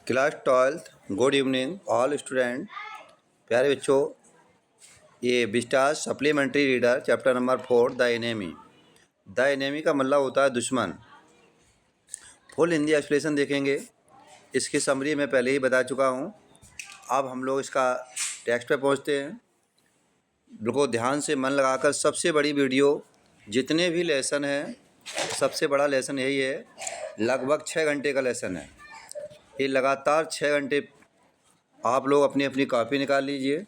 Class 12th good evening all student. प्यारे बच्चों, ये Vistas supplementary reader chapter number 4 the enemy. The enemy का मतलब होता है दुश्मन। फुल हिंदी एक्सप्लेनेशन देखेंगे। इसकी समरी मैं पहले ही बता चुका हूँ। अब हम लोग इसका टेक्स्ट पे पहुँचते हैं। बिल्कुल ध्यान से मन लगाकर। सबसे बड़ी वीडियो, जितने भी लेसन हैं, सबसे बड़ा लेसन यही है। लगभग 6 घंटे का लेसन है। ये लगातार 6 घंटे आप लोग अपनी अपनी कॉपी निकाल लीजिए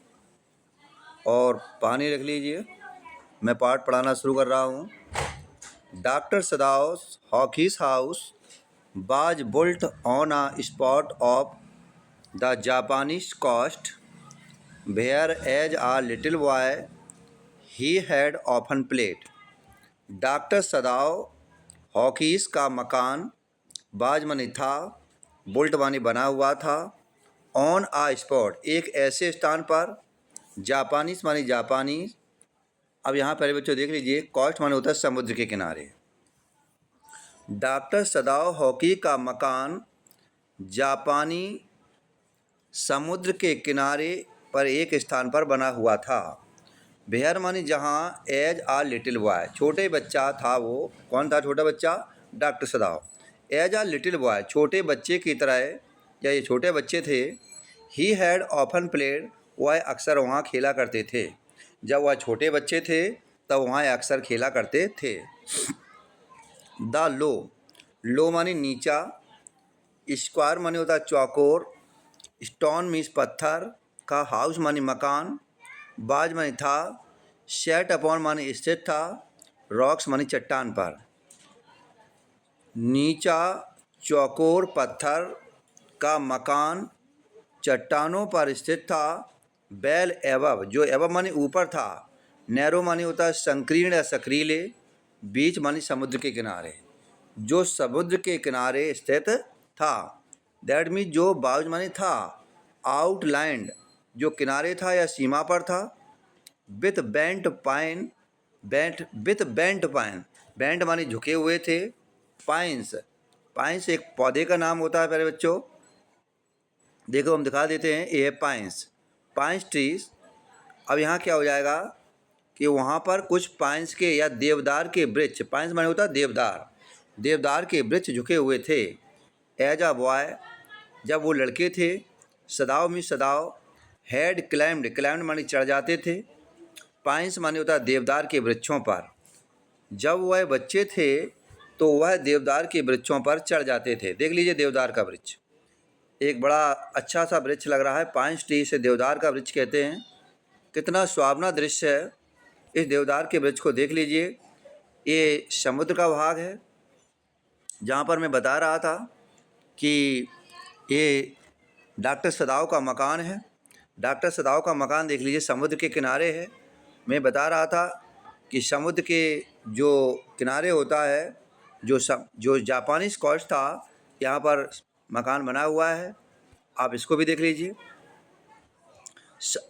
और पानी रख लीजिए। मैं पाठ पढ़ाना शुरू कर रहा हूँ। Doctor Sadao's Hoki's house was built on a spot of the Japanese coast where as a little boy he had often played. Doctor Sadao Hoki's का मकान बाज मनी था, बुल्ट मानी बना हुआ था, ऑन आ स्पॉट एक ऐसे स्थान पर, जापानीस मानी जापानी। अब यहाँ पहले बच्चों देख लीजिए, कॉस्ट माने होता है समुद्र के किनारे। डॉक्टर सदाओ हॉकी का मकान जापानी समुद्र के किनारे पर एक स्थान पर बना हुआ था। बेहर मानी जहाँ, एज आ लिटिल बॉय छोटे बच्चा था। वो कौन था छोटा बच्चा? Doctor Sadao. As a little boy छोटे बच्चे की तरह, या ये छोटे बच्चे थे। ही हैड ऑफन प्लेड वह अक्सर वहाँ खेला करते थे। जब वह छोटे बच्चे थे तब वहाँ अक्सर खेला करते थे। द लो मानी नीचा, स्क्वायर मानी होता है चौकोर, स्टोन मीन्स पत्थर का, हाउस मानी मकान, बाज मानी था, सेट अपॉन मानी स्थित था, रॉक्स मानी चट्टान पर। नीचा चौकोर पत्थर का मकान चट्टानों पर स्थित था। बेल एवब जो एवब मानी ऊपर था, नैरो मानी होता है संकीर्ण या सक्रीले, बीच मानी समुद्र के किनारे, जो समुद्र के किनारे स्थित था। दैट मीन जो बाउज मानी था, आउटलैंड जो किनारे था या सीमा पर था। विथ बेंट पाइन, बेंट मानी झुके हुए थे। पाइन्स एक पौधे का नाम होता है। पहले बच्चों देखो हम दिखा देते हैं, ये है पाइन्स ट्रीज। अब यहाँ क्या हो जाएगा कि वहाँ पर कुछ पाइन्स के या देवदार के वृक्ष, पाइन्स माने होता है देवदार के वृक्ष झुके हुए थे। एज अ बॉय जब वो लड़के थे। सदाओ में सदाओ, हैड क्लाइम्ड माने चढ़ जाते थे। पाइन्स माने होता है देवदार के वृक्षों पर। जब वह बच्चे थे तो वह देवदार के वृक्षों पर चढ़ जाते थे। देख लीजिए देवदार का वृक्ष, एक बड़ा अच्छा सा वृक्ष लग रहा है। पाइन्स ट्री से देवदार का वृक्ष कहते हैं। कितना सुहावना दृश्य है। इस देवदार के वृक्ष को देख लीजिए। ये समुद्र का भाग है जहाँ पर मैं बता रहा था कि ये डॉक्टर सदाओ का मकान है। डॉक्टर सदाओ का मकान देख लीजिए, समुद्र के किनारे है। मैं बता रहा था कि समुद्र के जो किनारे होता है, जो जापानी कोस्ट था, यहाँ पर मकान बना हुआ है। आप इसको भी देख लीजिए।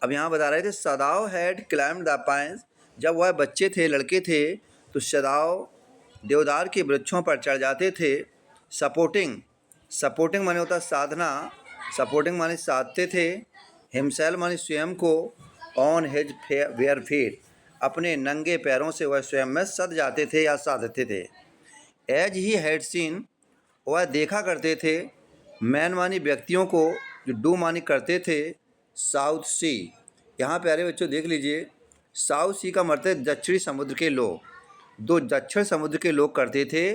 अब यहाँ बता रहे थे सदाओ हैड क्लाइम्ड द पाइन्स, जब वह बच्चे थे, लड़के थे, तो सदाओ देवदार के वृक्षों पर चढ़ जाते थे। सपोर्टिंग माने होता साधना, सपोर्टिंग माने साधते थे। हिमसेल माने स्वयं को, ऑन हिज वेयर फीट अपने नंगे पैरों से वह स्वयं में सद जाते थे या साधते थे। एज ही हैड सीन वह देखा करते थे। मैन मानी व्यक्तियों को, जो डू मानी करते थे। साउथ सी, यहाँ प्यारे बच्चों देख लीजिए, साउथ सी का मतलब है दक्षिणी समुद्र के लोग। दो दक्षिण समुद्र के लोग करते थे,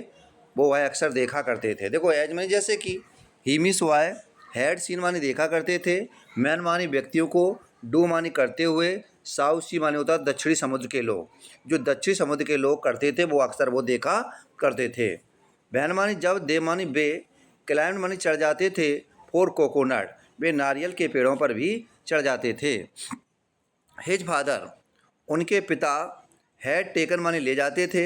वो वह अक्सर देखा करते थे। देखो एज मानी जैसे कि, he miss Y, had seen मानी देखा करते थे, मैन मानी व्यक्तियों को, डू मानी करते हुए, साउथ सी माने होता दक्षिणी समुद्र के लोग। जो दक्षिणी समुद्र के लोग करते थे वो अक्सर वो देखा करते थे। बहन मानी जब, दे मानी वे, क्लाइम्ड मानी चढ़ जाते थे। फॉर कोकोनट वे नारियल के पेड़ों पर भी चढ़ जाते थे। हिज फादर उनके पिता, हैड टेकन मानी ले जाते थे।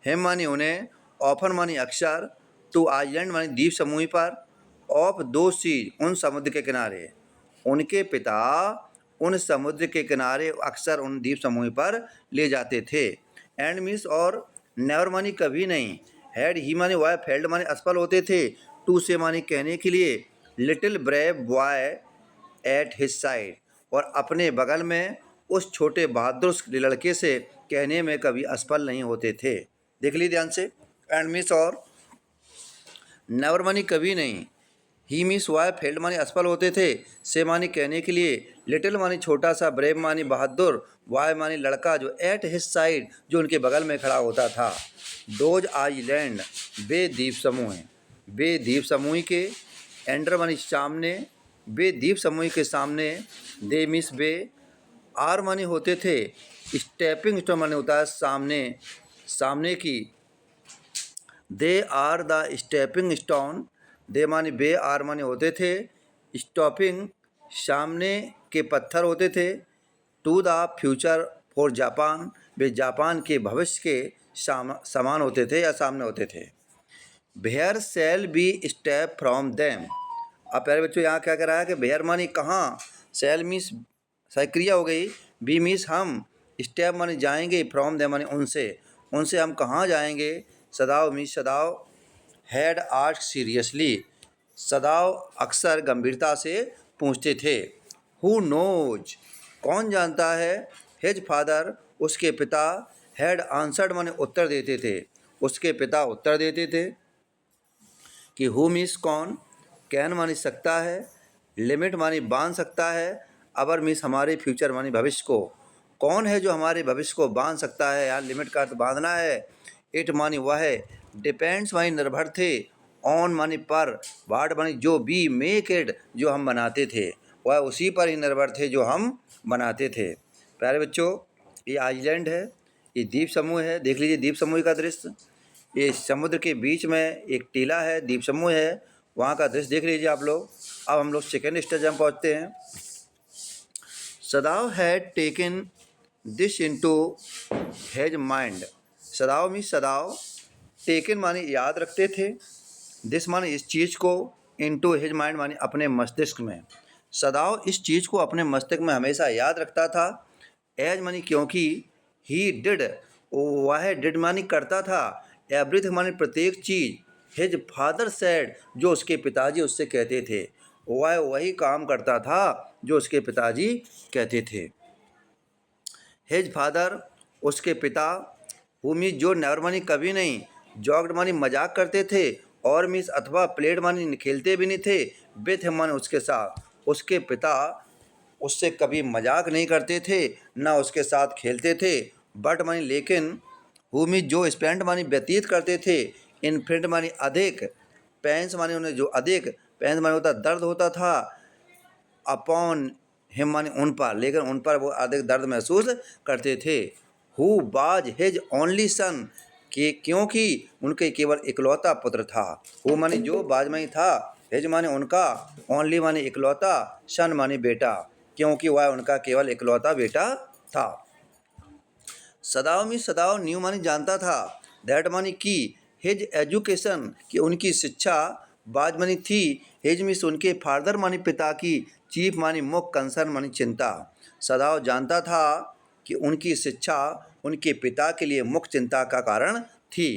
हेम मानी उन्हें, ऑफन मानी अक्सर, टू आइलैंड मानी द्वीप समूह पर, ऑफ दो सी उन समुद्र के किनारे। उनके पिता उन समुद्र के किनारे अक्सर उन द्वीप समूह पर ले जाते थे। एंड मिस और, नेवर मानी कभी नहीं, हैड ही मानी वह, फेल्ड मानी असफल होते थे, टू से मानी कहने के लिए, little brave boy at his side, और अपने बगल में उस छोटे बहादुर लड़के से कहने में कभी असफल नहीं होते थे। देख लीजिए ध्यान से। एंड मिस और नेवर मानी कभी नहीं, ही मीस वाई फेल्ड मानी असफल होते थे, से मानी कहने के लिए, लिटिल मानी छोटा सा, ब्रेव मानी बहादुर, वाई मानी लड़का जो एट हिज साइड जो उनके बगल में खड़ा होता था। डोज आइलैंड बे द्वीप समूह हैं, बे द्वीप समूह के, एंडर मानी सामने, बे द्वीप समूह के सामने, दे मिस बे, आर मानी होते थे, स्टेपिंग स्टोन मानी होता है सामने, सामने की, they are the stepping stone, they मानी बे, आर मानी होते थे, स्टॉपिंग सामने के पत्थर होते थे, to the future for Japan, वे जापान के भविष्य के समान होते थे या सामने होते थे। Where shall be step from them, अब प्यारे बच्चों यहाँ क्या कह रहा है कि वेयर मानी कहाँ, शैल मीस सक्रिया हो गई, बी मीस हम, स्टेप मानी जाएंगे, फ्रॉम देम मानी उनसे, उनसे हम कहाँ जाएंगे, सदाव मीस सदाव, हैड आस्क्ड सीरियसली, सदाव अक्सर गंभीरता से पूछते थे। हु नोज, कौन जानता है, हिज फादर, उसके पिता, हैड आंसर्ड माने उत्तर देते थे, उसके पिता उत्तर देते थे कि हु मीस कौन, कैन मानी सकता है, लिमिट मानी बांध सकता है, अबर मीस हमारे, फ्यूचर मानी भविष्य को, कौन है जो हमारे भविष्य को बांध सकता है, यार लिमिट का अर्थ बांधना है, इट मानी वह है, डिपेंड्स मानी निर्भर थे, ऑन मानी पर, वाट मानी जो, बी मेक इट जो हम बनाते थे, वह उसी पर ही निर्भर थे जो हम बनाते थे। प्यारे बच्चों ये आइलैंड है, ये द्वीप समूह है, देख लीजिए द्वीप समूह का दृश्य, ये समुद्र के बीच में एक टीला है, द्वीप समूह है, वहाँ का दृश्य देख लीजिए आप लोग। अब हम लोग सेकेंड स्टेज में पहुँचते हैं। सदाव had taken this into his mind, सदाव mean सदाव, taken माने याद रखते थे, दिस माने इस चीज़ को, इनटू हिज माइंड माने अपने मस्तिष्क में, सदाव इस चीज़ को अपने मस्तिष्क में हमेशा याद रखता था, एज मानी क्योंकि, ही डिड वह डिड मानी करता था, एवरीथिंग मानी प्रत्येक चीज़, हिज फादर सेड जो उसके पिताजी उससे कहते थे, वह वही काम करता था जो उसके पिताजी कहते थे। हिज फादर उसके पिता, हु मीस जो, नेवर मानी कभी नहीं, जॉक्ड मानी मजाक करते थे, और मीस अथवा प्लेड मानी खेलते भी नहीं थे, विथ हिम मानी उसके साथ, उसके पिता उससे कभी मजाक नहीं करते थे ना उसके साथ खेलते थे, बट मानी लेकिन, हु मीस जो, स्पेंड मानी व्यतीत करते थे, इनफिनिट मानी अधिक, पेंस मानी उन्हें जो अधिक, पेंस मानी होता दर्द होता था, अपॉन हिम मानी उन पर, लेकिन उन पर वो अधिक दर्द महसूस करते थे। हु बाज हिज ओनली सन, कि क्योंकि उनके केवल इकलौता पुत्र था, हु मानी जो, बाज मानी था, हिज मानी उनका, ओनली मानी इकलौता, सन मानी बेटा, क्योंकि वह उनका केवल इकलौता बेटा था। सदाव में सदाव न्यू मानी जानता था, दैट मानी की, हिज एजुकेशन कि उनकी शिक्षा, बाज मानी थी, हिज मीस उनके, फादर मानी पिता की, चीफ मानी मुख्य, कंसर्न मानी चिंता, सदाव जानता था कि उनकी शिक्षा उनके पिता के लिए मुख्य चिंता का कारण थी।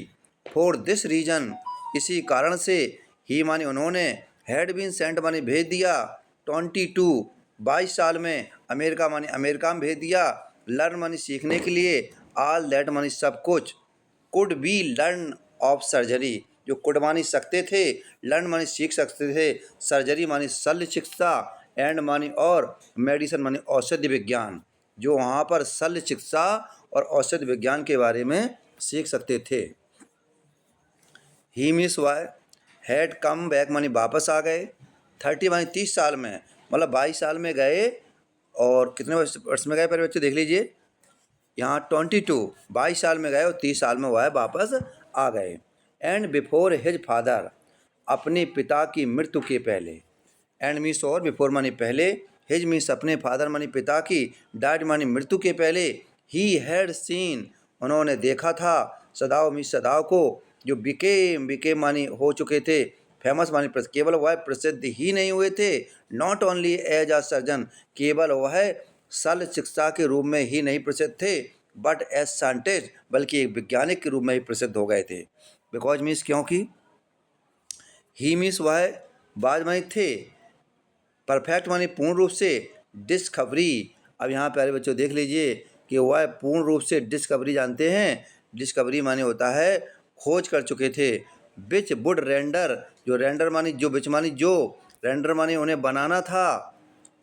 फॉर दिस रीजन इसी कारण से, ही मानी उन्होंने, हैड बीन सेंट मानी भेज दिया, 22 साल में, अमेरिका मानी अमेरिका में भेज दिया, लर्न मानी सीखने के लिए, ऑल दैट मानी सब कुछ, could be learn of surgery जो कुड मानी सकते थे, लर्न मानी सीख सकते थे, सर्जरी मानी शल्य चिकित्सा, एंड मानी और, मेडिसिन मानी औषधि विज्ञान, जो वहाँ पर शल्य चिकित्सा और औषधि विज्ञान के बारे में सीख सकते थे। ही मीस वाई हैड कम बैक मानी वापस आ गए, 30 मानी 30 साल में, मतलब 22 साल में गए, और कितने वर्ष में गए पहले बच्चे देख लीजिए, यहाँ 22 साल में गए और 30 साल में वह वापस आ गए। एंड बिफोर हिज फादर, अपने पिता की मृत्यु के पहले, एंड मीस और, बिफोर मानी पहले, हिज मीस अपने, फादर मानी पिता की, डाइड मानी मृत्यु के पहले, ही हैड सीन उन्होंने देखा था, सदाव मीस सदाव को, जो बिकेम मानी हो चुके थे, फेमस मानी केवल वह प्रसिद्ध ही नहीं हुए थे, not only as a surgeon केवल वह शल्य चिकित्सा के रूप में ही नहीं प्रसिद्ध थे, बट एज साइंटिस्ट बल्कि एक वैज्ञानिक के रूप में ही प्रसिद्ध हो गए थे। बिकॉज मीन्स क्योंकि, ही मीन्स वह बाज मानी थे, परफेक्ट मानी पूर्ण रूप से, डिस्कवरी। अब यहाँ प्यारे बच्चों देख लीजिए कि वह पूर्ण रूप से डिस्कवरी जानते हैं। डिस्कवरी माने होता है खोज कर चुके थे। विच वुड रेंडर, जो रेंडर मानी जो, विच मानी जो, रेंडर मानी उन्हें बनाना था।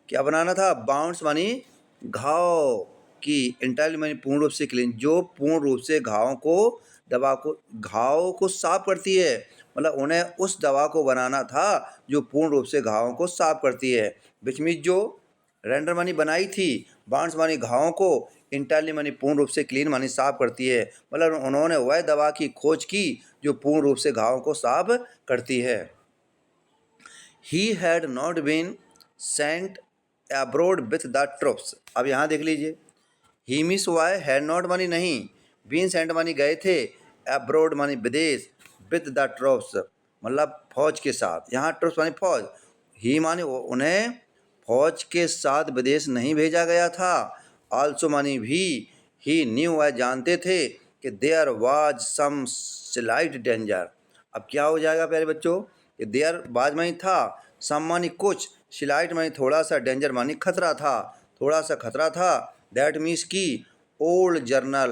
क्या बनाना था? बाउंड्स मानी घाव की, इंटायरली मानी पूर्ण रूप से क्लीन, जो पूर्ण रूप से घावों को, दवा को, घाव को साफ करती है। मतलब उन्हें उस दवा को बनाना था जो पूर्ण रूप से घावों को साफ करती है। विच मीन जो, रेंडर मानी बनाई थी, बाउंड्स मानी घावों को, इंटायरली मानी पूर्ण रूप से, क्लीन मानी साफ करती है। मतलब उन्होंने वह दवा की खोज की जो पूर्ण रूप से घावों को साफ करती है। He had not been sent abroad with the troops। अब यहाँ देख लीजिए, ही मिस हुआ है, हैड नॉट मानी नहीं, बीन सेंट मानी गए थे, अब्रोड मानी विदेश, विद द ट्रूप्स मतलब फौज के साथ। यहाँ ट्रूप्स मानी फौज, ही मानी उन्हें फौज के साथ विदेश नहीं भेजा गया था। आल्सो मानी भी, ही न्यू वह जानते थे कि there was some slight danger. अब क्या हो जाएगा प्यारे बच्चों कि देयर वाज मानी था, सम मानी कुछ, स्लाइट मानी थोड़ा सा, डेंजर मानी खतरा था, थोड़ा सा खतरा था। दैट मीन्स की ओल्ड जर्नल,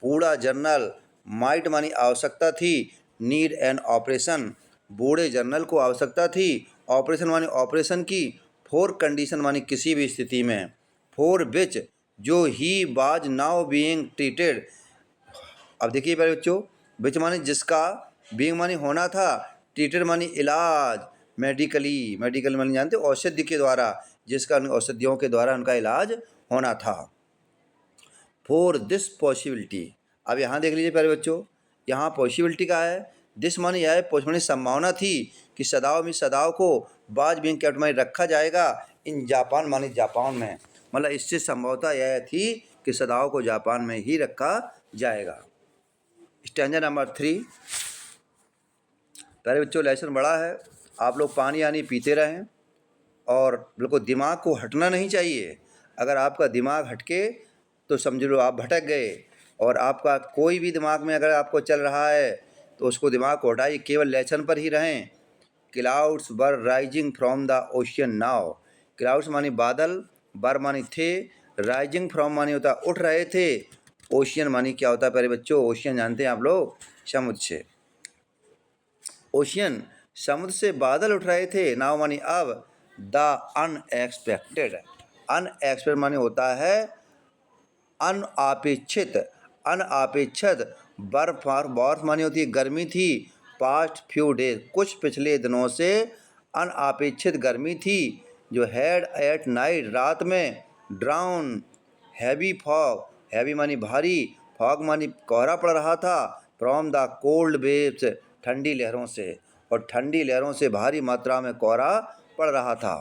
बूढ़ा जर्नल, माइट मानी आवश्यकता थी, नीड एन ऑपरेशन, बूढ़े जर्नल को आवश्यकता थी, ऑपरेशन मानी ऑपरेशन की, फॉर कंडीशन मानी किसी भी स्थिति में, फॉर विच जो he was now being treated. अब देखिए प्यारे बच्चों, विच मानी जिसका, बीइंग मानी होना था, ट्रीटेड मानी इलाज, मेडिकली, मेडिकल मानी जानते औषधि के द्वारा, जिसका औषधियों के द्वारा उनका इलाज होना था। फॉर दिस पॉसिबिलिटी, अब यहाँ देख लीजिए प्यारे बच्चों, यहाँ पॉसिबिलिटी का है, दिस मानी यह पॉसिबिलिटी संभावना थी कि सदाओं में सदाओं को बाज बीइंग केप्ट मानी रखा जाएगा, इन जापान मानी जापान में। मतलब इससे संभवता यह थी कि सदाओं को जापान में ही रखा जाएगा। Stanza number 3। प्यारे बच्चों लेसन बड़ा है, आप लोग पानी यानी पीते रहें और बिल्कुल दिमाग को हटना नहीं चाहिए। अगर आपका दिमाग हटके तो समझ लो आप भटक गए, और आपका कोई भी दिमाग में अगर आपको चल रहा है तो उसको दिमाग को हटाइए, केवल लेसन पर ही रहें। Clouds were rising from the ocean now. Clouds मानी बादल, बर मानी थे, राइजिंग फ्रॉम मानी होता उठ रहे थे, ओशियन मानी क्या होता है प्यारे बच्चों? ओशियन जानते हैं आप लोग, समुद्र से। ओशियन समुद्र से बादल उठ रहे थे, नाउ मानी अब, द अनएक्सपेक्टेड, अनएक्सपेक्टेड मानी होता है अनअपेक्षित, अनअपेक्षित। बर्फ मानी होती है गर्मी थी, पास्ट फ्यू डेज कुछ पिछले दिनों से अनअपेक्षित गर्मी थी, जो हैड एट नाइट रात में, ड्राउन हैवी फॉग, हैवी मानी भारी, फॉग मानी कोहरा पड़ रहा था, फ्रॉम द कोल्ड वेव्स ठंडी लहरों से, और ठंडी लहरों से भारी मात्रा में कोहरा पड़ रहा था।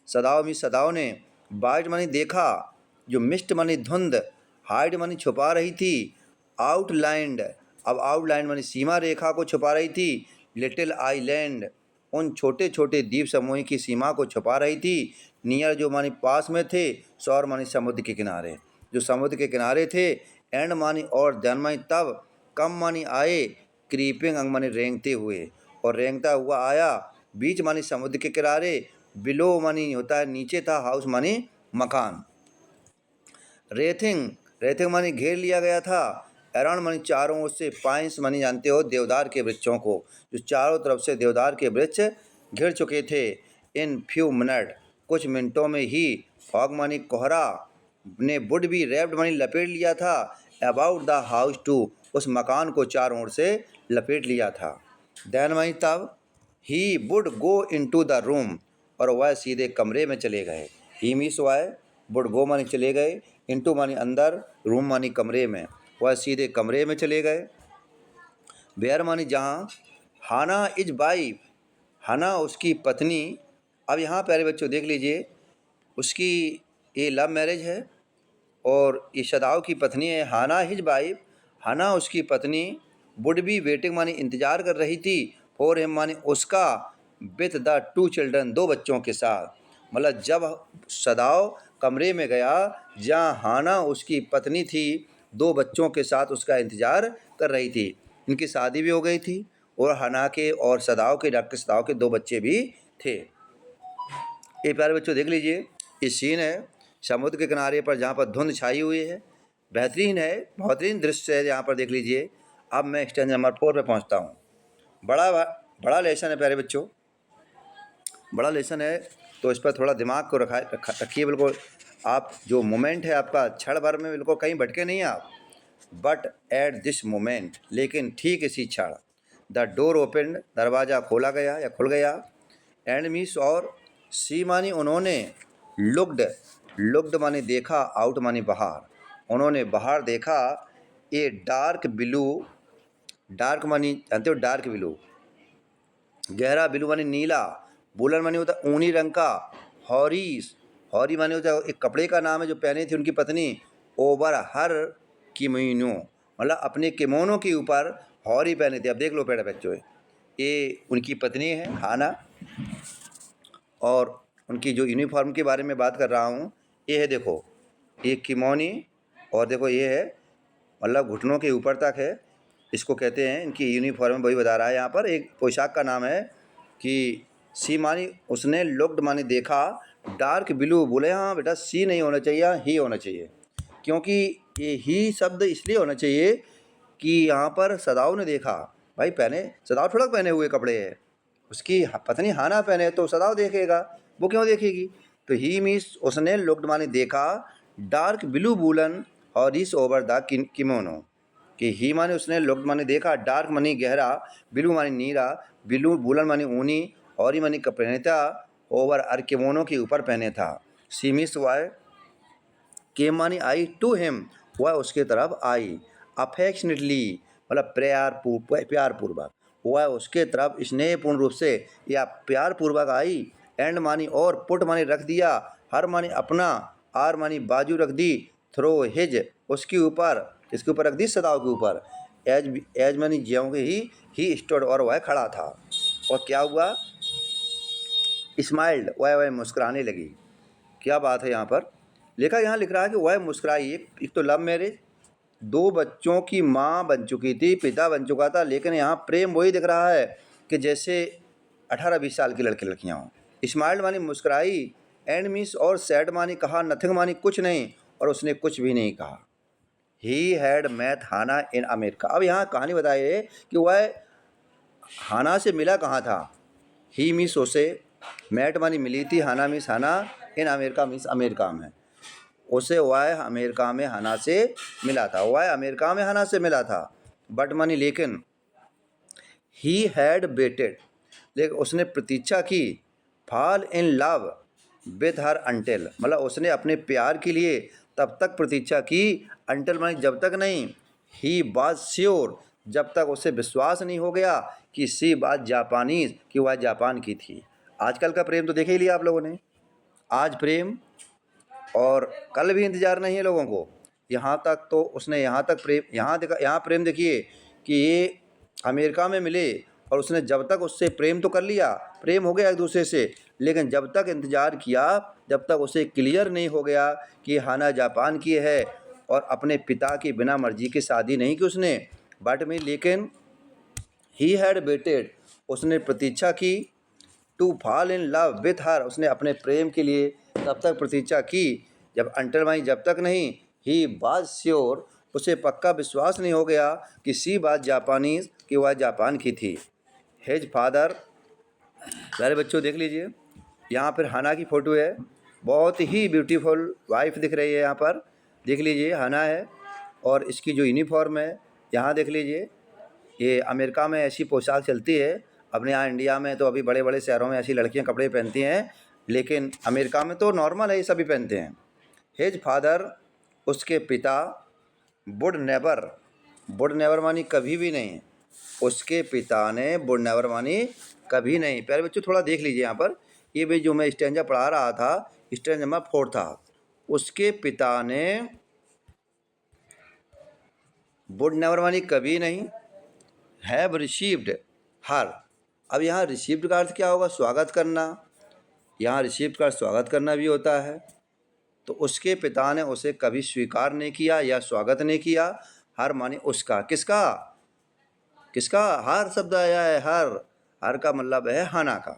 सदाओं में सदाओं ने, बाइट मानी देखा, जो मिस्ट मानी धुंध, हाइड मानी छुपा रही थी, आउटलाइंड, अब आउटलाइन मानी सीमा रेखा को छुपा रही थी, लिटिल आइलैंड उन छोटे छोटे द्वीप समूह की सीमा को छुपा रही थी, नियर जो मानी पास में थे, शोर मानी समुद्र के किनारे, जो समुद्र के किनारे थे, एंड मानी और, देन मानी तब, कम मानी आए, क्रीपिंग अंग मानी रेंगते हुए, और रेंगता हुआ आया, बीच मानी समुद्र के किनारे, बिलो मानी होता है नीचे था, हाउस मानी मकान। रेथिंग, रेथिंग मानी घेर लिया गया था, अराउंड मानी चारों ओर से, पाइंस मानी जानते हो देवदार के वृक्षों को, जो चारों तरफ से देवदार के वृक्ष घिर चुके थे। इन फ्यू मिनट कुछ मिनटों में ही, फॉग मानी कोहरा ने, वुड भी रैप्ड मानी लपेट लिया था, अबाउट द हाउस टू उस मकान को चारों ओर से लपेट लिया था। देन मानी तब, he would go into the room और वह सीधे कमरे में चले गए। ही मीस वाय, वुड गो मानी चले गए, इनटू मानी अंदर, रूम मानी कमरे में, वह सीधे कमरे में चले गए। वेयर मानी जहाँ, हाना इज वाइफ, हाना उसकी पत्नी। अब यहाँ प्यारे बच्चों देख लीजिए, उसकी ये लव मैरिज है और ये सदाओं की पत्नी है, हाना हिज वाइफ, हाना उसकी पत्नी, वुड बी वेटिंग मानी इंतजार कर रही थी, फॉर हिम मानी उसका, विथ द 2 चिल्ड्रन दो बच्चों के साथ। मतलब जब सदाओ कमरे में गया जहाँ हाना उसकी पत्नी थी, 2 बच्चों के साथ उसका इंतजार कर रही थी, इनकी शादी भी हो गई थी और हाना के और सदाओ के, डॉक्टर सदाओ के 2 बच्चे भी थे। ये प्यारे बच्चों देख लीजिए, ये सीन है समुद्र के किनारे पर जहाँ पर धुंध छाई हुई है, बेहतरीन है, बेहतरीन दृश्य है। यहाँ पर देख लीजिए। अब मैं स्टेंजा नंबर 4 पे पहुँचता हूँ। बड़ा लेसन है प्यारे बच्चों, बड़ा लेसन है, तो इस पर थोड़ा दिमाग को रखिए बिल्कुल। आप जो मोमेंट है आपका क्षण भर में बिल्कुल कहीं भटके नहीं आप। बट एट दिस मोमेंट, लेकिन ठीक इसी क्षण, द डोर ओपन, दरवाज़ा खोला गया या खुल गया। एंड मीस और सी मानी उन्होंने, लुक्ड मानी देखा, आउट मानी बाहर, उन्होंने बाहर देखा। ए डार्क ब्लू, डार्क मानी जानते हो डार्क ब्लू, गहरा ब्लू मानी नीला, बुलन मानी होता ऊनी रंग का, हॉरीस, हॉरी मानी होता है एक कपड़े का नाम है जो पहने थी उनकी पत्नी, ओवर हर किमोनो, मतलब अपने किमोनो के ऊपर हॉरी पहने थे। अब देख लो पेड़ बच्चों, ये उनकी पत्नी है हाना, और उनकी जो यूनिफॉर्म के बारे में बात कर रहा हूँ, ये है देखो, ये किमोनी, और देखो ये है मतलब घुटनों के ऊपर तक है, इसको कहते हैं इनकी यूनिफॉर्म। वही बता रहा है यहाँ पर, एक पोशाक का नाम है कि सी मानी उसने, लुक्ड मानी देखा, डार्क ब्लू, बोले हाँ बेटा सी नहीं होना चाहिए, ही होना चाहिए, क्योंकि ये ही शब्द इसलिए होना चाहिए कि यहाँ पर सदाओ ने देखा। भाई पहने सदाओ थोड़ा पहने हुए कपड़े है, उसकी पत्नी हाना पहने तो सदाओ देखेगा, वो क्यों देखेगी। तो ही मीन्स उसने, लुक्ड मानी देखा, डार्क ब्लू वूलन और इस ओवर द किमोनो, कि ही माने उसने, लुक्ड माने देखा, डार्क मानी गहरा, ब्लू मानी नीला, ब्लू वूलन मानी ऊनी, और ही मानी पहने था, ओवर अर किमोनो के ऊपर पहने था। सी मीन्स वाई केम मानी आई टू हिम, वह उसके तरफ आई, अफेक्शनेटली मतलब प्यार पूर्वक, वह उसके तरफ स्नेहपूर्ण रूप से या प्यार पूर्वक आई। एंड मानी और, पुट मानी रख दिया, हर मानी अपना, आर मानी बाजू रख दी, थ्रो हिज उसके ऊपर, इसके ऊपर रख दी सदाओं के ऊपर, एज मानी ज्यों के ही स्टोड और वह खड़ा था। और क्या हुआ, स्माइल्ड वह मुस्कुराने लगी। क्या बात है यहाँ पर यहाँ लिख रहा है कि वह मुस्कुराई। एक तो लव मैरिज, 2 बच्चों की माँ बन चुकी थी, पिता बन चुका था, लेकिन यहाँ प्रेम वही दिख रहा है कि जैसे 18-20 साल की लड़कियाँ हों। स्माइल्ड मानी मुस्कुराई, एंड मीन्स और सैड मानी कहा, नथिंग मानी कुछ नहीं, और उसने कुछ भी नहीं कहा। He had met Hana in America. अब यहाँ कहानी बताइए कि वह हाना से मिला कहाँ था। ही मीन्स उसे, मैट मानी मिली थी, Hana means Hana, in America means America में, उसे वह अमेरिका में हाना से मिला था, वह अमेरिका में हाना से मिला था। बट मानी लेकिन, ही हैड वेटेड, लेकिन उसने प्रतीक्षा की, fall in love with her until, मतलब उसने अपने प्यार के लिए तब तक प्रतीक्षा की, अंटिल मानी जब तक नहीं, ही वाज श्योर जब तक उसे विश्वास नहीं हो गया कि सी बात जापानीज, कि वह जापान की थी। आजकल का प्रेम तो देखे ही लिया आप लोगों ने, आज प्रेम और कल भी इंतज़ार नहीं है लोगों को। यहाँ तक तो उसने, यहाँ तक प्रेम, यहाँ देखा, यहाँ प्रेम देखिए कि ये अमेरिका में मिले और उसने जब तक उससे प्रेम तो कर लिया, प्रेम हो गया एक दूसरे से, लेकिन जब तक इंतज़ार किया, जब तक उसे क्लियर नहीं हो गया कि हाना जापान की है और अपने पिता की बिना मर्जी की शादी नहीं की उसने, बट में लेकिन ही हैड वेटेड, उसने प्रतीक्षा की, to fall in love with her, उसने अपने प्रेम के लिए तब तक प्रतीक्षा की जब अंटर माई जब तक नहीं, ही वाज श्योर, उसे पक्का विश्वास नहीं हो गया कि सी बात जापानीज, कि वह जापान की थी। हिज फादर, प्यारे बच्चों देख लीजिए, यहाँ पर हाना की फ़ोटो है, बहुत ही ब्यूटीफुल वाइफ दिख रही है यहाँ पर, देख लीजिए हाना है, और इसकी जो यूनिफॉर्म है यहाँ देख लीजिए। ये अमेरिका में ऐसी पोशाक चलती है, अपने यहाँ इंडिया में तो अभी बड़े बड़े शहरों में ऐसी लड़कियां कपड़े पहनती हैं, लेकिन अमेरिका में तो नॉर्मल है, ये सभी पहनते हैं। हिज फादर, उसके पिता, वुड नेवर मानी कभी भी नहीं, उसके पिता ने, वुड नेवर मानी कभी नहीं। प्यारे बच्चों थोड़ा देख लीजिए यहाँ पर, ये भी जो मैं स्टेंजा पढ़ा रहा था, स्टेंजा नंबर 4 था, उसके पिता ने, वुड नेवर मानी कभी नहीं, हैव रिसीव्ड हर। अब यहाँ रिसीव्ड का अर्थ क्या होगा, स्वागत करना, यहाँ रिसीव्ड का स्वागत करना भी होता है। तो उसके पिता ने उसे कभी स्वीकार नहीं किया या स्वागत नहीं किया। हर माने उसका, किसका, किसका, हर शब्द आया है, हर का मतलब है हाना का।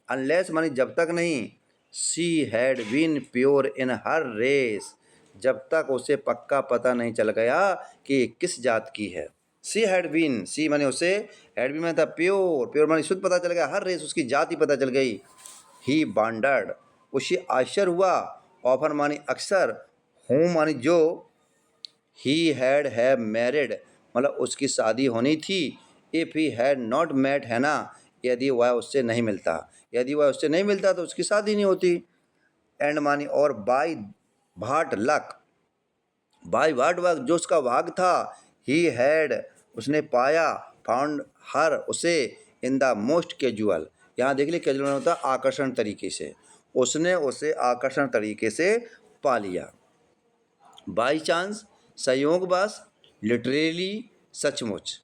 अनलेस मानी जब तक नहीं, she had been pure in her race, जब तक उसे पक्का पता नहीं चल गया कि किस जात की है। सी हैड बीन, सी माने उसे, हैड बीन माने था प्योर, प्योर माने शुद्ध पता चल गया, हर रेस उसकी जाति पता चल गई। ही बांडर्ड, उसे आश्चर्य हुआ, ऑफर मानी अक्सर, हूँ मानी जो, ही हैड हैव मैरिड मतलब उसकी शादी होनी थी, if he had not met her ना, यदि वह उससे नहीं मिलता, यदि वह उससे नहीं मिलता तो उसकी शादी नहीं होती। एंड मानी और by what luck, by what work जो उसका भाग था, ही हैड उसने पाया, फाउंड हर उसे, इन द मोस्ट कैजुअल, यहाँ देख ली कैजुअल होता है आकर्षण तरीके से, उसने उसे आकर्षण तरीके से पा लिया। बाई चांस संयोगवश, लिटरेली सचमुच,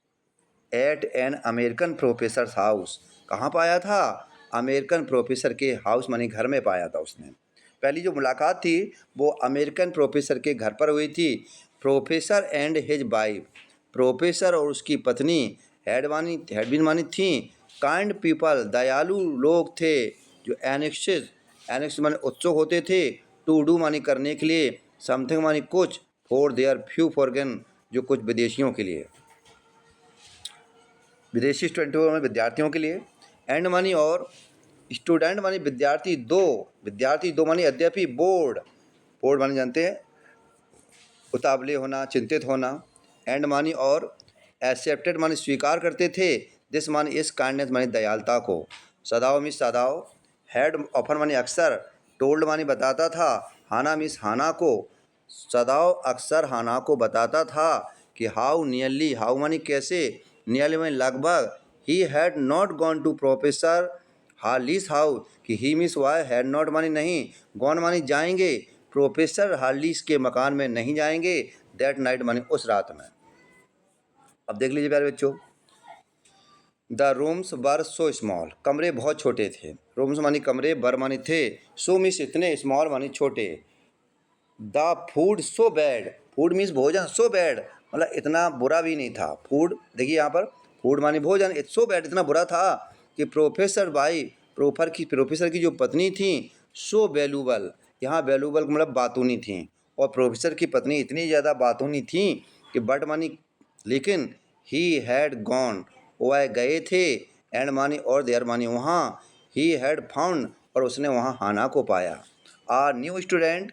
at an American professor house, कहाँ पाया था, अमेरिकन प्रोफेसर के हाउस मानी घर में पाया था उसने। पहली जो मुलाकात थी वो अमेरिकन प्रोफेसर के घर पर हुई थी। Professor and his wife, professor और उसकी पत्नी, हैड बीन मानी थी, काइंड पीपल दयालु लोग थे, जो एनेक्सिस, एनेक्स माने उत्सुक होते थे, टू डू मानी करने के लिए, समथिंग मानी कुछ, फॉर देयर फ्यू फॉरगन जो कुछ विदेशियों के लिए, विदेशी स्टूडेंटों में विद्यार्थियों के लिए, एंड मानी और, स्टूडेंट मानी विद्यार्थी दो, विद्यार्थी दो मानी अद्यपि, बोर्ड, बोर्ड मानी जानते हैं उतावले होना, चिंतित होना, एंड मानी और, एक्सेप्टेड मानी स्वीकार करते थे, दिस मानी इस काइंडनेस मानी दयालुता को, सदाओ मिस सदाओ, हैड ऑफर मानी अक्सर, टोल्ड मानी बताता था, हाना मिस हाना को, सदाओ अक्सर हाना को बताता था कि हाउ नियरली, हाउ मानी कैसे, नियरली मानी लगभग, he had not gone to professor हार्लिस हाउ, कि ही मिस वाई, हैड नॉट मानी नहीं, गॉन मानी जाएंगे, प्रोफेसर हार्लिस के मकान में नहीं जाएंगे, दैट नाइट मानी उस रात में। अब देख लीजिए प्यारे बच्चों, the rooms were so small, कमरे बहुत छोटे थे, रूम्स मानी कमरे, बर मानी थे, सो मिस इतने, स्मॉल मानी छोटे, the food so bad, food means भोजन, सो बैड मतलब इतना बुरा भी नहीं था, फूड देखिए यहाँ पर, फूड मानी भोजन, इट्स सो बैड इतना बुरा था कि प्रोफेसर बाई, प्रोफेसर की जो पत्नी थी, सो वैल्यूबल, यहाँ वैल्यूबल मतलब बातूनी थी, और प्रोफेसर की पत्नी इतनी ज़्यादा बातूनी थी कि बट मानी लेकिन, ही हैड गॉन वह गए थे, एंड मानी और, देयर मानी वहाँ, ही हैड फाउंड और उसने वहाँ हाना को पाया, आ न्यू स्टूडेंट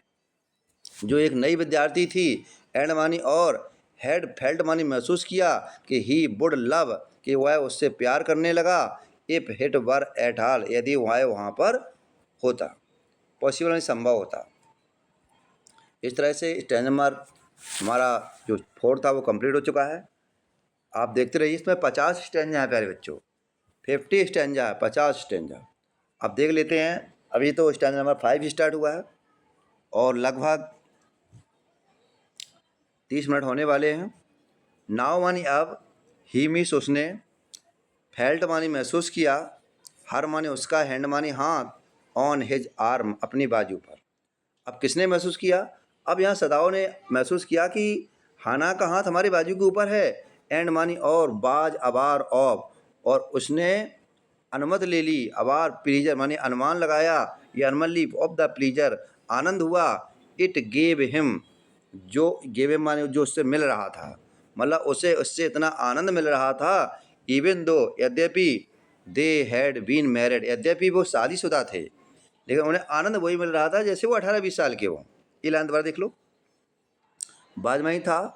जो एक नई विद्यार्थी थी, एंड मानी और, हैड फेल्ट मानी महसूस किया कि ही वुड लव कि वह उससे प्यार करने लगा, if hit were at all यदि वह वहाँ पर होता, पॉसिबल यानी संभव होता। इस तरह से स्टैंजा नंबर हमारा जो 4 था वो कंप्लीट हो चुका है। आप देखते रहिए, इसमें 50 स्टैंजा है प्यारे बच्चों, 50 स्टैंजा है, 50 स्टैंजा। अब देख लेते हैं, अभी तो स्टैंजा नंबर 5 स्टार्ट हुआ है और लगभग 30 मिनट होने वाले हैं। नाव मानी अब, ही मिस उसने, फेल्ट मानी महसूस किया, हर मानी उसका, हैंड मानी हाथ, ऑन हिज आर्म अपनी बाजू पर। अब किसने महसूस किया, अब यहाँ सदाओं ने महसूस किया कि हाना का हाथ हमारी बाजू के ऊपर है, एंड मानी और, बाज अबार ऑफ और उसने अनुमति ले ली, अबार प्लीजर मानी अनुमान लगाया, ये अनुमान ली, ऑफ द प्लीजर आनंद हुआ, इट गेव हिम जो, गेव हिम माने जो उससे मिल रहा था, मतलब उसे उससे इतना आनंद मिल रहा था, इवन दो यद्यपि, दे हैड बीन मैरिड यद्यपि वो शादीशुदा थे, लेकिन उन्हें आनंद वही मिल रहा था जैसे वो 18-20 साल के हो। ये लाइन दोबारा देख लो, बाद में ही था,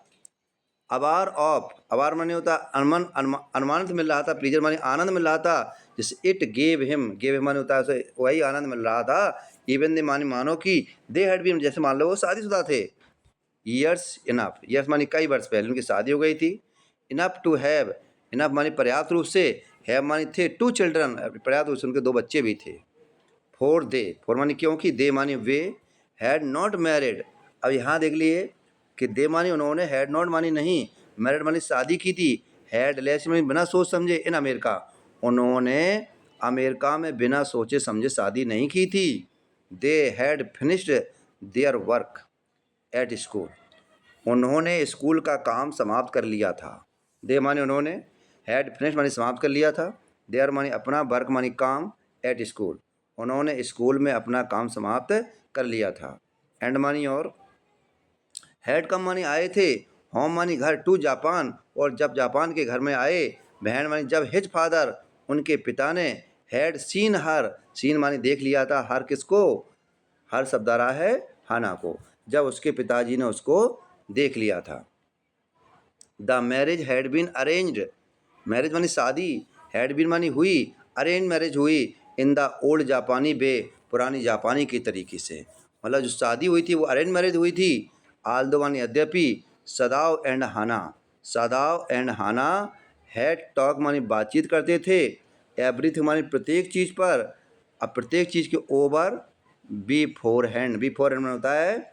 अबार ऑफ, अबार माने होता अनुमानित मिल रहा था, प्लीजर माने आनंद मिल रहा था, जैसे इट गेव हिम माने होता है वही आनंद मिल रहा था, इवन दे माने मानो कि, दे हैड बीन जैसे मान लो वो शादीशुदा थे, ईयर्स इनफ, ईयर्स माने कई वर्ष पहले उनकी शादी हो गई थी, इनफ टू हैव, इनफ माने पर्याप्त रूप से, हैव माने थे, 2 चिल्ड्रन पर्याप्त रूप से उनके 2 बच्चे भी थे, फॉर दे, फॉर मानी क्योंकि, दे मानी वे, हैड नॉट मैरिड, अब यहाँ देख लिए कि दे मानी उन्होंने, हैड नॉट मानी नहीं, मैरिड मानी शादी की थी, हैड लेस मानी बिना सोच समझे, इन अमेरिका उन्होंने अमेरिका में बिना सोचे समझे शादी नहीं की थी, they had finished their work at school, उन्होंने स्कूल का काम समाप्त कर लिया था, दे माने उन्होंने, हैड फिनिश्ड मानी समाप्त कर लिया था, देयर मानी अपना, वर्क मानी काम, एट स्कूल, उन्होंने स्कूल में अपना काम समाप्त कर लिया था। एंड मानी और हैड कम मानी आए थे, होम मानी घर, टू जापान और जब जापान के घर में आए, बहन मानी जब हिज फादर उनके पिता ने, हैड सीन हर, सीन मानी देख लिया था, हर किसको, हर शब्द आ रहा है हाना को, जब उसके पिताजी ने उसको देख लिया था। The marriage had been arranged, marriage मानी शादी, हैड बीन मानी हुई, अरेंज मैरिज हुई, इन द ओल्ड जापानी वे, पुरानी जापानी की तरीके से, मतलब जो शादी हुई थी वो अरेंज मैरिज हुई थी। आल्दो मानी यद्यपि, Sadao and Hana, Sadao and Hana had talk मानी बातचीत करते थे, एवरीथिंग मानी प्रत्येक चीज़ पर, अब प्रत्येक चीज़ के over, before hand, before hand में होता है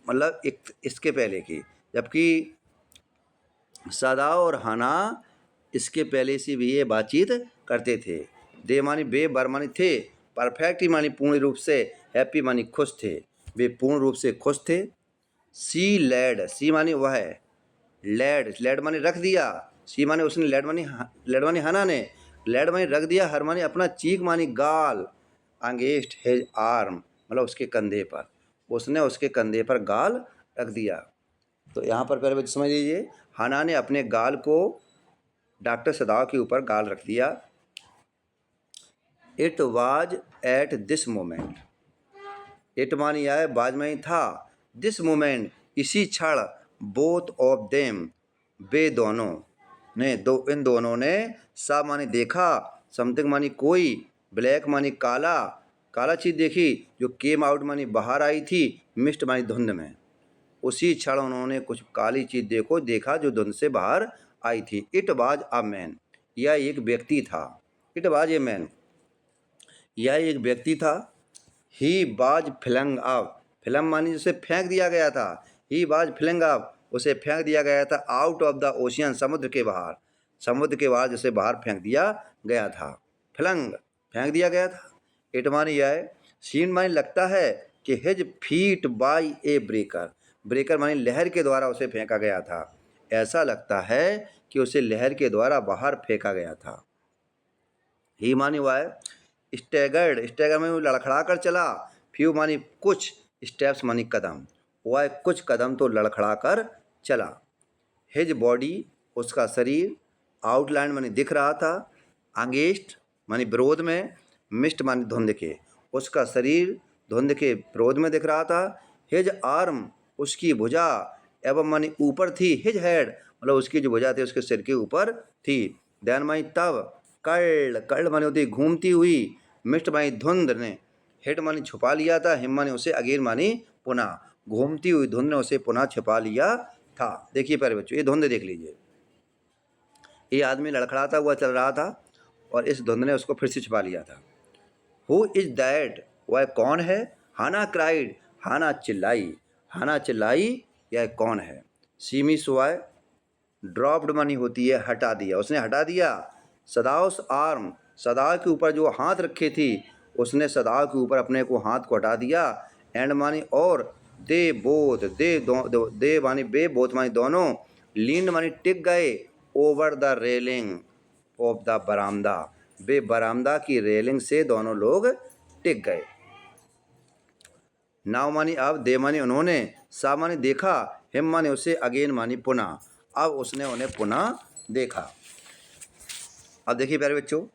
मतलब एक इसके पहले की, जबकि सदाव और हाना इसके पहले से भी ये बातचीत करते थे। दे मानी बे, बर मानी थे, परफेक्ट मानी पूर्ण रूप से, हैप्पी मानी खुश थे, वे पूर्ण रूप से खुश थे। सी लैड, सी मानी वह है, लैड, लैड मानी रख दिया, सी मानी उसने, लैड मानी हना ने, लैड मानी रख दिया, हर मानी अपना, चीक मानी गाल, अंगेस्ट हिज आर्म मतलब उसके कंधे पर, उसने उसके कंधे पर गाल रख दिया। तो यहाँ पर पहले समझ लीजिए, हना ने अपने गाल को डॉक्टर सदाव के ऊपर गाल रख दिया। It was at this moment, it मानी आए, बाज में ही था, दिस मोमेंट इसी क्षण, बोथ ऑफ देम वे दोनों ने, इन दोनों ने, सा मानी देखा, समथिंग मानी कोई, ब्लैक मानी काला, काला चीज़ देखी, जो केम आउट मानी बाहर आई थी, मिस्ट मानी धुंध में, उसी क्षण उन्होंने कुछ काली चीज़ देखा जो धुंध से बाहर आई थी। इट वाज अ मैन, यह एक व्यक्ति था, इट वाज ए मैन, यह एक व्यक्ति था। ही बाज फ्लंग अप, फ्लंग मानी जिसे फेंक दिया गया था, ही बाज फ्लंग अप उसे फेंक दिया गया था, आउट ऑफ द ओशियन समुद्र के बाहर, समुद्र के बाहर जिसे बाहर फेंक दिया गया था, फ्लंग फेंक दिया गया था। इट मानी यह है, सीन मानी लगता है कि his feet by A breaker, breaker मानी लहर के द्वारा उसे फेंका गया था, ऐसा लगता है कि उसे लहर के द्वारा बाहर फेंका गया था। ही मानी हुआ है, स्टैगर्ड, स्टैगर में वो लड़खड़ा कर चला, फ्यू मानी कुछ, स्टेप्स मानी कदम, वह कुछ कदम तो लड़खड़ा कर चला। हिज बॉडी उसका शरीर, आउटलाइन मानी दिख रहा था, अंगेस्ट मानी विरोध में, मिस्ट मानी धुंध के, उसका शरीर धुंध के विरोध में दिख रहा था। हिज आर्म उसकी भुजा, एवं मानी ऊपर थी, हिज हेड मतलब उसकी जो भुजा थी उसके सिर के ऊपर थी। देन मानी तब, कर्ल, कर्ल मानी होती घूमती हुई, मिस्ट मानी धुंध ने, हेड मानी छुपा लिया था, हिम मानी उसे, अगेन मानी पुनः, घूमती हुई धुंध ने उसे पुनः छुपा लिया था। देखिए प्यारे बच्चों, ये धुंध देख लीजिए, ये आदमी लड़खड़ाता हुआ चल रहा था और इस धुंध ने उसको फिर से छुपा लिया था। हु इज दैट, वह कौन है, हाना क्राइड, हाना चिल्लाई, हाना चिल्लाई, यह कौन है। सीमी सुआय, ड्रॉप्ड मानी होती है हटा दिया, उसने हटा दिया। सदाउस आर्म, सदाव के ऊपर जो हाथ रखे थी उसने सदाव के ऊपर अपने को हाथ को हटा दिया। एंड मानी और, दे बोथ, दे मानी बे, बोथ मानी दोनों, लीन मानी टिक गए, over the railing of the बरामदा, वे बरामदा की रेलिंग से दोनों लोग टिक गए। नाव मानी अब, दे मानी उन्होंने, सा मानी देखा, हिम मानी उसे, अगेन मानी पुनः, अब उसने उन्हें पुनः देखा। अब देखिए प्यारे बच्चों,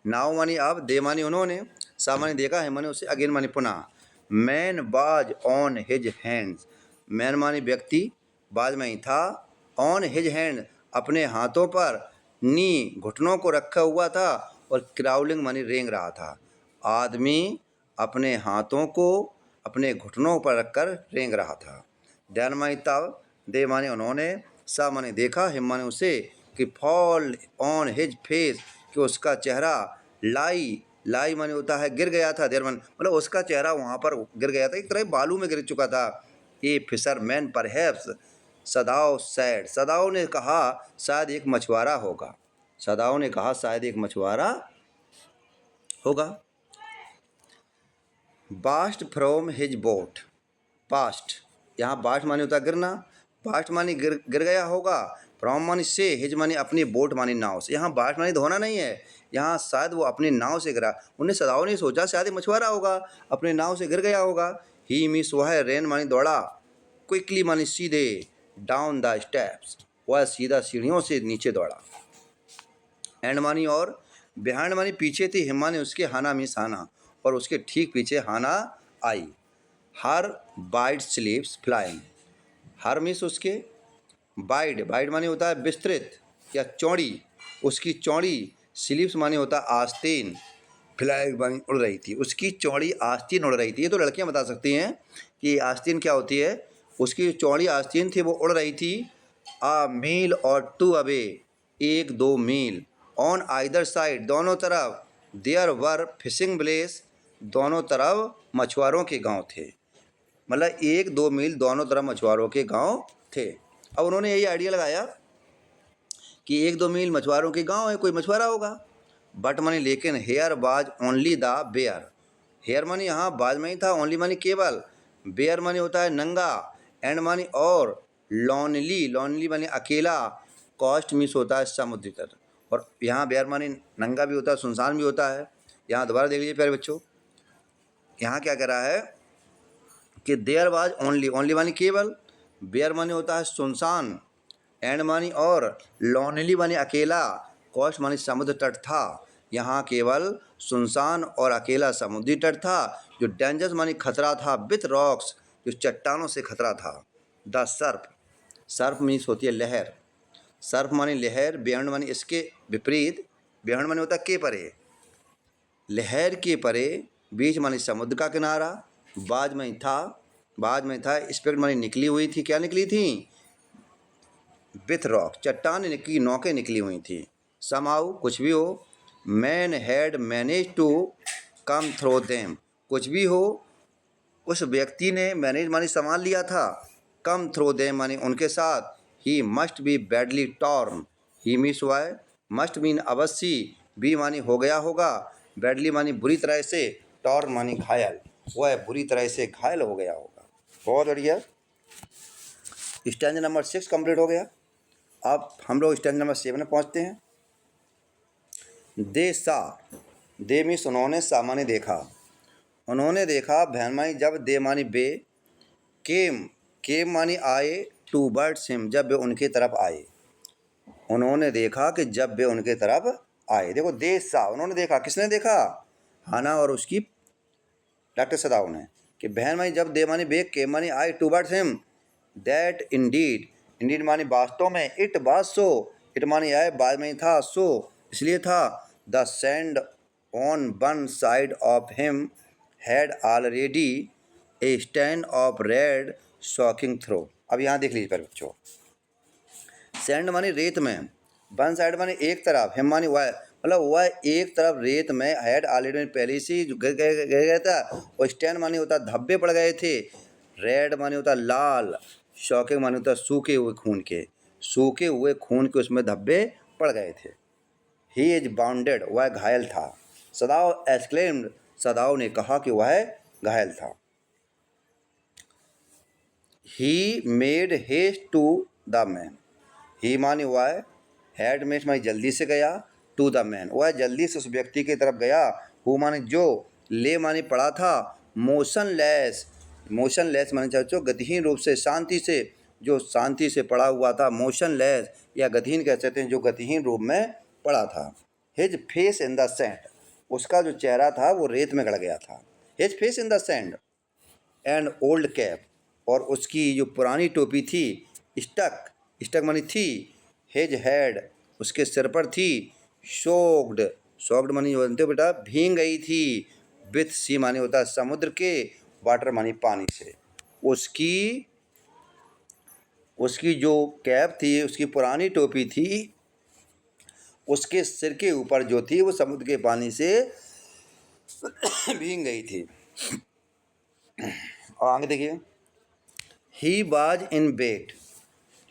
नाव मानी अब, दे मानी उन्होंने, सा मानी देखा, हिम मानी उसे, अगेन मानी पुनः। मैन बाज ऑन हिज हैंड्स, मैन मानी व्यक्ति, बाज में ही था, ऑन हिज हैंड अपने हाथों पर, नी घुटनों को रखा हुआ था, और क्राउलिंग मानी रेंग रहा था। आदमी अपने हाथों को अपने घुटनों पर रखकर रेंग रहा था। ध्यान मानी तब, दे माने उन्होंने, सा माने देखा, हिम माने उसे, कि फॉल ऑन हिज फेस, कि उसका चेहरा, लाई, लाई माने होता है गिर गया था, देर मतलब उसका चेहरा वहाँ पर गिर गया था, एक तरह बालू में गिर चुका था। A fisherman perhaps, Sadao said, Sadao ने कहा शायद एक मछुआरा होगा, सदाव ने कहा शायद एक मछुआरा होगा। Bast from his boat, past यहाँ बास्ट माने होता गिरना, पास्ट मानी गिर गया होगा, फ्रॉम मानी से, हिज मानी अपनी, बोट मानी नाव से। यहाँ बाट मानी धोना नहीं है, यहाँ शायद वो अपनी नाव से गिरा। उन्हें सदाओं ने सोचा शायद ये मछुआरा होगा, अपने नाव से गिर गया होगा। ही मिस वह रेन मानी दौड़ा, क्विकली मानी सीधे, डाउन द स्टेप्स, वह सीधा सीढ़ियों से नीचे दौड़ा। एंड मानी और, बिहाइंड मानी पीछे थी, हिम मानी उसके, हाना मिस हाना, और उसके ठीक पीछे हाना आई। हर बाइट स्लीप्स फ्लाइंग, हर मिस उसके, बाइड, बाइड माने होता है विस्तृत या चौड़ी, उसकी चौड़ी, स्लीव्स माने होता है आस्तीन, फ्लाइंग माने उड़ रही थी, उसकी चौड़ी आस्तीन उड़ रही थी। ये तो लड़कियां बता सकती हैं कि आस्तीन क्या होती है। उसकी चौड़ी आस्तीन थी वो उड़ रही थी। A mile or two away, 1-2 मील, ऑन आइदर साइड, दोनों तरफ, देयर वर फिशिंग विलेज, दोनों तरफ मछुआरों के गांव थे। मतलब 1-2 मील दोनों तरफ मछुआरों के गांव थे। अब उन्होंने यही आइडिया लगाया कि 1-2 मील मछुआरों के गांव है, कोई मछुआरा होगा। बट मानी लेकिन, हेयर बाज ओनली द बेयर, हेयर मानी यहाँ, बाज मानी था, ओनली मानी केवल, बेयर मानी होता है नंगा, एंड मानी और, लॉनली, लॉनली मानी अकेला, कॉस्ट मिस होता है समुद्र तट। और यहाँ बेयर मानी नंगा भी होता है, सुनसान भी होता है। यहाँ दोबारा देख लीजिए प्यारे बच्चों, यहाँ क्या कह रहा है कि देयर बाज ओनली, ओनली मानी केवल, बेयर मानी होता है सुनसान, एंड मानी और, लॉनली मानी अकेला, कॉस्ट मानी समुद्र तट था। यहाँ केवल सुनसान और अकेला समुद्री तट था। जो डेंजरस मानी खतरा था, विथ रॉक्स, जो चट्टानों से खतरा था। द सर्फ, सर्फ मीन्स होती है लहर, सर्फ मानी लहर, बियॉन्ड मानी इसके विपरीत, बियॉन्ड मानी होता है के परे, लहर के परे, बीच मानी समुद्र का किनारा, बाज में था, बाज में था, स्पेक्ट मानी निकली हुई थी, क्या निकली थी, विथ रॉक, चट्टान की नौकें निकली हुई थी। समाउ, कुछ भी हो, man had manage to come through them, कुछ भी हो, उस व्यक्ति ने मैनेज मानी संभाल लिया था, कम थ्रो देम मानी उनके साथ, he must be badly torn, he miss हुआ है, मस्ट मीन अवश्य, बी मानी हो गया होगा, बैडली मानी बुरी तरह से, टॉर्न मानी घायल, वह बुरी तरह से घायल हो गया होगा। बहुत बढ़िया, स्टैंजा नंबर 6 कंप्लीट हो गया। अब हम लोग स्टैंजा नंबर 7 में पहुंचते हैं। दे सा, दे मीन्स उन्होंने, सा मानी देखा, उन्होंने देखा, भैन मानी जब, दे मानी बे, केम, केम मानी आए, टू बर्ड्स हिम, जब वे उनकी तरफ आए, उन्होंने देखा कि जब वे उनके तरफ आए। देखो दे सा, उन्होंने देखा, किसने देखा, हाना और उसकी डॉक्टर सदाओ ने, कि बहन मानी जब, दे मानी बे, केम मानी आए, to birds him, that indeed, indeed मानी वास्तव में, इट वाज सो, इट मानी आए, बाद में था, सो इसलिए था, the sand on one side of him had already a stand of red shocking through. अब यहाँ देख लीजिए पर बच्चों, सैंड मानी रेत में, वन साइड मानी एक तरफ, हिम मानी वह, मतलब वह एक तरफ रेत में, हैड ऑलरेडी पहले से ही गिर गया था, और स्टैंड मानी होता धब्बे पड़ गए थे, रेड मानी होता लाल, शॉकिंग मानी होता सूखे हुए खून के, सूखे हुए खून के उसमें धब्बे पड़ गए थे। ही इज बाउंडेड, वह घायल था। सदाओ एक्सक्लेम्ड, सदाओ ने कहा कि वह घायल था। He made haste to the man, he मानी वह, हैड मेड मानी जल्दी से गया, टू द मैन वह जल्दी से उस व्यक्ति की तरफ गया, हु मानी जो, ले मानी पड़ा था, मोशनलेस, मोशनलेस मानी चाहो गतिहीन रूप से, शांति से, जो शांति से पड़ा हुआ था, मोशनलेस या गतिहीन कह सकते हैं, जो गतिहीन रूप में पड़ा था। His face in the sand, उसका जो चेहरा था वो रेत में गड़ गया था। His face in the sand, and old cap, और उसकी जो पुरानी टोपी थी, स्टक, स्टक मानी थी, हिज हेड, उसके सिर पर थी, शोक्ड, शोक्ड मानी जानते हो बेटा, भींग गई थी, विथ सी मानी होता है समुद्र के, वाटर मानी पानी से। उसकी उसकी जो कैप थी, उसकी पुरानी टोपी थी, उसके सिर के ऊपर जो थी वो समुद्र के पानी से भींग गई थी। और आगे देखिए, ही बाज इन बेट,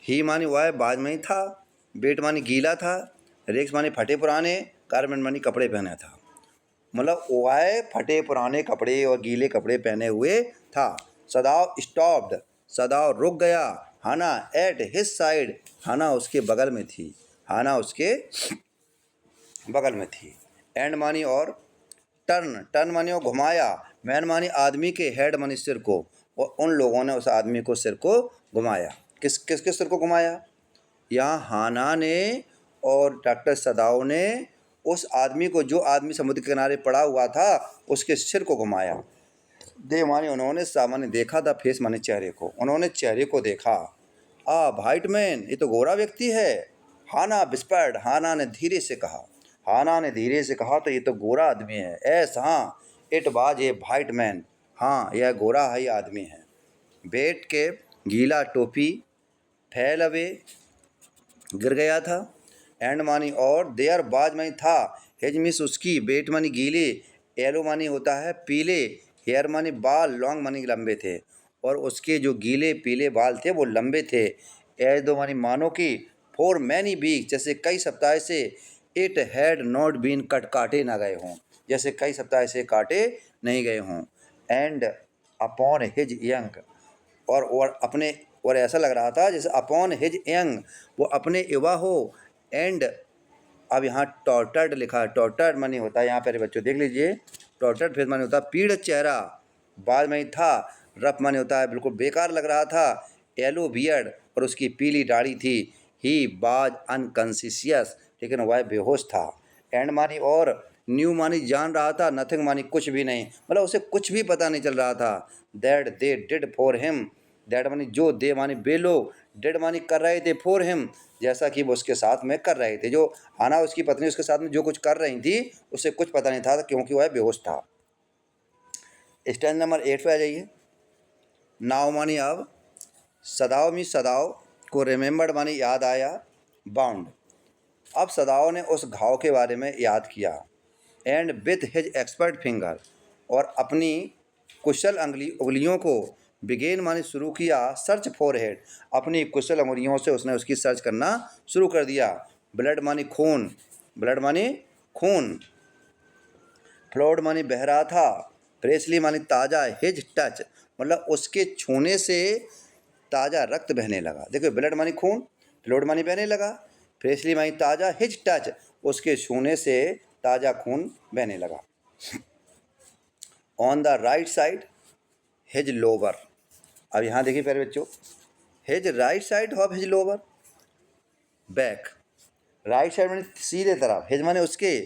ही मानी वह बाज में ही था, बेट मानी गीला था, रेक्स मानी फटे पुराने, गारमेंट मानी कपड़े पहना था, मतलब वह फटे पुराने कपड़े और गीले कपड़े पहने हुए था। सदाव स्टॉप्ड, सदाव रुक गया, हाना एट हिज साइड, हाना उसके बगल में थी, हाना उसके बगल में थी। एंड मानी और टर्न, टर्न मानी और घुमाया, मैन मानी आदमी के, हेड मानी सिर को, और उन लोगों ने उस आदमी को सिर को घुमाया। किसके सिर को घुमाया? यहाँ हाना ने और डॉक्टर सदाओ ने उस आदमी को, जो आदमी समुद्र के किनारे पड़ा हुआ था, उसके सिर को घुमाया। दे माने उन्होंने सामान्य देखा था, फेस माने चेहरे को, उन्होंने चेहरे को देखा। वाइट मैन, ये तो गोरा व्यक्ति है। हाना विस्पर्ड, हाना ने धीरे से कहा, हाना ने धीरे से कहा, तो ये तो गोरा आदमी है। एस हाँ, it was a white man, हाँ यह गोरा ही आदमी है। बेट के गीला टोपी फैल अवे, गिर गया था। एंड मानी और, देयर बाज मानी था, हेज मिस उसकी, बेट मानी गीले, येलो मानी होता है पीले, हेयर मानी बाल, लॉन्ग मानी लंबे थे, और उसके जो गीले पीले बाल थे वो लंबे थे। एज दो मानी मानो की, फॉर मैनी वीक, जैसे कई सप्ताह से, it had not been cut, काटे ना गए हों, जैसे कई सप्ताह से काटे नहीं गए हों। एंड अपॉन हिज यंग, और अपने, और ऐसा लग रहा था जैसे अपॉन हिज यंग, वो अपने युवा हो। एंड अब यहाँ टॉर्टर्ड लिखा है, टॉर्टर्ड मानी होता है, यहाँ पर बच्चों देख लीजिए, टॉर्टर्ड फेस मानी होता है पीड़ चेहरा, बाद में था, रफ मानी होता है बिल्कुल बेकार लग रहा था, येलो बियर्ड, और उसकी पीली दाढ़ी थी। ही बाज अनकॉन्शियस, लेकिन वह बेहोश था। एंड मानी और, न्यू मानी जान रहा था, नथिंग मानी कुछ भी नहीं, मतलब उसे कुछ भी पता नहीं चल रहा था। That they did for him, that मानी जो, दे मानी वे लोग, डिड मानी कर रहे थे फॉर हिम, जैसा कि वो उसके साथ में कर रहे थे। जो हाना उसकी पत्नी उसके साथ में जो कुछ कर रही थी, उसे कुछ पता नहीं था क्योंकि वह बेहोश था। स्टैंड नंबर 8 पे आ जाइए। नाव मानी अब, सदाओ मी सदाओ को, रिमेंबर्ड मानी याद आया, बाउंड, अब सदाओ ने उस घाव के बारे में याद किया। And with his expert finger, और अपनी कुशल उंगलियों को, बिगेन मानी शुरू किया, सर्च फॉर हेड, अपनी कुशल उंगलियों से उसने उसकी सर्च करना शुरू कर दिया। ब्लड मानी खून, ब्लड मानी खून, फ्लोड मानी बह रहा था, फ्रेशली मानी ताज़ा, हिज टच मतलब उसके छूने से ताज़ा रक्त बहने लगा। देखो ब्लड मानी खून, फ्लोड मानी बहने लगा, फ्रेशली मानी ताज़ा, हिज टच उसके छूने से ताज़ा खून बहने लगा। On the right side his lower, अब यहाँ देखिए प्यारे बच्चों, his right side of his lower back, right side मानी सीधे तरफ, हिज माने उसके,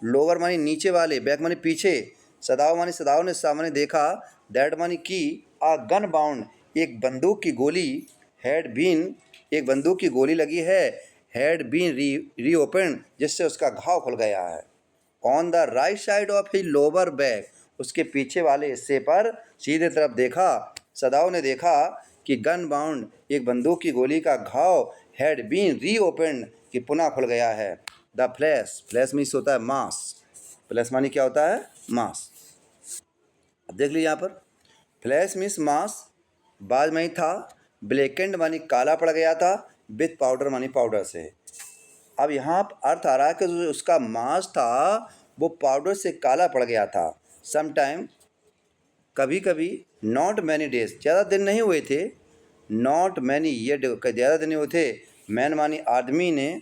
लोअर मानी नीचे वाले, बैक मानी पीछे, सदाओ मानी सदाओ ने सामने देखा, दैट मानी की, आ गन बाउंड एक बंदूक की गोली, हैड बीन एक बंदूक की गोली लगी है, हैड बीन री ओपन जिससे उसका घाव खुल गया है। On the right side of his lower back, उसके पीछे वाले हिस्से पर सीधे तरफ देखा, सदाओ ने देखा कि गन बाउंड एक बंदूक की गोली का घाव, हैड बीन री ओपन कि पुनः खुल गया है। द फ्लैश, फ्लैश मीन्स होता है मास, फ्लैश मानी क्या होता है? मास। अब देख लीजिए यहाँ पर, फ्लैश मीन्स मास, बाद में ही था, ब्लैकेंड मानी काला पड़ गया था, विथ पाउडर मानी पाउडर से। अब यहाँ अर्थ आ रहा है कि जो उसका मांस था वो पाउडर से काला पड़ गया था। सम टाइम, कभी कभी, नॉट मैनी डेज, ज़्यादा दिन नहीं हुए थे, नॉट मैनी ईयर, ज़्यादा दिन नहीं हुए थे, मैन मानी आदमी ने,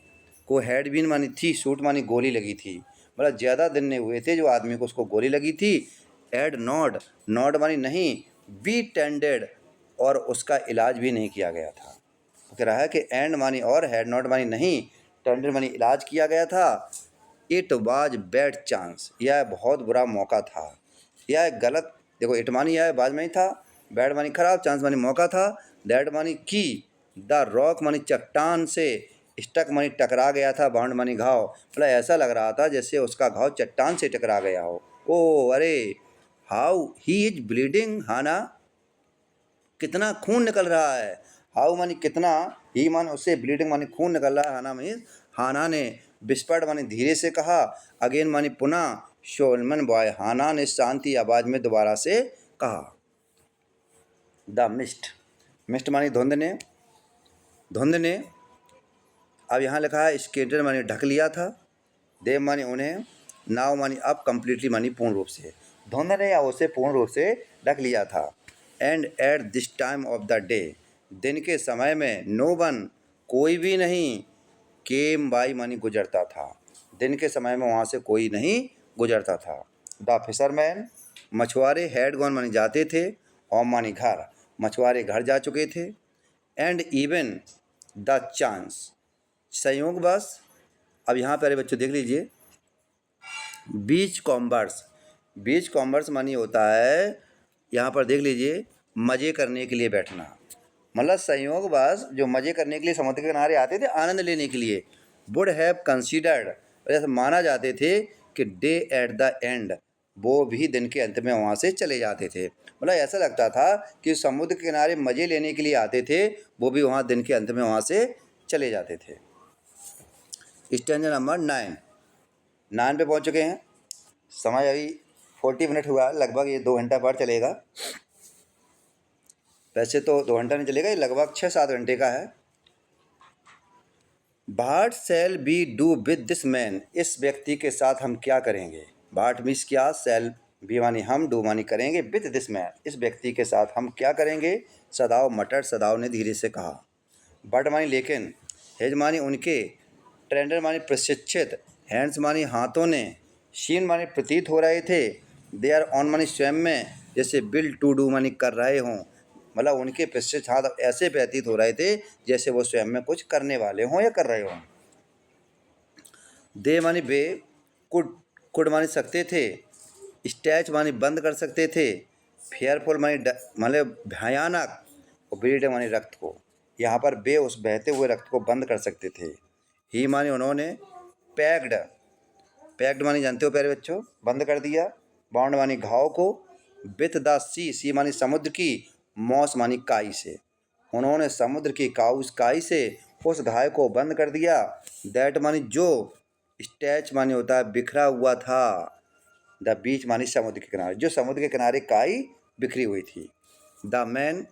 को हैड बीन मानी थी, शूट मानी गोली लगी थी, मतलब ज़्यादा दिन नहीं हुए थे जो आदमी को उसको गोली लगी थी। एड नॉट, नॉट मानी नहीं, बी टेंडेड और उसका इलाज भी नहीं किया गया था। तो कह रहा है कि एंड मानी और, हैड नॉट मानी नहीं, टेंडेड मानी इलाज किया गया था। इट वाज बैड चांस, यह बहुत बुरा मौका था, यह गलत, देखो इट मानी यह बाद में ही था, बैड मानी खराब, चांस मानी मौका था, दैट मानी की, द रॉक मानी चट्टान से, स्टक मानी टकरा गया था, बाउंड मानी घाव, मतलब ऐसा लग रहा था जैसे उसका घाव चट्टान से टकरा गया हो। ओ अरे, हाउ ही इज ब्लीडिंग, हाना कितना खून निकल रहा है, हाउ मानी कितना, ही माने उससे, ब्लीडिंग मानी खून निकल रहा है, हाना मीन हाना ने, विस्पर्ड मानी धीरे से कहा, अगेन मानी पुनः, शोलमन बॉय, हाना ने शांति आवाज में दोबारा से कहा। द मिस्ट, मिस्ट मानी धुंध ने, धुंध ने, अब यहाँ लिखा है स्केटर मानी ढक लिया था, देव मानी उन्हें, नाव मानी अब, कंप्लीटली मानी पूर्ण रूप से, धुंध ने या उसे पूर्ण रूप से ढक लिया था। And at this time of the day, दिन के समय में नो वन कोई भी नहीं केम बाई मानी गुजरता था। दिन के समय में वहाँ से कोई नहीं गुजरता था। द फिशरमैन मछुआरे हैड गॉन मानी जाते थे, होम मानी घर, मछुआरे घर जा चुके थे। एंड इवन द चांस संयोगवश। अब यहाँ पर बच्चों देख लीजिए, बीच कॉमर्स मानी होता है, यहाँ पर देख लीजिए, मज़े करने के लिए बैठना। मतलब संयोगवश जो मज़े करने के लिए समुद्र के किनारे आते थे आनंद लेने के लिए, वुड हैव कंसीडर्ड, ऐसा माना जाते थे कि डे एट द एंड, वो भी दिन के अंत में वहाँ से चले जाते थे। मतलब ऐसा लगता था कि समुद्र के किनारे मज़े लेने के लिए आते थे, वो भी वहाँ दिन के अंत में वहाँ से चले जाते थे। स्टैंजा नंबर 9 पे पहुँच चुके हैं। समय अभी 40 मिनट हुआ, लगभग ये 2 घंटा पर चलेगा। वैसे तो 2 घंटा नहीं चलेगा, ये लगभग 6-7 घंटे का है। What shall be do with this man, इस व्यक्ति के साथ हम क्या करेंगे। वाट मीन्स क्या, शैल बी मानी हम, डू मानी करेंगे, विद दिस मैन इस व्यक्ति के साथ हम क्या करेंगे। सदाव मटर, सदाव ने धीरे से कहा। बट मानी लेकिन, हेज मानी उनके, ट्रेंडर मानी प्रशिक्षित, हैंड्स मानी हाथों ने, शीन मानी प्रतीत हो रहे थे, दे आर ऑन मानी स्वयं में, जैसे बिल टू डू मानी कर रहे हों। मतलब उनके प्रशिक्षित हाथ ऐसे व्यतीत हो रहे थे जैसे वो स्वयं में कुछ करने वाले हों या कर रहे हों। दे मानी वे, कुड मानी सकते थे, स्टैच मानी बंद कर सकते थे, फेयरफुल मानी मतलब भयानक, और ब्रीड मानी रक्त को। यहाँ पर बे उस बहते हुए रक्त को बंद कर सकते थे। ही मानी उन्होंने, पैक्ड मानी जानते हो प्यारे बच्चों, बंद कर दिया। बाउंड मानी घाव को, विथ द सी मानी समुद्र की, मॉस मानी काई से, उन्होंने समुद्र की काई से उस घाय को बंद कर दिया। दैट मानी जो, स्टैच मानी होता है बिखरा हुआ था, द बीच मानी समुद्र के किनारे, जो समुद्र के किनारे काई बिखरी हुई थी। द मैन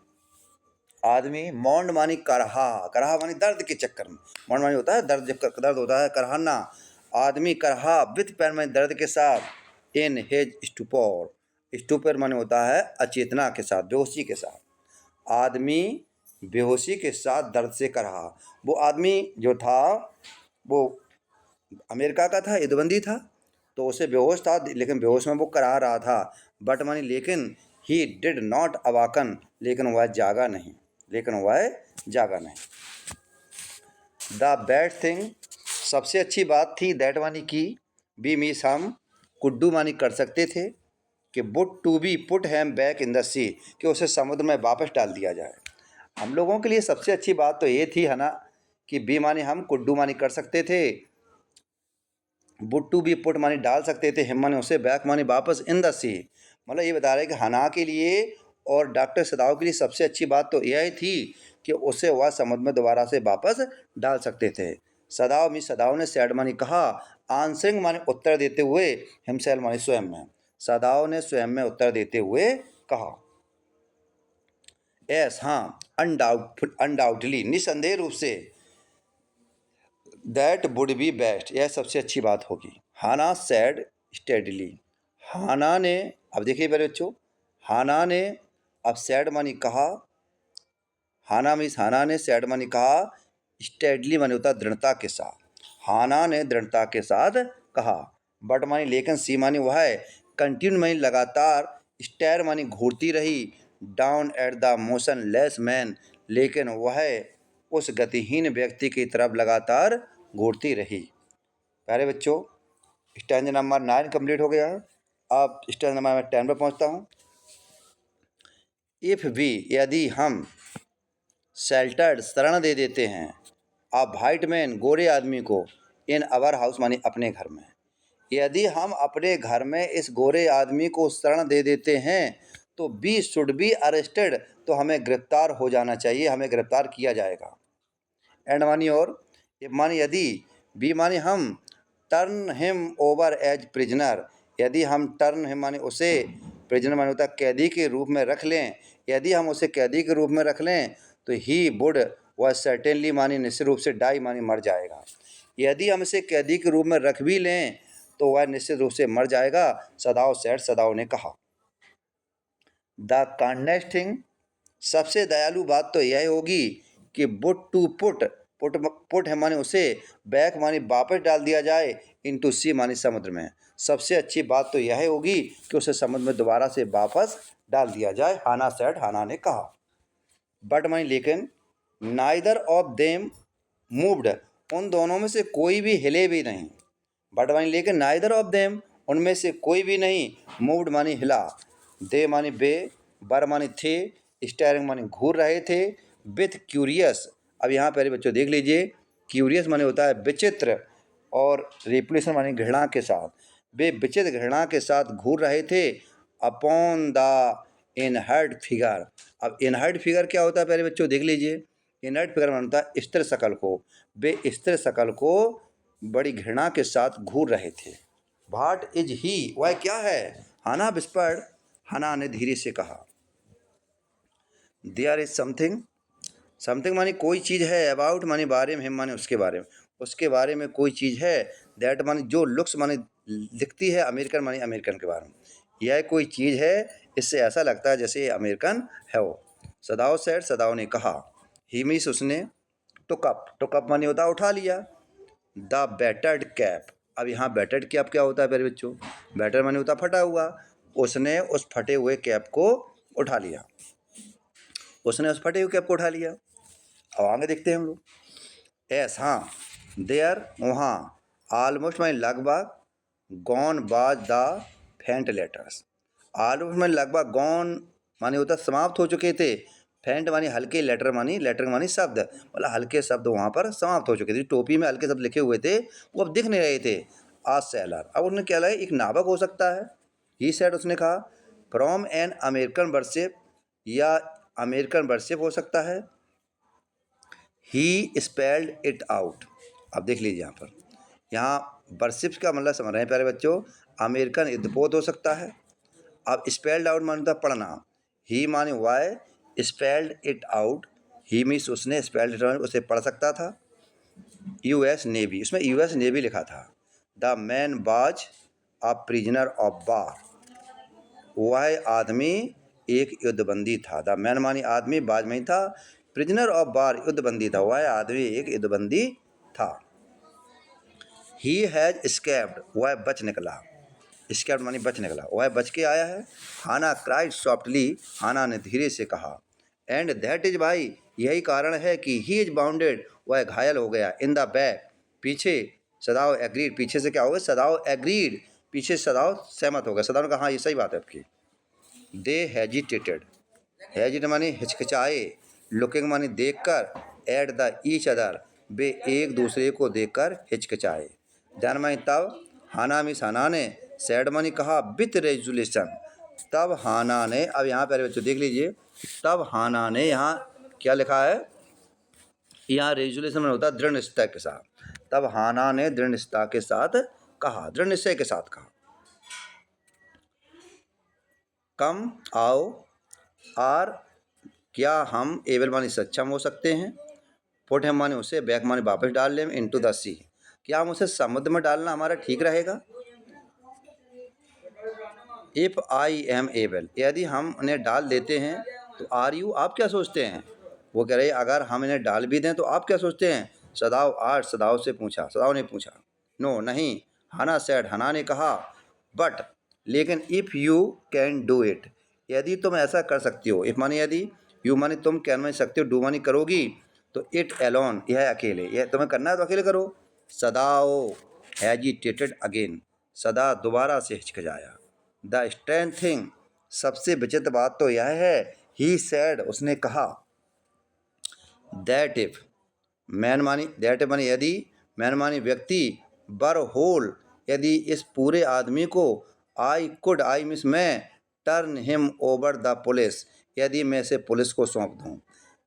आदमी, मौंड मानी करहा मानी दर्द के चक्कर में, मौंड मानी होता है दर्द, जब दर्द होता है करहाना, आदमी करहा विथ पैन मानी दर्द के साथ, इन हेज स्टूपर माने होता है अचेतना के साथ, बेहोशी के साथ। आदमी बेहोशी के साथ दर्द से करहा। वो आदमी जो था वो अमेरिका का था, युद्धबंदी था, तो उसे बेहोश था, लेकिन बेहोश में वो करा रहा था। बट मानी लेकिन, ही डिड नॉट अवाकन, लेकिन वह जागा नहीं। द बैड थिंग, सबसे अच्छी बात थी, दैट मानी की, बी मीस हम, कुड्डू मानी कर सकते थे, कि would to be put him back in the sea, कि उसे समुद्र में वापस डाल दिया जाए। हम लोगों के लिए सबसे अच्छी बात तो ये थी, है ना, कि बी मानी हम, कुड्डू मानी कर सकते थे, वुड टू बी पुट मानी डाल सकते थे, हिम मानी उसे, बैक मानी वापस, इन द सी। मतलब ये बता रहे हैं कि हना के लिए और डॉक्टर सदाव के लिए सबसे अच्छी बात तो यह थी कि उसे वह समुद्र में दोबारा से वापस डाल सकते थे। सदाव ने सैड मानी कहा, आंसरिंग मानी उत्तर देते हुए, हिमसेल मानी स्वयं में, सदाव ने स्वयं में उत्तर देते हुए कहा। एस हाँ, अनडाउटली निसंदेह रूप से, दैट वुड बी बेस्ट, यह सबसे अच्छी बात होगी। हाना सैड स्टेडली, हाना ने, अब देखिए मेरे बच्चों, हाना ने अब सैड मानी कहा, हाना ने सैड मानी कहा, स्टेडली मानी होता दृढ़ता के साथ, हाना ने दृढ़ता के साथ कहा। बट मानी लेकिन, सी मानी वह है, कंटिन्यू मानी लगातार, स्टेयर मानी घूरती रही, down at the motionless man, लेकिन वह उस गतिहीन व्यक्ति की तरफ लगातार घूरती रही। प्यारे बच्चों, स्टैंजा नंबर 9 कंप्लीट हो गया है। अब स्टैंजा नंबर 10 पर पहुंचता हूं। इफ वी, यदि हम, शेल्टर्ड शरण दे देते हैं, अब वाइट मैन गोरे आदमी को, इन अवर हाउस मानी अपने घर में, यदि हम अपने घर में इस गोरे आदमी को शरण दे देते हैं तो बी शुड बी अरेस्टेड, तो हमें गिरफ्तार हो जाना चाहिए, हमें गिरफ्तार किया जाएगा। एंड मानी और, मानी यदि, बी मानी हम, turn him over as prisoner, यदि हम टर्न हिम मानी उसे, प्रिजनर मानी होता है कैदी के रूप में रख लें, यदि हम उसे कैदी के रूप में रख लें तो ही वुड, वह सर्टेनली मानी निश्चित रूप से, डाई मानी मर जाएगा। यदि हम इसे कैदी के रूप में रख भी लें तो वह निश्चित रूप से मर जाएगा। सदाव ने कहा। द काइंडेस्ट थिंग सबसे दयालु बात तो यह होगी कि बुट टू पुट, पुट है माने उसे, बैक माने वापस डाल दिया जाए, इनटू सी माने समुद्र में। सबसे अच्छी बात तो यह होगी कि उसे समुद्र में दोबारा से वापस डाल दिया जाए। हाना सेड, हाना ने कहा। बट मानी लेकिन, नाइदर ऑफ देम मूव्ड, उन दोनों में से कोई भी हिले भी नहीं। बट मानी लेकिन, नाइदर ऑफ देम, उनमें से कोई भी नहीं, मूव्ड मानी हिला, दे मानी वे, बर मानी थे, स्टेयरिंग मानी घूर रहे थे, विथ क्यूरियस। अब यहाँ पहले बच्चों देख लीजिए, क्यूरियस माने होता है विचित्र, और रिपुलेशन मानी घृणा के साथ। वे विचित्र घृणा के साथ घूर रहे थे अपॉन द इनहर्ट फिगर। अब इनहर्ट फिगर क्या होता है पहले बच्चों देख लीजिए। इनहर्ट फिगर मानता है स्थिर शकल को। वे स्थिर शकल को बड़ी घृणा के साथ घूर रहे थे। व्हाट इज ही, वह क्या है? हाना विस्पर्ड, हाना ने धीरे से कहा। देयर इज समथिंग, समथिंग माने कोई चीज़ है, अबाउट माने बारे में, हिम माने उसके बारे में, उसके बारे में कोई चीज़ है, दैट माने जो लुक्स माने दिखती है, अमेरिकन माने अमेरिकन के बारे में, यह कोई चीज़ है, इससे ऐसा लगता है जैसे ये अमेरिकन है वो। सदाओ सेड, सदाओ ने कहा। ही मीस उसने, टुकअप माने होता है उठा लिया। द बैटर्ड कैप, अब यहाँ बैटर्ड कैप क्या होता है मेरे बच्चों? बैटर माने होता फटा हुआ। उसने उस फटे हुए कैप को उठा लिया, उसने उस फटे हुए कैप को उठा लिया। अब आगे देखते हैं हम लोग। एस, हाँ, देयर, वहाँ, ऑलमोस्ट माने लगभग, गॉन बाज द फेंट लेटर्स। ऑलमोस्ट माने लगभग, गॉन माने होता समाप्त हो चुके थे, फेंट माने हल्के, लेटर मानी शब्द, मतलब हल्के शब्द वहाँ पर समाप्त हो चुके थे। टोपी में हल्के शब्द लिखे हुए थे वो अब दिख नहीं रहे थे। आज सेलर, अब उन्होंने क्या लगा, एक नावक हो सकता है। ही सेड, उसने कहा। फ्रॉम एन अमेरिकन वर्शिप, या अमेरिकन वर्शिप हो सकता है। ही स्पेल्ड इट आउट, अब देख लीजिए यहाँ पर, यहाँ वर्शिप का मतलब समझ रहे हैं प्यारे बच्चों, अमेरिकन युद्धपोत हो सकता है। अब स्पेल्ड आउट मानता पढ़ना। ही माने वाई, spelled it out, he means उसने, स्पेल्ड इट आउट उसे पढ़ सकता था। यूएस नेवी, उसमें यूएस नेवी लिखा था। The man was a prisoner of war, वह आदमी एक युद्धबंदी था। द मैन मानी आदमी, बाज में था, प्रिजनर ऑफ वार युद्धबंदी था, वह आदमी एक युद्धबंदी था। ही हैज स्केप्ड, वह बच निकला, स्केप्ड मानी बच निकला, वह बच के आया है। हाना क्राइड सॉफ्टली, हाना ने धीरे से कहा। एंड दैट इज भाई, यही कारण है कि ही इज बाउंडेड, वह घायल हो गया। इन द बैक, पीछे। सदाओ एग्रीड, पीछे से क्या होगा? सदाओ एग्रीड, पीछे सदाओ सहमत हो गया। सदाओ ने कहा हाँ ये सही बात है आपकी। दे हैजिटेटेड, हैजिट मानी हिचकिचाए, लुकिंग मानी देखकर, एट द ईच अदर, वे एक दूसरे को देखकर हिचकिचाए। देन मानी तब, हाना मिस हाना ने, सैड मानी कहा, विथ रेजुलेशन, तब हाना ने, अब यहाँ पर बच्चों देख लीजिए, तब हाना ने, यहाँ क्या लिखा है? यहाँ रेजुलेशन में होता है दृढ़ निश्चय के साथ। तब हाना ने दृढ़ निश्चय के साथ कहा, दृढ़ निश्चय के साथ कहा, कम आओ, आर, क्या हम, एबल मानी सक्षम हो सकते हैं, पुट हम माने उसे, बैक माने वापस डाल लें, इनटू द सी, क्या हम उसे समुद्र में डालना हमारा ठीक रहेगा? इफ़ आई एम एबल, यदि हम उन्हें डाल देते हैं तो आर यू, आप क्या सोचते हैं? वो कह रहे अगर हम इन्हें डाल भी दें तो आप क्या सोचते हैं? सदाव आर, सदाव से पूछा, सदाव ने पूछा। नो, नहीं। हना सेड, हना ने कहा। बट, लेकिन if you can do it, यदि तुम ऐसा कर सकती हो। इफ़ माने यदि, यू माने तुम, कैन माने सकते हो, डू माने करोगी, तो इट एलोन, यह अकेले, यह तुम्हें करना है तो अकेले करो। सदाओ हैजिटेटेड अगेन, सदा दोबारा से हिचकिचाया। द स्ट्रेंथ थिंग, सबसे विचित्र बात तो यह है, ही सेड, उसने कहा, दैट इफ, मैन मानी, दैट मानी यदि, मैन मानी व्यक्ति, बर होल, यदि इस पूरे आदमी को, आई कुड, आई मिस मैं, turn him over the police, यदि मैं इसे पुलिस को सौंप दूँ।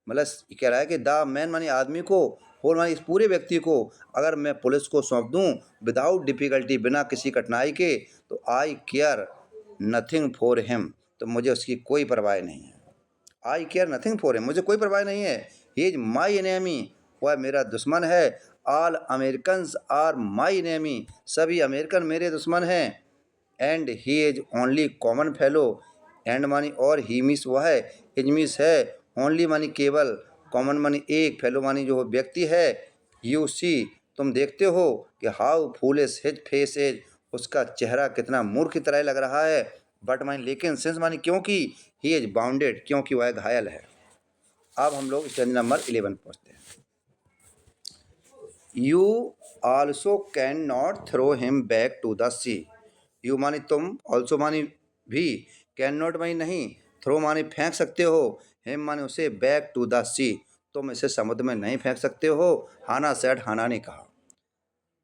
मतलब कह रहा है कि द मैन मानी आदमी को, होल मानी इस पूरे व्यक्ति को अगर मैं पुलिस को सौंप दूँ, विदाउट डिफ़िकल्टी, बिना किसी कठिनाई के, तो आई केयर नथिंग फॉर हिम, तो मुझे उसकी कोई परवाह नहीं है। आई केयर नथिंग फॉर हिम, मुझे कोई परवाह नहीं है। ही इज माई एनेमी, वह मेरा दुश्मन है। All Americans are my enemy, सभी अमेरिकन मेरे दुश्मन हैं। And he is only common fellow, and मानी और, ही मिस वह है, इज मिस है, ओनली मानी केवल, कॉमन मानी एक, फेलो मानी जो व्यक्ति है, यू सी तुम देखते हो कि how foolish his face is, उसका चेहरा कितना मूर्ख की तरह लग रहा है। बट मानी लेकिन, सिंस मानी क्योंकि, ही इज बाउंडेड क्योंकि वह घायल है। अब हम लोग स्टेंजा नंबर 11 पहुँचते हैं। You also can not throw him back to the sea. You मानी तुम, ऑल्सो मानी भी, कैन नॉट मानी नहीं, थ्रो मानी फेंक सकते हो, हिम मानी उसे, बैक टू द सी तुम इसे समुद्र में नहीं फेंक सकते हो। हाना सेड, हाना ने कहा।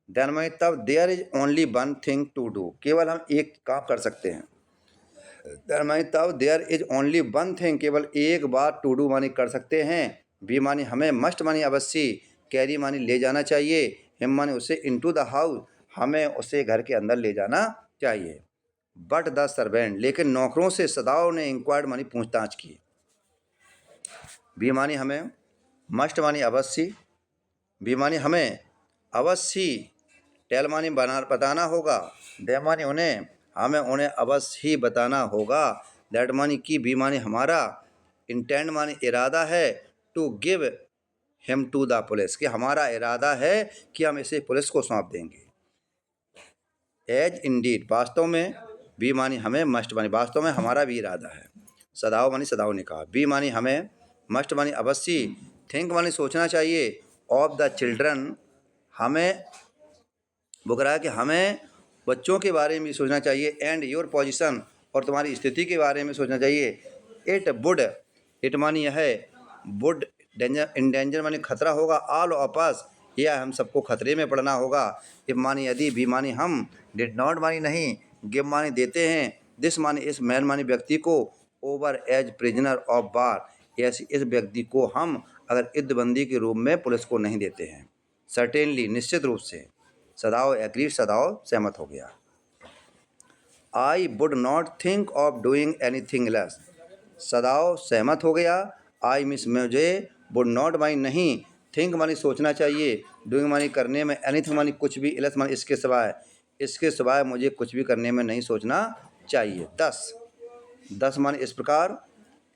देन मानी तब, there is only one thing to do, केवल हम एक काम कर सकते हैं। देन मानी तब, there is only one thing, केवल एक बात, टू डू मानी कर सकते हैं। बी मानी हमें, मस्ट मानी अवश्य, कैरी मानी ले जाना चाहिए, हिम मानी उसे, इनटू द हाउस हमें उसे घर के अंदर ले जाना चाहिए। बट द सर्वेंट लेकिन नौकरों से सदाओं ने इंक्वायर्ड मानी पूछताछ की। बी मानी हमें, मस्ट मानी अवश्य, बी मानी हमें अवश्य, टेल मानी बताना होगा, दे मानी उन्हें, हमें उन्हें अवश्य ही बताना होगा, दैट मानी की, बी मानी हमारा, इंटेंड मानी इरादा है, to give him to the police कि हमारा इरादा है कि हम इसे पुलिस को सौंप देंगे। एज इंडीड वास्तव में, बी मानी हमें, मस्ट मानी वास्तव में हमारा भी इरादा है, सदाओ मानी सदाओ ने कहा। बी मानी हमें, मस्ट मानी अवश्य, थिंक मानी सोचना चाहिए, ऑफ द चिल्ड्रन हमें बुकरा कि हमें बच्चों के बारे में भी सोचना चाहिए, एंड योर पोजीशन और तुम्हारी स्थिति के बारे में सोचना चाहिए। इट वुड, इट मानी यह है, वुड डेंजर, इन डेंजर मानी खतरा होगा, ऑल ऑफ अस यह हम सबको खतरे में पड़ना होगा। इफ मानी यदि, बी मानी हम, डिड नॉट मानी नहीं, गिव मानी देते हैं, दिस मानी इस, मैन मानी व्यक्ति को, over as prisoner of war ऐसी इस व्यक्ति को हम अगर युद्धबंदी के रूप में पुलिस को नहीं देते हैं। सर्टेनली निश्चित रूप से, सदाओ एग्री सदाओ सहमत हो गया। I would not think of doing anything less, Sadao सहमत हो गया। आई मिस मुझे, वुड नॉट मानी नहीं, थिंक मानी सोचना चाहिए, डूइंग मानी करने में, एनीथिंग मानी कुछ भी, लेस मानी इसके सिवाय, इसके सिवाय मुझे कुछ भी करने में नहीं सोचना चाहिए। 10 मानी इस प्रकार,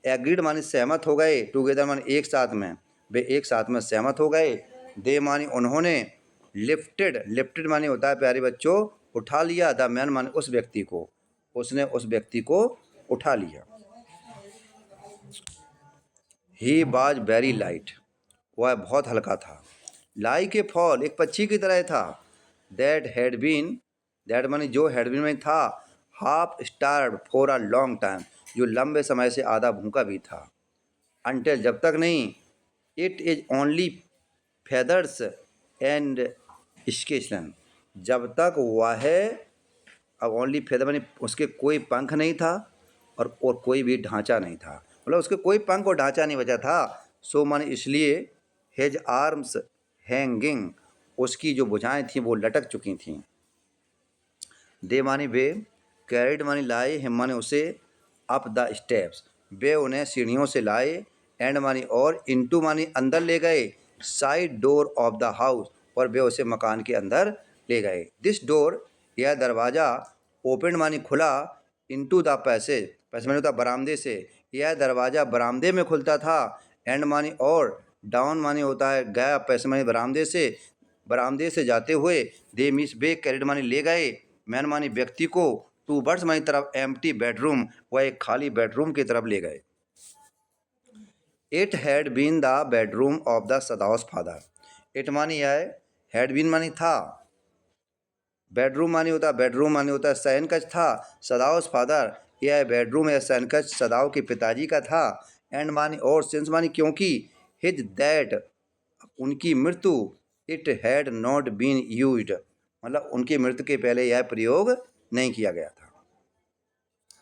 एग्रीड मानी सहमत हो गए, टुगेदर मानी एक साथ में, वे एक साथ में सहमत हो गए। दे मानी उन्होंने, लिफ्टेड, लिफ्टेड मानी होता है प्यारे बच्चों उठा लिया, द मैन मानी उस व्यक्ति को, उसने उस व्यक्ति को उठा लिया। ही वाज वेरी लाइट, वह बहुत हल्का था। लाइक ए फॉल, एक पक्षी की तरह था। दैट हैड बीन, दैट मानी जो, हैड बीन में था, half starved for a long time, जो लंबे समय से आधा भूखा भी था। अनटिल जब तक नहीं, it is only feathers and स्केशन, जब तक वह है, अब ओनली फेदर मानी उसके कोई पंख नहीं था और कोई भी ढांचा नहीं था, मतलब उसके कोई पंख और ढांचा नहीं बचा था। सो मानी इसलिए, हेज आर्म्स हैंगिंग, उसकी जो भुजाएं थीं वो लटक चुकी थीं। दे मानी वे, कैरिड मानी लाए, हिम मानी उसे, अप द स्टेप्स, वे उन्हें सीढ़ियों से लाए, एंड मानी और, इनटू मानी अंदर ले गए, side door of the house, और वे उसे मकान के अंदर ले गए। दिस डोर, यह दरवाज़ा, ओपन मानी खुला, इनटू द पैसेज, पैसेज मानी होता बरामदे से, यह दरवाज़ा बरामदे में खुलता था, एंड मानी और, डाउन मानी होता है गया, पैसे मानी बरामदे से जाते हुए, दे मिस वे कैरिड मानी ले गए, मैन मानी व्यक्ति को, टू बर्ड्स मानी तरफ, एम्प्टी बेडरूम, वह एक खाली बेडरूम की तरफ ले गए। It had been the bedroom of the Sadao's father, it मानी यह, हैड बीन मानी था, बेडरूम मानी होता है शयन कक्ष था, सदाओस फादर यह बेडरूम या शयन कक्ष सदाओ के पिताजी का था। एंड मानी और, सिंस मानी क्योंकि, हिज दैट उनकी मृत्यु, it had not been used, मतलब उनकी मृत्यु के पहले यह प्रयोग नहीं किया गया था।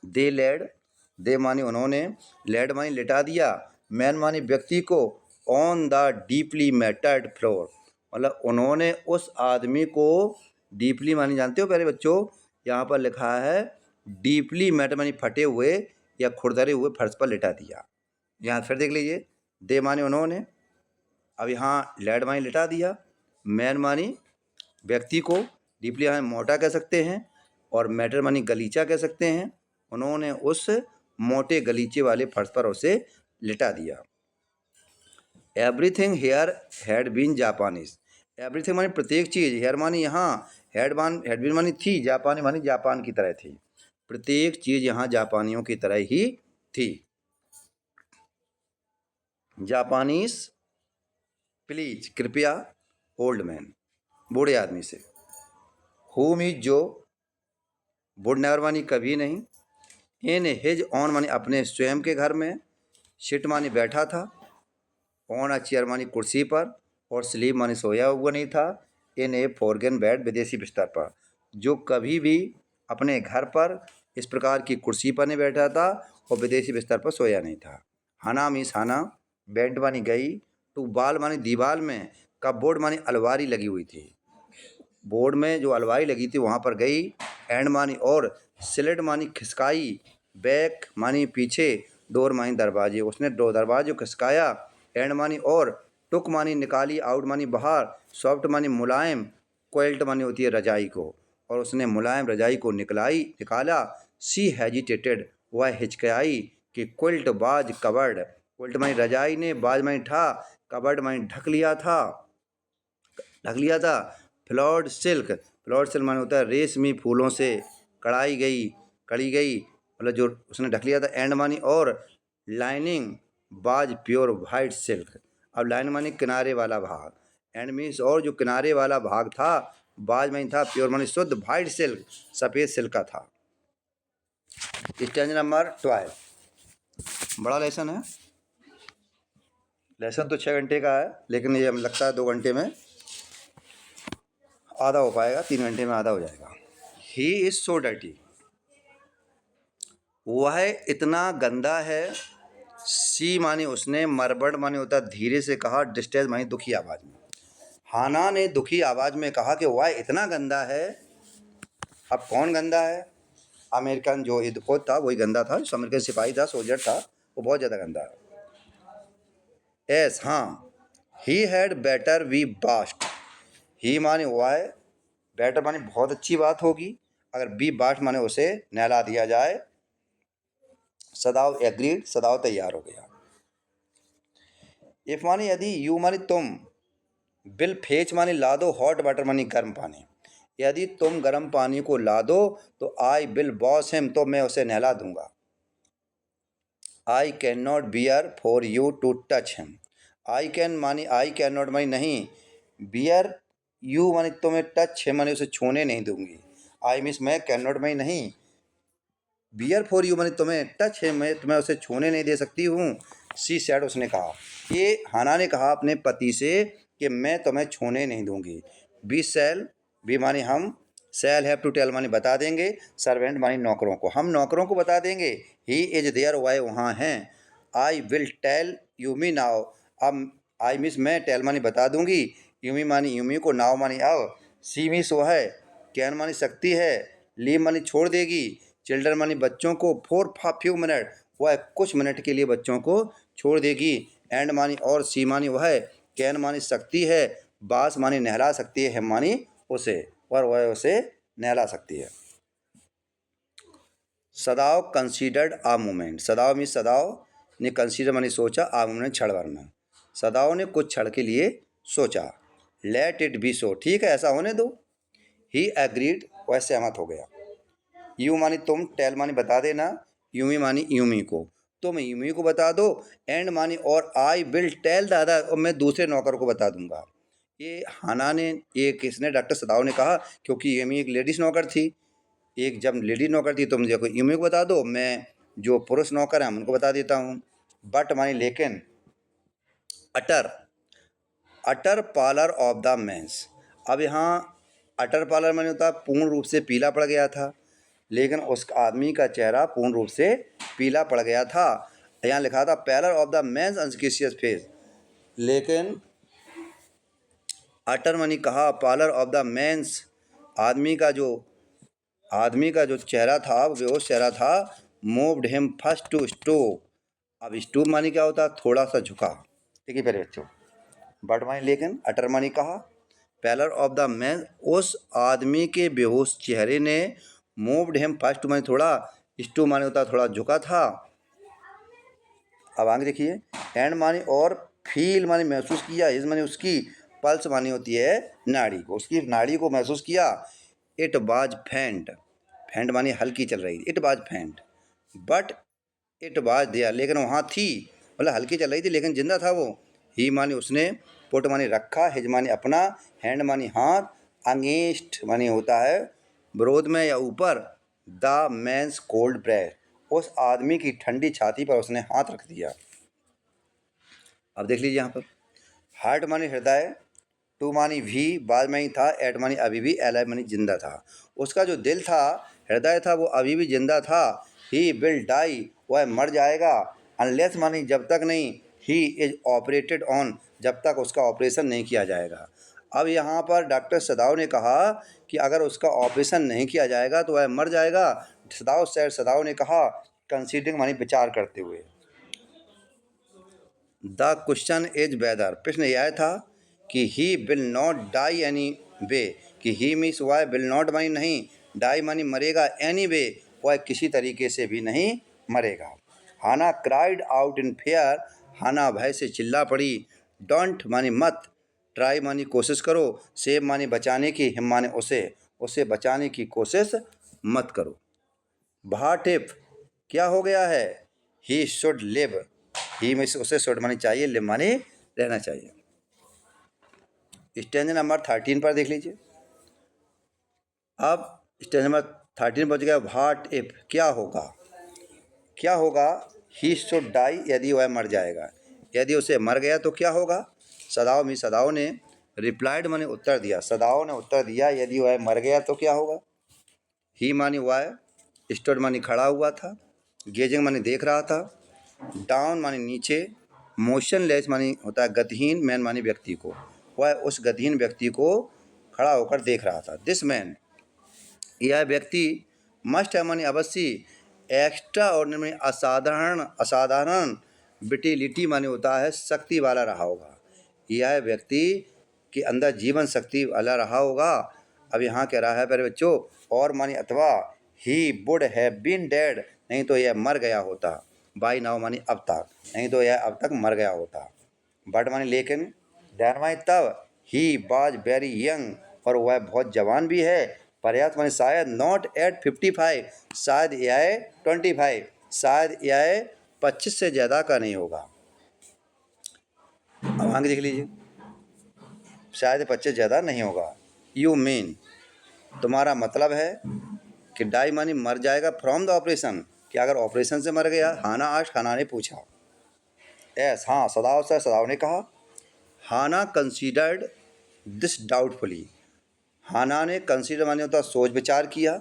दे लेड, दे मानी उन्होंने, लेड मानी लिटा दिया, मैन मानी व्यक्ति को, on the deeply mattered floor, मतलब उन्होंने उस आदमी को, डीपली मानी जानते हो प्यारे बच्चों, यहाँ पर लिखा है डीपली मैटर मानी फटे हुए या खुरदरे हुए फर्श पर लिटा दिया। यहाँ फिर देख लीजिए, दे मानी उन्होंने, अब यहाँ लेड मानी लिटा दिया, मैन मानी व्यक्ति को, डीपली मानी मोटा कह सकते हैं, और मैटर मानी गलीचा कह सकते हैं, उन्होंने उस मोटे गलीचे वाले फर्श पर उसे लिटा दिया। Everything here had been Japanese. Everything मानी प्रत्येक चीज़, हेयर मानी यहाँ, हैड बीन मानी थी, जापानी मानी जापान की तरह थी। प्रत्येक चीज़ यहाँ जापानियों की तरह ही थी। जापानीज प्लीज, कृपया, ओल्ड मैन, बूढ़े आदमी से। हुम इज जो, वुड नेवर मानी कभी नहीं। इन हिज ऑन मानी अपने स्वयं के घर में। शिट मानी बैठा था। ऑन अ चेयर मानी कुर्सी पर, और स्लीप मानी सोया हुआ नहीं था। इन ए फॉरगन बेड, विदेशी बिस्तर पर, जो कभी भी अपने घर पर इस प्रकार की कुर्सी पर नहीं बैठा था और विदेशी बिस्तर पर सोया नहीं था। हाना मीस हाना, बेड मानी गई, टू बाल मानी दीवार में, कपबोर्ड मानी अलमारी लगी हुई थी, बोर्ड में जो अलमारी लगी थी वहाँ पर गई। एंड मानी और, स्लिट मानी खिसकाई, बैक मानी पीछे, डोर मानी दरवाजे, उसने दो दरवाजे खिसकाया। एंड मानी और, टुक मानी निकाली, आउट मानी बाहर, सॉफ्ट मानी मुलायम, क्वेल्ट मानी होती है रजाई को, और उसने मुलायम रजाई को निकाला। सी हेजिटेटेड, वह हिचकिचाई कि क्विल्ट बाज कवर्ड, क्विल्ट मानी रजाई ने, बाज मानी ठा, कवर्ड मानी ढक लिया था। फ्लॉर्ड सिल्क, फ्लॉर्ड सिल्क माने होता है रेशमी फूलों से कड़ी गई, मतलब जो उसने ढक लिया था। एंड मानी और, लाइनिंग बाज प्योर वाइट सिल्क, अब लाइन मानी किनारे वाला भाग, एंड मीन्स और जो किनारे वाला भाग था, बाज मानी था, प्योर मानी शुद्ध, वाइट सिल्क सफ़ेद सिल्क का था। स्टेंज नंबर 12, बड़ा लेसन है। लेसन तो 6 घंटे का है, लेकिन ये हमें लगता है 2 घंटे में आधा हो पाएगा, 3 घंटे में आधा हो जाएगा। ही इज़ सो डर्टी, वह इतना गंदा है। सी माने उसने, मरबड़ माने होता है धीरे से कहा, डिस्ट्रेस माने दुखी आवाज़ में। हाना ने दुखी आवाज़ में कहा कि वह इतना गंदा है। अब कौन गंदा है? अमेरिकन जो युद्धपोत था वही गंदा था, जो अमेरिकन सिपाही था, सोल्जर था, वो बहुत ज़्यादा गंदा है। एस हाँ, ही हैड बेटर वी बास्ट, ही माने वह, बेटर माने बहुत अच्छी बात होगी, अगर बी बास्ट माने उसे नहला दिया जाए। सदाव एग्रीड, सदाव तैयार हो गया। इफ माने यदि, यू माने तुम, बिल फेच माने ला दो, हॉट वाटर माने गर्म पानी, यदि तुम गर्म पानी को ला दो तो आई बिल बॉस हिम, तो मैं उसे नहला दूंगा। I can not bear for you to touch him, I can मानी आई कैन नॉट मानी नहीं, बियर यू मानी तुम्हें, टच हिम मानी उसे छूने नहीं दूंगी। आई मीन्स मैं, कैन नॉट मानी नहीं, बियर फॉर यू मानी तुम्हें, टच हिम मैं तुम्हें उसे छूने नहीं दे सकती हूँ। सी सैड, उसने कहा, ये हाना ने कहा अपने पति से कि मैं तुम्हें छूने नहीं दूंगी। बी सेल, बी मानी हम, सेल हैव टू टेल मानी बता देंगे, सर्वेंट मानी नौकरों को, हम नौकरों को बता देंगे। ही इज देयर, वह वहाँ हैं। I will tell Yumi now, अब आई मिस मैं, टेल मानी बता दूंगी, यूमी मानी यूमी को, नाव मानी अब, सी मिस वो है, कैन मानी सकती है, लीव मानी छोड़ देगी, चिल्ड्रन मानी बच्चों को, फॉर फ्यू मिनट, वह कुछ मिनट के लिए बच्चों को छोड़ देगी। एंड मानी और, सी मानी वह, कैन मानी सकती है, बास मानी नहला सकती है, मानी उसे, और वह उसे नहला सकती है। सदाव कंसीडर्ड आ मोमेंट, सदाव मीन सदाव ने कंसीडर मानी सोचा, आ मोमेंट क्षण भर में, सदाव ने कुछ क्षण के लिए सोचा। लेट इट बी सो, ठीक है ऐसा होने दो। ही एग्रीड, वह सहमत हो गया। यू मानी तुम, टेल मानी बता देना, यूमी मानी यूमी को, तुम यूमी को बता दो। एंड मानी और, आई विल टेल दादा, और मैं दूसरे नौकर को बता दूंगा। ये हाना ने, ये किसने, डॉक्टर सदाव ने कहा, क्योंकि यूमी एक लेडीज़ नौकर थी, एक जब लेडीज नौकर थी, तुम देखो यूमी को बता दो, मैं जो पुरुष नौकर हैं उनको बता देता हूँ। बट मानी लेकिन, अटर, अटर पालर ऑफ द मेंस, अब यहाँ अटर पालर माने होता है पूर्ण रूप से पीला पड़ गया था, लेकिन उस आदमी का चेहरा पूर्ण रूप से पीला पड़ गया था। यहाँ लिखा था pallor of the man's unconscious face, लेकिन अटर मनी कहा, पालर ऑफ द मेंस, आदमी का जो चेहरा था वो बेहोश चेहरा था। Moved him first to stoop, अब स्टूप मानी क्या होता है, थोड़ा सा झुका, ठीक है पहले बच्चों। बट मानी लेकिन, अटर मानी कहा, पैलर ऑफ द मैन, उस आदमी के बेहोश चेहरे ने, मूव्ड हिम फर्स्ट मानी थोड़ा, स्टूप मानी होता थोड़ा झुका था। अब आगे देखिए, एंड मानी और, फील माने महसूस किया, हिज माने उसकी, पल्स मानी होती है नाड़ी को, उसकी नाड़ी को महसूस किया। इट वाज फेंट, फेंट मानी हल्की चल रही थी, इट वाज फेंट बट इट वाज देयर, लेकिन वहाँ थी, मतलब हल्की चल रही थी लेकिन जिंदा था वो। ही मानी उसने, पुट मानी रखा, हिज मानी अपना, हैंड मानी हाथ, अगेंस्ट मानी होता है विरोध में या ऊपर, द मैंस कोल्ड ब्रेथ, उस आदमी की ठंडी छाती पर उसने हाथ रख दिया। अब देख लीजिए यहाँ पर, हार्ट मानी हृदय, टू मानी भी, बाद में ही था, एट मानी अभी भी, एलाइव मानी जिंदा था। उसका जो दिल था, हृदय था, वो अभी भी जिंदा था। ही विल डाई, वह मर जाएगा, अनलेस मानी जब तक नहीं, ही इज ऑपरेटेड ऑन, जब तक उसका ऑपरेशन नहीं किया जाएगा। अब यहाँ पर डॉक्टर सदाव ने कहा कि अगर उसका ऑपरेशन नहीं किया जाएगा तो वह मर जाएगा। सदाव ने कहा, कंसीडरिंग मानी विचार करते हुए। द क्वेश्चन इज वेदर, प्रश्न यह था कि he will not die any way, कि ही मीन्स वह, विल नॉट मानी नहीं, डाई मानी मरेगा, एनी वे वह किसी तरीके से भी नहीं मरेगा। हाना क्राइड आउट इन फेयर, हाना भय से चिल्ला पड़ी। डोंट मानी मत, ट्राई मानी कोशिश करो, सेव मानी बचाने की, हिम माने उसे बचाने की कोशिश मत करो। भाट इफ, क्या हो गया है, ही शुड लिव, ही में उसे शुड मानी चाहिए, लिव मानी रहना चाहिए। स्टेंज नंबर 13 पर देख लीजिए। अब स्टेंज नंबर 13 पहुंच गया। व्हाट इफ, क्या होगा, क्या होगा, ही शुड डाई, यदि वह मर जाएगा, यदि उसे मर गया तो क्या होगा। सदाव ने रिप्लाइड माने उत्तर दिया, सदाव ने उत्तर दिया, यदि वह मर गया तो क्या होगा। ही मानी वह, स्टूड मानी खड़ा हुआ था, गेजिंग मानी देख रहा था, डाउन मानी नीचे, मोशनलेस मानी होता है गतिहीन, मैन मानी व्यक्ति को, वह उस गतिहीन व्यक्ति को खड़ा होकर देख रहा था। दिस मैन, यह व्यक्ति, मस्ट है मानी अवश्य, एक्स्ट्रा ऑर्डिनरी असाधारण विटिलिटी माने होता है शक्ति वाला रहा होगा, यह व्यक्ति के अंदर जीवन शक्ति वाला रहा होगा। अब यहाँ कह रहा है प्यारे बच्चों, और मानी अथवा, he would have been dead, नहीं तो यह मर गया होता, बाई नाउ मानी अब तक, नहीं तो यह अब तक मर गया होता। बट मानी लेकिन, देन मानी तब, ही वाज वेरी यंग, और वह बहुत जवान भी है, पर्याप्त मानी शायद, नॉट एट 55, शायद यह 25, शायद यह 25 से ज़्यादा का नहीं होगा। अब आगे देख लीजिए, शायद 25 ज़्यादा नहीं होगा। यू मीन, तुम्हारा मतलब है कि डाई मानी मर जाएगा, फ्रॉम द ऑपरेशन, कि अगर ऑपरेशन से मर गया। हाना आस्ट, हाना ने पूछा। एस, हाँ, सदाव ने कहा। हाना कंसीडर्ड दिस डाउटफुली, हाना ने कंसीडर माने होता है सोच विचार किया,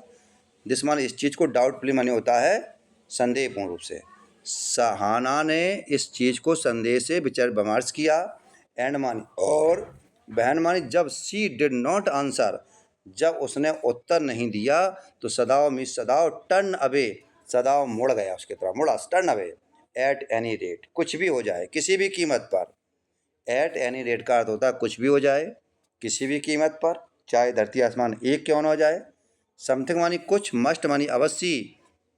दिस माने इस चीज़ को, डाउटफुली माने होता है संदेहपूर्ण रूप से। हाना ने इस चीज़ को संदेह से विचार विमर्श किया। एंड मानी, और बहन मानी जब, सी डिड नॉट आंसर, जब उसने उत्तर नहीं दिया तो सदाव टर्न अवे, सदाव मुड़ गया, उसकी तरफ मुड़ा, turn away. At any rate, कुछ भी हो जाए, किसी भी कीमत पर। एट एनी रेट का अर्थ होता है कुछ भी हो जाए, किसी भी कीमत पर, चाहे धरती आसमान एक क्यों ना हो जाए। समथिंग मानी कुछ, मस्ट मानी अवश्य,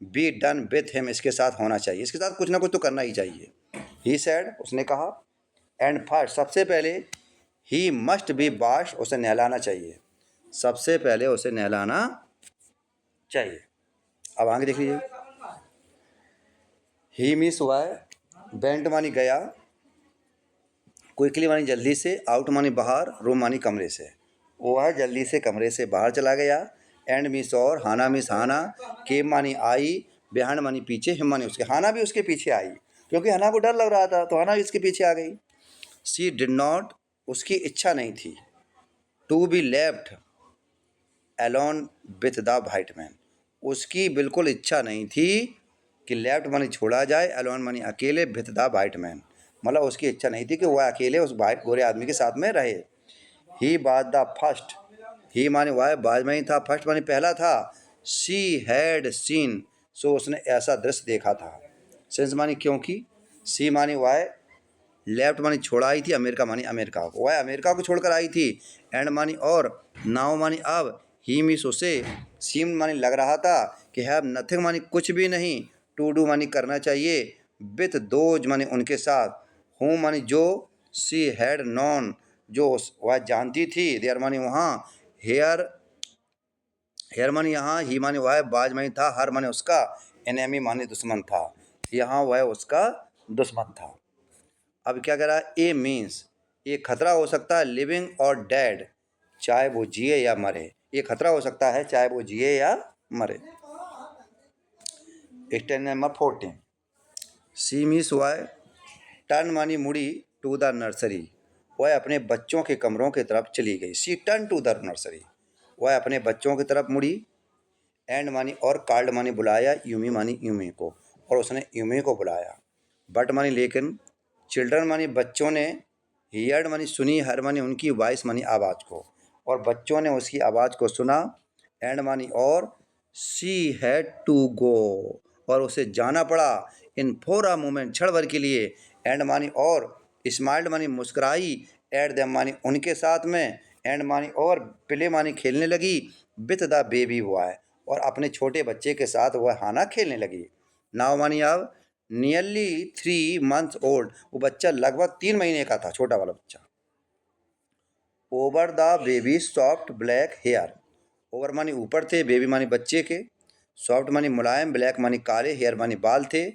बी डन विथ हिम, इसके साथ होना चाहिए, इसके साथ कुछ ना कुछ तो करना ही चाहिए। ही सेड, उसने कहा। एंड फर्स्ट, सबसे पहले, ही मस्ट बी वॉश, उसे नहलाना चाहिए, सबसे पहले उसे नहलाना चाहिए। अब आगे देख लीजिए। ही मीन्स हुआ है, वेंट मानी गया, क्विकली मानी जल्दी से, आउट मानी बाहर, रूम मानी कमरे से, वह जल्दी से कमरे से बाहर चला गया। एंड मीन्स और, हाना मीन्स हाना, केम मानी आई, बिहाइंड मानी पीछे, हिम मानी उसके, हाना भी उसके पीछे आई, क्योंकि हाना को डर लग रहा था तो हाना भी इसके पीछे आ गई। सी डिड नॉट, उसकी इच्छा नहीं थी, to be left alone with the white man, उसकी बिल्कुल इच्छा नहीं थी कि लेफ्ट मानी छोड़ा जाए, एलोन मानी अकेले, विथ द वाइट मैन, मतलब उसकी इच्छा नहीं थी कि वह अकेले उस वाइट गोरे आदमी के साथ में रहे। ही वाज द फर्स्ट, ही माने वह बाद में ही था, फर्स्ट माने पहला था। शी हैड सीन, सो उसने ऐसा दृश्य देखा था। सिंस मानी क्योंकि, सी मानी वह, लेफ्ट मानी छोड़ा आई थी, अमेरिका मानी अमेरिका को, वह अमेरिका को छोड़कर आई थी। एंड मानी और, नाउ मानी अब, ही मीस उसे, सीम मानी लग रहा था कि हैव नथिंग मानी कुछ भी नहीं, टू डू मानी करना चाहिए, विथ दोज मानी उनके साथ, हूँ मानी जो, शी हैड नॉन, जो वह जानती थी, देयर मानी वहाँ, हेयर हेयर मानी यहाँ, ही मानी वह, बाज मानी था, हर मानी उसका, एनेमी मानी दुश्मन था, यहाँ वह उसका दुश्मन था। अब क्या कह रहा है, ए मीन्स, ये खतरा हो सकता है लिविंग और डेड, चाहे वो जिए या मरे, ये खतरा हो सकता है चाहे वो जिए या मरे। स्टैंड नंबर 14, सी मिस वाई, टर्न मानी मुड़ी, टू द नर्सरी, वह अपने बच्चों के कमरों की तरफ चली गई। सी टर्न टू द नर्सरी, वह अपने बच्चों की तरफ मुड़ी। एंड मानी और, कार्ड मानी बुलाया, यूमी मानी यूमी को, और उसने यूमी को बुलाया। बट मानी लेकिन, चिल्ड्रन मानी बच्चों ने, हियर्ड मानी सुनी, हर मानी उनकी, वॉइस मानी आवाज़ को, और बच्चों ने उसकी आवाज़ को सुना। एंड मानी और, शी हैड टू गो, और उसे जाना पड़ा। इन फॉर अ मोमेंट, क्षण भर के लिए। एंड मानी और, स्माइल्ड मानी मुस्कुराई, एट देम मानी उनके साथ में। एंड मानी और, प्ले मानी खेलने लगी, विथ द बेबी बॉय, और अपने छोटे बच्चे के साथ वह हाना खेलने लगी। नाव मानी अब, नियरली 3 months ओल्ड, वो बच्चा लगभग 3 महीने का था, छोटा वाला बच्चा। Over the baby soft black hair, over मानी ऊपर थे, बेबी मानी बच्चे के, सॉफ्ट मानी मुलायम, ब्लैक मानी काले, हेयर मानी बाल थे।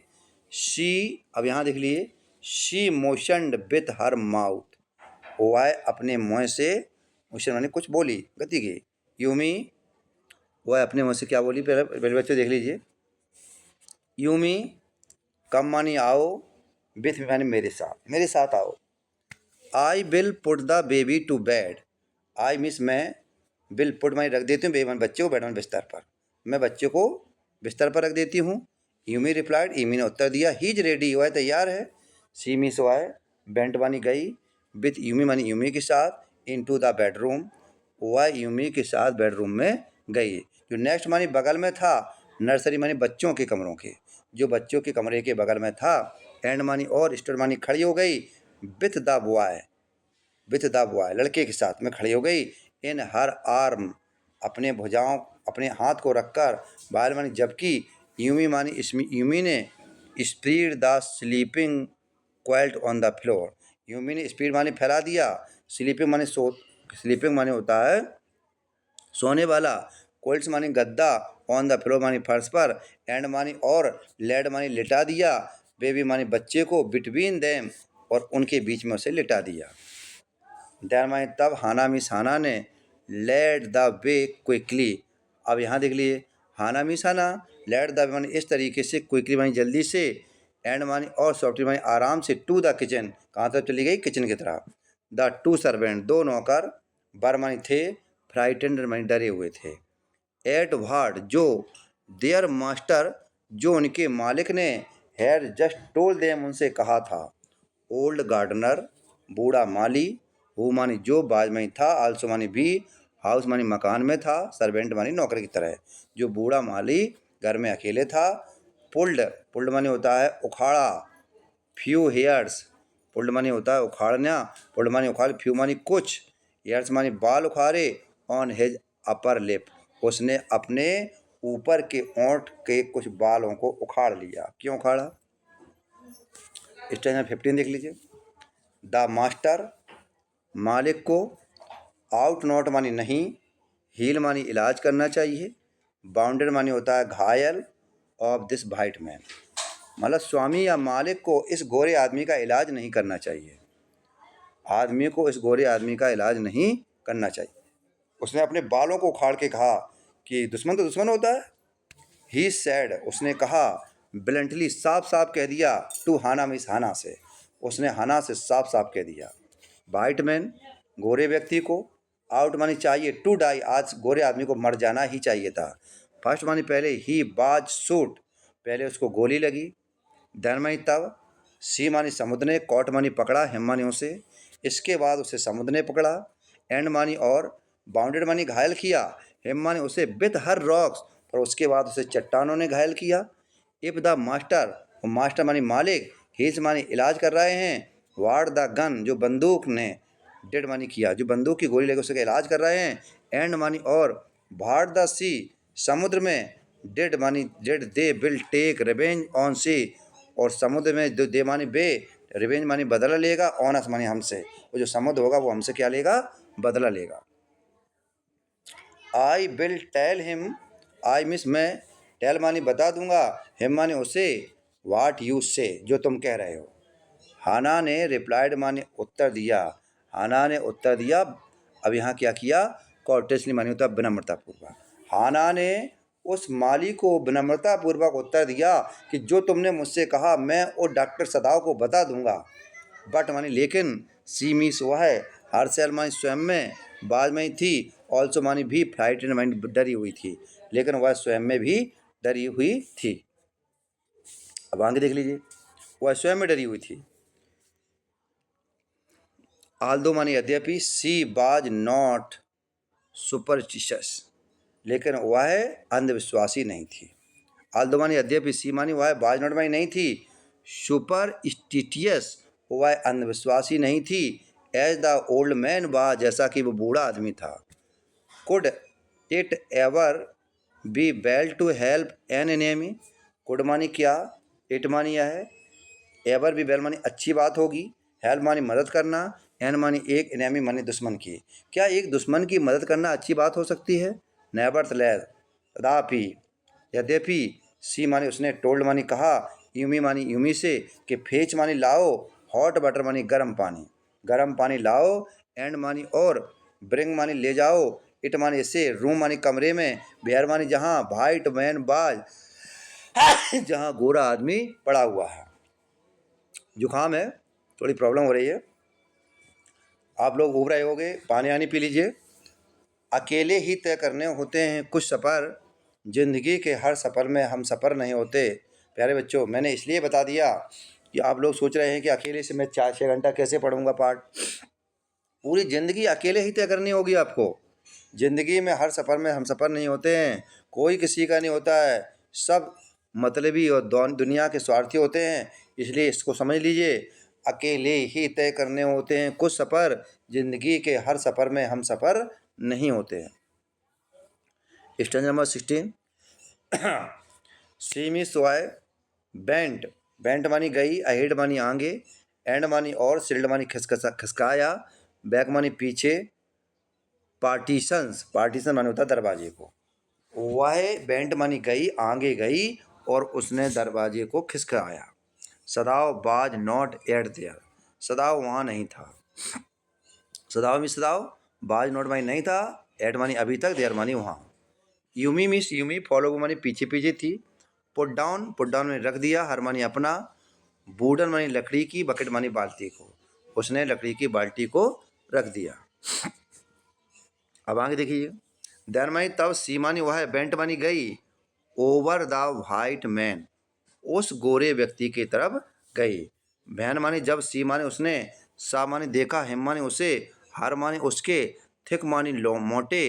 शी, अब यहाँ देख लिए, शी मोशनड विथ हर माउथ, वह अपने मुँह से, मोशन मानी कुछ बोली, गति की। यूमी, वह अपने मुँह से क्या बोली, पहले बच्चे देख लीजिए। यूमी, कम मानी आओ, विथ मानी मेरे साथ आओ। I will put the baby to bed, I means मैं, विल पुट मानी रख देती हूँ, बेबी मानी बच्चे को, बेड मानी बिस्तर पर, मैं बच्चे को बिस्तर पर रख देती हूँ। यूमी रिप्लाइड, यूमी ने उत्तर दिया, ही इज रेडी, वह तैयार है। सी मिस वाई, बेंट मानी गई, विथ यूमी मानी यूमी के साथ, इन टू द बेडरूम, वह यूमी के साथ बेडरूम में गई। जो नेक्स्ट मानी बगल में था, नर्सरी मानी बच्चों के कमरों के, जो बच्चों के कमरे के बगल में था। एंड मानी और, स्टोर मानी खड़ी हो गई, with the boy, with the boy लड़के के साथ में खड़ी हो गई। इन हर आर्म, अपने भुजाओं, अपने हाथ को रखकर। बाहर मानी जबकि, यूमी मानी इसमें, यूमी ने spread the sleeping quilt on the floor, Yumi ने स्पीड मानी फैला दिया, स्लीपिंग मानी सो, स्लीपिंग मानी होता है सोने वाला, क्वाइल्ट्स मानी गद्दा, ऑन द फ्लोर मानी फर्श पर। एंड मानी और, लेड मानी लिटा दिया, बेबी मानी बच्चे को, बिटवीन देम, और उनके बीच में उसे लिटा दिया। देर मानी तब, हाना मिस हाना ने, लेड द वे क्विकली, अब यहाँ देख लिए, हाना मिस हाना, लेड द मानी इस तरीके से, क्विकली मानी जल्दी से, एंड मानी और, सॉफ्टली मानी आराम से, टू द किचन, कहाँ तरफ चली गई, किचन की तरफ। द टू सर्वेंट, दो नौकर, बर मानी थे, फ्राइटेंड मानी डरे हुए थे। एट वार्ड, जो, देयर मास्टर, जो उनके मालिक ने, हैड जस्ट टोल्ड देम, उनसे कहा था। ओल्ड गार्डनर, बूढ़ा माली, हु मानी जो, बाज मानी था, आल्सो मानी भी, हाउस मानी मकान में था, सर्वेंट मानी नौकर की तरह, जो बूढ़ा माली घर में अकेले था। पुल्ड, पुल्ड मानी होता है उखाड़ा, फ्यू हेयर्स, पुल्ड मानी होता है उखाड़ना, पुल्ड मानी उखाड़, फ्यू मानी कुछ, हेयर्स मानी बाल उखाड़े, ऑन हिज अपर लिप, उसने अपने ऊपर के ओंठ के कुछ बालों को उखाड़ लिया। क्यों उखाड़ा, स्टेज 15 देख लीजिए। द मास्टर, मालिक को, आउट नॉट मानी नहीं, हील मानी इलाज करना चाहिए, बाउंडेड मानी होता है घायल, ऑफ दिस वाइट मैन, मतलब स्वामी या मालिक को इस गोरे आदमी का इलाज नहीं करना चाहिए, आदमी को इस गोरे आदमी का इलाज नहीं करना चाहिए। उसने अपने बालों को उखाड़ के कहा कि दुश्मन तो दुश्मन होता है। ही सैड, उसने कहा, ब्लंटली, साफ साफ कह दिया, टू हाना मिस हाना से, उसने हाना से साफ साफ कह दिया। वाइट मैन, गोरे व्यक्ति को, आउट मानी चाहिए, टू डाई, आज गोरे आदमी को मर जाना ही चाहिए था। फर्स्ट मानी पहले, ही बाज शूट, पहले उसको गोली लगी। देन मानी तब, सी मानी समुद्र ने, कॉट मानी पकड़ा, हिम मानी उसे, इसके बाद उसे समुद्र ने पकड़ा। एंड मानी और, बाउंडेड मानी घायल किया, हिम मानी उसे, विथ हर रॉक्स, और उसके बाद उसे चट्टानों ने घायल किया। इफ द मास्टर, मास्टर मानी मालिक, हीज मानी इलाज कर रहे हैं, वार्ड द गन, जो बंदूक ने, डेड मानी किया, जो बंदूक की गोली लेकर उसका इलाज कर रहे हैं। एंड मानी और, भार्ड द सी, समुद्र में, डेड मानी dead, they will take revenge on sea, और समुद्र में, दे मानी बे, रिवेंज मानी बदला लेगा, ऑन अस मानी हमसे, वो जो समुद्र होगा वो हमसे क्या लेगा, बदला लेगा। I will tell him, I means मैं, टेल मानी बता दूंगा, हिम मानी उसे, वाट यू से जो तुम कह रहे हो। हाना ने रिप्लाइड माने उत्तर दिया, हाना ने उत्तर दिया। अब यहाँ क्या किया, कॉर्टेसली माने होता विनम्रतापूर्वक। हाना ने उस माली को विनम्रतापूर्वक उत्तर दिया कि जो तुमने मुझसे कहा मैं और डॉक्टर सदाव को बता दूंगा। बट मानी लेकिन, सी मीस वह है, हर सेल मानी स्वयं में, बाद में ही थी, ऑल्सो मानी भी, फ्राइटेंड मानी डरी हुई थी, लेकिन वह स्वयं में भी डरी हुई थी। अब आगे देख लीजिए, वह स्वयं में डरी हुई थी। आल्दो मानी यद्यपि, सी बाज नॉट सुपरस्टिशियस, लेकिन वह अंधविश्वासी नहीं थी। आल्दो मानी यद्यपि, सी मानी वह बाज नॉट मानी नहीं थी, सुपरस्टिशियस वह अंधविश्वासी नहीं थी, एज द ओल्ड मैन बाज जैसा कि वो बूढ़ा आदमी था। Could it ever be well to help an enemy, could मानी क्या, इट मानी यह है, एवर भी वेल मानी अच्छी बात होगी, हेल्प मानी मदद करना, एन मानी एक, एनेमी मानी दुश्मन की। क्या एक दुश्मन की मदद करना अच्छी बात हो सकती है? नेवरथलेस तथापि, यद्यपि, सी मानी उसने, टोल्ड मानी कहा, यूमी मानी यूमी से, कि फेच मानी लाओ, हॉट वाटर मानी गर्म पानी लाओ, एंड मानी और, ब्रिंग मानी ले जाओ, इट मानी इसे, रूम मानी कमरे में, बेयर मानी जहाँ, वाइट मैन बाज जहाँ गोरा आदमी पड़ा हुआ है। जुकाम है, थोड़ी प्रॉब्लम हो रही है, आप लोग उब रहे होगे, पानी आनी पी लीजिए। अकेले ही तय करने होते हैं कुछ सफ़र, ज़िंदगी के हर सफ़र में हम सफ़र नहीं होते। प्यारे बच्चों, मैंने इसलिए बता दिया कि आप लोग सोच रहे हैं कि अकेले से मैं 4-6 घंटा कैसे पढ़ूंगा पाठ। पूरी ज़िंदगी अकेले ही तय करनी होगी आपको। ज़िंदगी में हर सफ़र में हम सफ़र नहीं होते हैं, कोई किसी का नहीं होता है, सब मतलबी और दुनिया के स्वार्थी होते हैं। इसलिए इसको समझ लीजिए, अकेले ही तय करने होते हैं कुछ सफ़र, ज़िंदगी के हर सफ़र में हम सफ़र नहीं होते हैं। स्टेंजा नंबर 16, सी मी सोए बेंट, बेंट मानी गई, अहेड मानी आगे, एंड मानी और, सिल्ड मानी खिसकाया, बैक मानी पीछे, पार्टीशंस, पार्टीशन माने होता है दरवाजे को। वह बेंट मानी गई, आगे गई और उसने दरवाजे को खिसकाया। सदाव बाज नॉट एट देयर, सदाव वहाँ नहीं था। सदाव में सदाव, बाज नॉट मानी नहीं था, एट मानी अभी तक, देयर मानी वहाँ। यूमी मिस यूमी, फॉलो मानी पीछे पीछे थी। पुट डाउन में रख दिया, हर मानी अपना, वुडन मानी लकड़ी की, बकेट मानी बाल्टी को, उसने लकड़ी की बाल्टी को रख दिया। अब आगे देखिए, देन मानी तब, सी मानी वह, बेंट मानी गई, ओवर द वाइट मैन, उस गोरे व्यक्ति की तरफ गई। बहन मानी जब, सी मानी उसने, सा मानी देखा, हिम मानी उसे, हर मानी उसके, थिक मानी मोटे,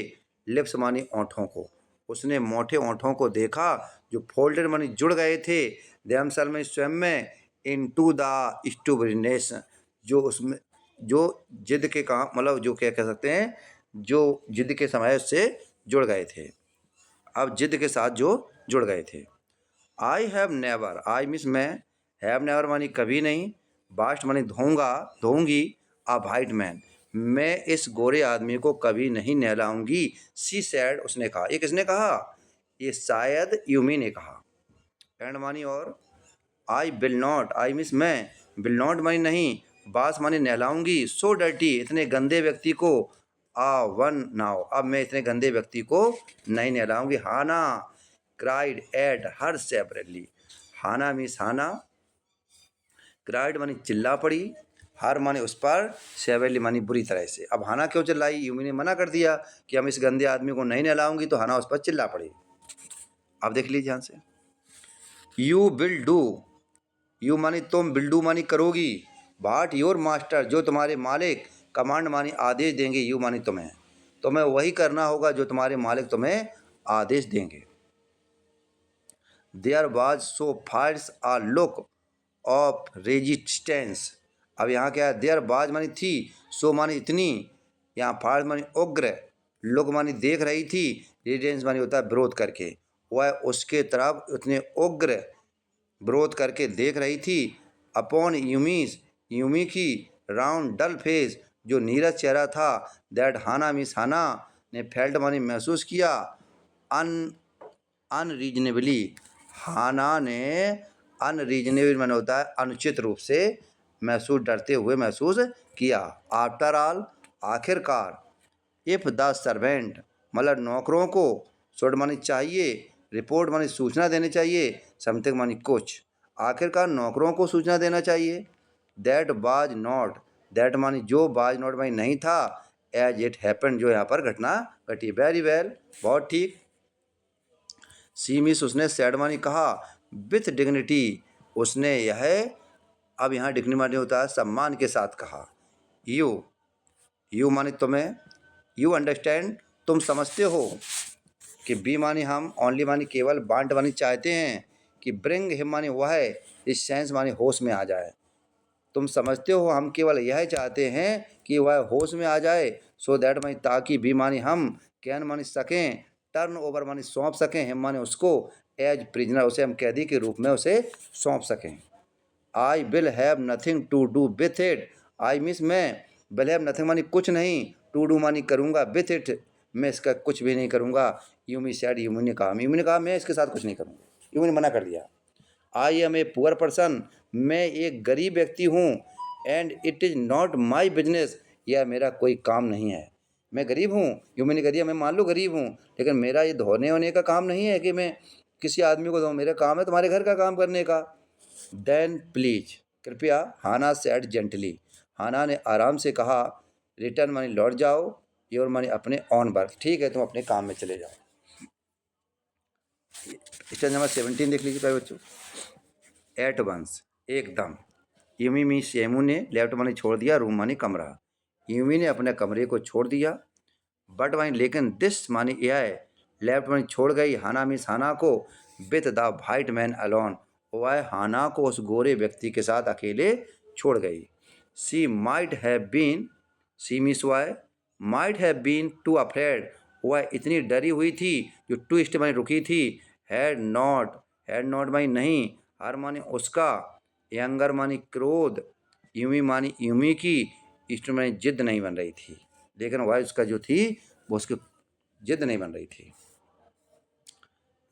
लिप्स मानी ओंठों को, उसने मोटे ओंठों को देखा जो फोल्डेड मानी जुड़ गए थे, देमसेल्फ में स्वयं में, इनटू द स्टूबनेस, जो उसमें, जो जिद के काम, मतलब जो क्या कह सकते हैं, जो जिद के समय से जुड़ गए थे, अब जिद के साथ जो जुड़ गए थे। I have never, I means मैं, हैव नेवर मानी कभी नहीं, बास्ट मानी धोऊंगी, अ वाइट मैन, मैं इस गोरे आदमी को कभी नहीं नहलाऊंगी। सी सैड, उसने कहा, ये किसने कहा, ये शायद यूमी ने कहा। एंड मानी और, I will not, I means मैं, विल नॉट मानी नहीं, बास मानी नहलाऊंगी, सो डर्टी, इतने गंदे व्यक्ति को, आ वन नाउ, अब मैं इतने गंदे व्यक्ति को नहीं नहलाऊंगी। Hana cried at her separately, Hana मिस हाना, क्राइड मानी चिल्ला पड़ी, हर माने उस पर, सेवरली मानी बुरी तरह से। अब हाना क्यों चिल्लाई, यूमी ने मना कर दिया कि हम इस गंदे आदमी को नहीं नहलाऊंगी, तो हाना उस पर चिल्ला पड़ी। अब देख लीजिए ध्यान से, यू विल डू, यू मानी तुम, विल डू मानी करोगी, बाट योर मास्टर, जो तुम्हारे मालिक, कमांड मानी आदेश देंगे, यू मानी तुम्हें वही करना होगा जो तुम्हारे मालिक तुम्हें आदेश देंगे। There was so fierce a look of resistance, अब यहाँ क्या है, देयर वाज मानी थी, सो मानी इतनी, यहाँ फायर्स मानी उग्र, लुक मानी देख रही थी, रेजिस्टेंस मानी होता है विरोध करके, वह उसके तरफ उतने उग्र विरोध करके देख रही थी। अपॉन यूमीस, यूमी की राउंड डल फेस, जो नीरस चेहरा था, दैट हाना मिस हाना ने फेल्ट मानी महसूस किया, अन अनरीजनेबली, हाना ने अनरीजनेबल माने होता है अनुचित रूप से, महसूस डरते हुए महसूस किया। आफ्टर ऑल, आखिरकार, इफ द सर्वेंट मतलब नौकरों को, शुड मानी चाहिए, रिपोर्ट मानी सूचना देनी चाहिए, समथिंग मानी कुछ, आखिरकार नौकरों को सूचना देना चाहिए। दैट वाज नॉट, दैट मानी जो, वाज नॉट मानी नहीं था, एज इट हैपन जो यहाँ पर घटना घटी। वेरी वेल, बहुत ठीक। सी मिस उसने सैड मानी कहा, विथ डिग्निटी, उसने यह, अब यहाँ डिग्निटी मानी होता है सम्मान के साथ कहा। यू मानी तुम्हें, यू अंडरस्टैंड तुम समझते हो, कि बी मानी हम, ओनली मानी केवल, वांट मानी चाहते हैं, कि ब्रिंग हिम मानी वह है, इस सेंस मानी होश में आ जाए। तुम समझते हो हम केवल यह चाहते हैं कि वह होश में आ जाए, सो दैट मानी ताकि, बी मानी हम, कैन मानी सकें, टर्न ओवर मानी सौंप सकें, हिम मानी उसको, एज प्रिजनर उसे हम कैदी के रूप में उसे सौंप सकें। I will have nothing to do with it, I means मैं, विल हैव नथिंग मानी कुछ नहीं, टू डू मानी करूँगा, विथ इट मैं इसका कुछ भी नहीं करूँगा। यूमी सैड, यूमी ने कहा मैं इसके साथ कुछ नहीं करूँगा, यूमी ने मना कर दिया। I am a poor person, मैं एक गरीब व्यक्ति हूँ, and it is not my business, यह मेरा कोई काम नहीं है। मैं गरीब हूँ, यूमी ने कह दिया मैं मान लो गरीब हूँ, लेकिन मेरा ये धोने होने का काम नहीं है कि मैं किसी आदमी को दूँ, मेरा काम है तुम्हारे घर का काम करने का। देन प्लीज, कृपया, हाना सेड जेंटली, हाना ने आराम से कहा, रिटर्न मानी लौट जाओ, योर मानी अपने ऑन वर्क, ठीक है तुम अपने काम में चले जाओ। स्टेज नंबर 17 देख लीजिए प्यारे बच्चों। एट वंस, एकदम, यूमी मी शेमू ने लेफ्ट मानी छोड़ दिया, रूम मानी कमरा, यूमी ने अपने कमरे को छोड़ दिया, बट मानी लेकिन, दिस मानी यह, लेफ्ट मानी छोड़ गई, हाना मिस हाना को, with the white man alone, वह हाना को उस गोरे व्यक्ति के साथ अकेले छोड़ गई। She might have been, she मिस वाई might have been too afraid, वह इतनी डरी हुई थी, जो टू स्टेप मानी रुकी थी, हैड नॉट मानी नहीं, हर मानी उसका, यंगर मानी क्रोध, यूमी मानी यूमी की, इष्ट मानी जिद नहीं बन रही थी, लेकिन वह उसका जो थी वो उसकी जिद नहीं बन रही थी।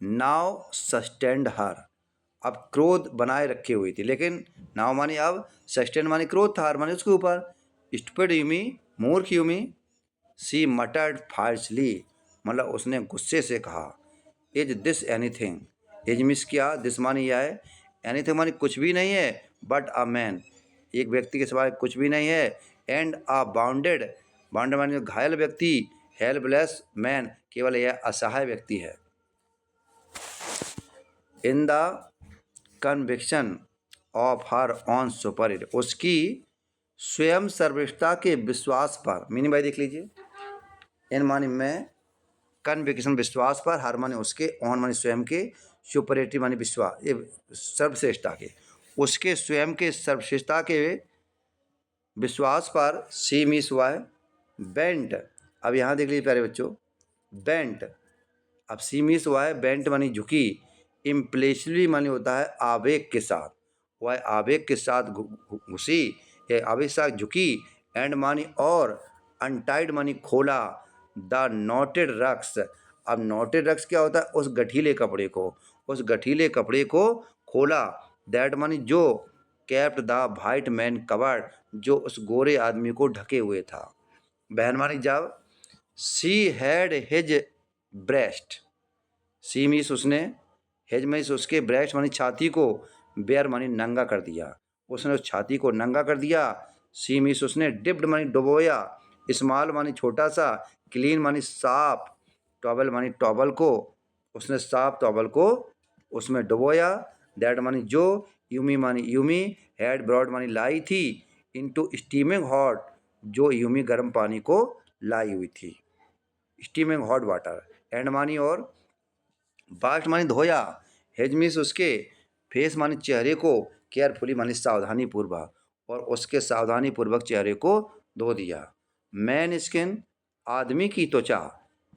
नाउ सस्टेंड हर, अब क्रोध बनाए रखे हुई थी, लेकिन नाउ मानी अब, सस्टेंड मानी क्रोध था, हर मानी उसके ऊपर, स्टूपिड यूमी मूर्ख यूमी, सी मटर्ड फाल्सली, मतलब उसने गुस्से से कहा, is this anything, is miss क्या, दिस मानी यह है, एनीथिंग मानी कुछ भी नहीं है, बट अ मैन, एक व्यक्ति के सिवाय कुछ भी नहीं है, एंड अ बाउंडेड, बाउंडेड मानी घायल व्यक्ति, हेल्पलेस मैन, केवल यह असहाय व्यक्ति है। In the conviction of her on superior, उसकी स्वयं सर्वश्रेष्ठता के विश्वास पर, मीनिंग भाई देख लीजिए, इन मानी में, कन्विक्शन विश्वास पर, हर मानी उसके, ऑन मानी स्वयं के, सुपरियरिटी मानी विश्वास, ये सर्वश्रेष्ठता के, उसके स्वयं के सर्वश्रेष्ठता के विश्वास पर, सी मिस हुआ है बेंट, अब यहाँ देख लीजिए प्यारे बच्चों, बेंट, अब सी मिस हुआ है बेंट मानी झुकी, इम्प्लेसिवली मानी होता है आवेग के साथ, वह आवेग के साथ घुसी, या आवेग के साथ झुकी, एंड मानी और, अनटाइड मानी खोला, द नॉटेड रक्स, अब नॉटेड रक्स क्या होता है, उस गठीले कपड़े को, उस गठीले कपड़े को खोला, दैट मानी जो, kept the white man covered, जो उस गोरे आदमी को ढके हुए था। बहन मानी जब, सी हैड हिज ब्रेस्ट, सी मीस उसने, हेज मीस उसके, ब्रेस्ट मानी छाती को, बेयर मानी नंगा कर दिया, उसने उस छाती को नंगा कर दिया। सी मीस उसने, डिप्ड मानी डुबोया, स्मॉल मानी छोटा सा, क्लीन मानी साफ, टॉवल मानी टॉवल को, उसने साफ टॉवल को उसमें डुबोया, दैट मानी जो, यूमी मानी यूमी, हैड ब्रॉड मानी लाई थी, इनटू स्टीमिंग हॉट, जो यूमी गर्म पानी को लाई हुई थी, स्टीमिंग हॉट वाटर, एंड मानी और, बास्ट मानी धोया, हेजमिस उसके, फेस मानी चेहरे को, केयरफुली मानी सावधानी पूर्वक, और उसके सावधानी पूर्वक चेहरे को धो दिया। मैन स्किन, आदमी की त्वचा,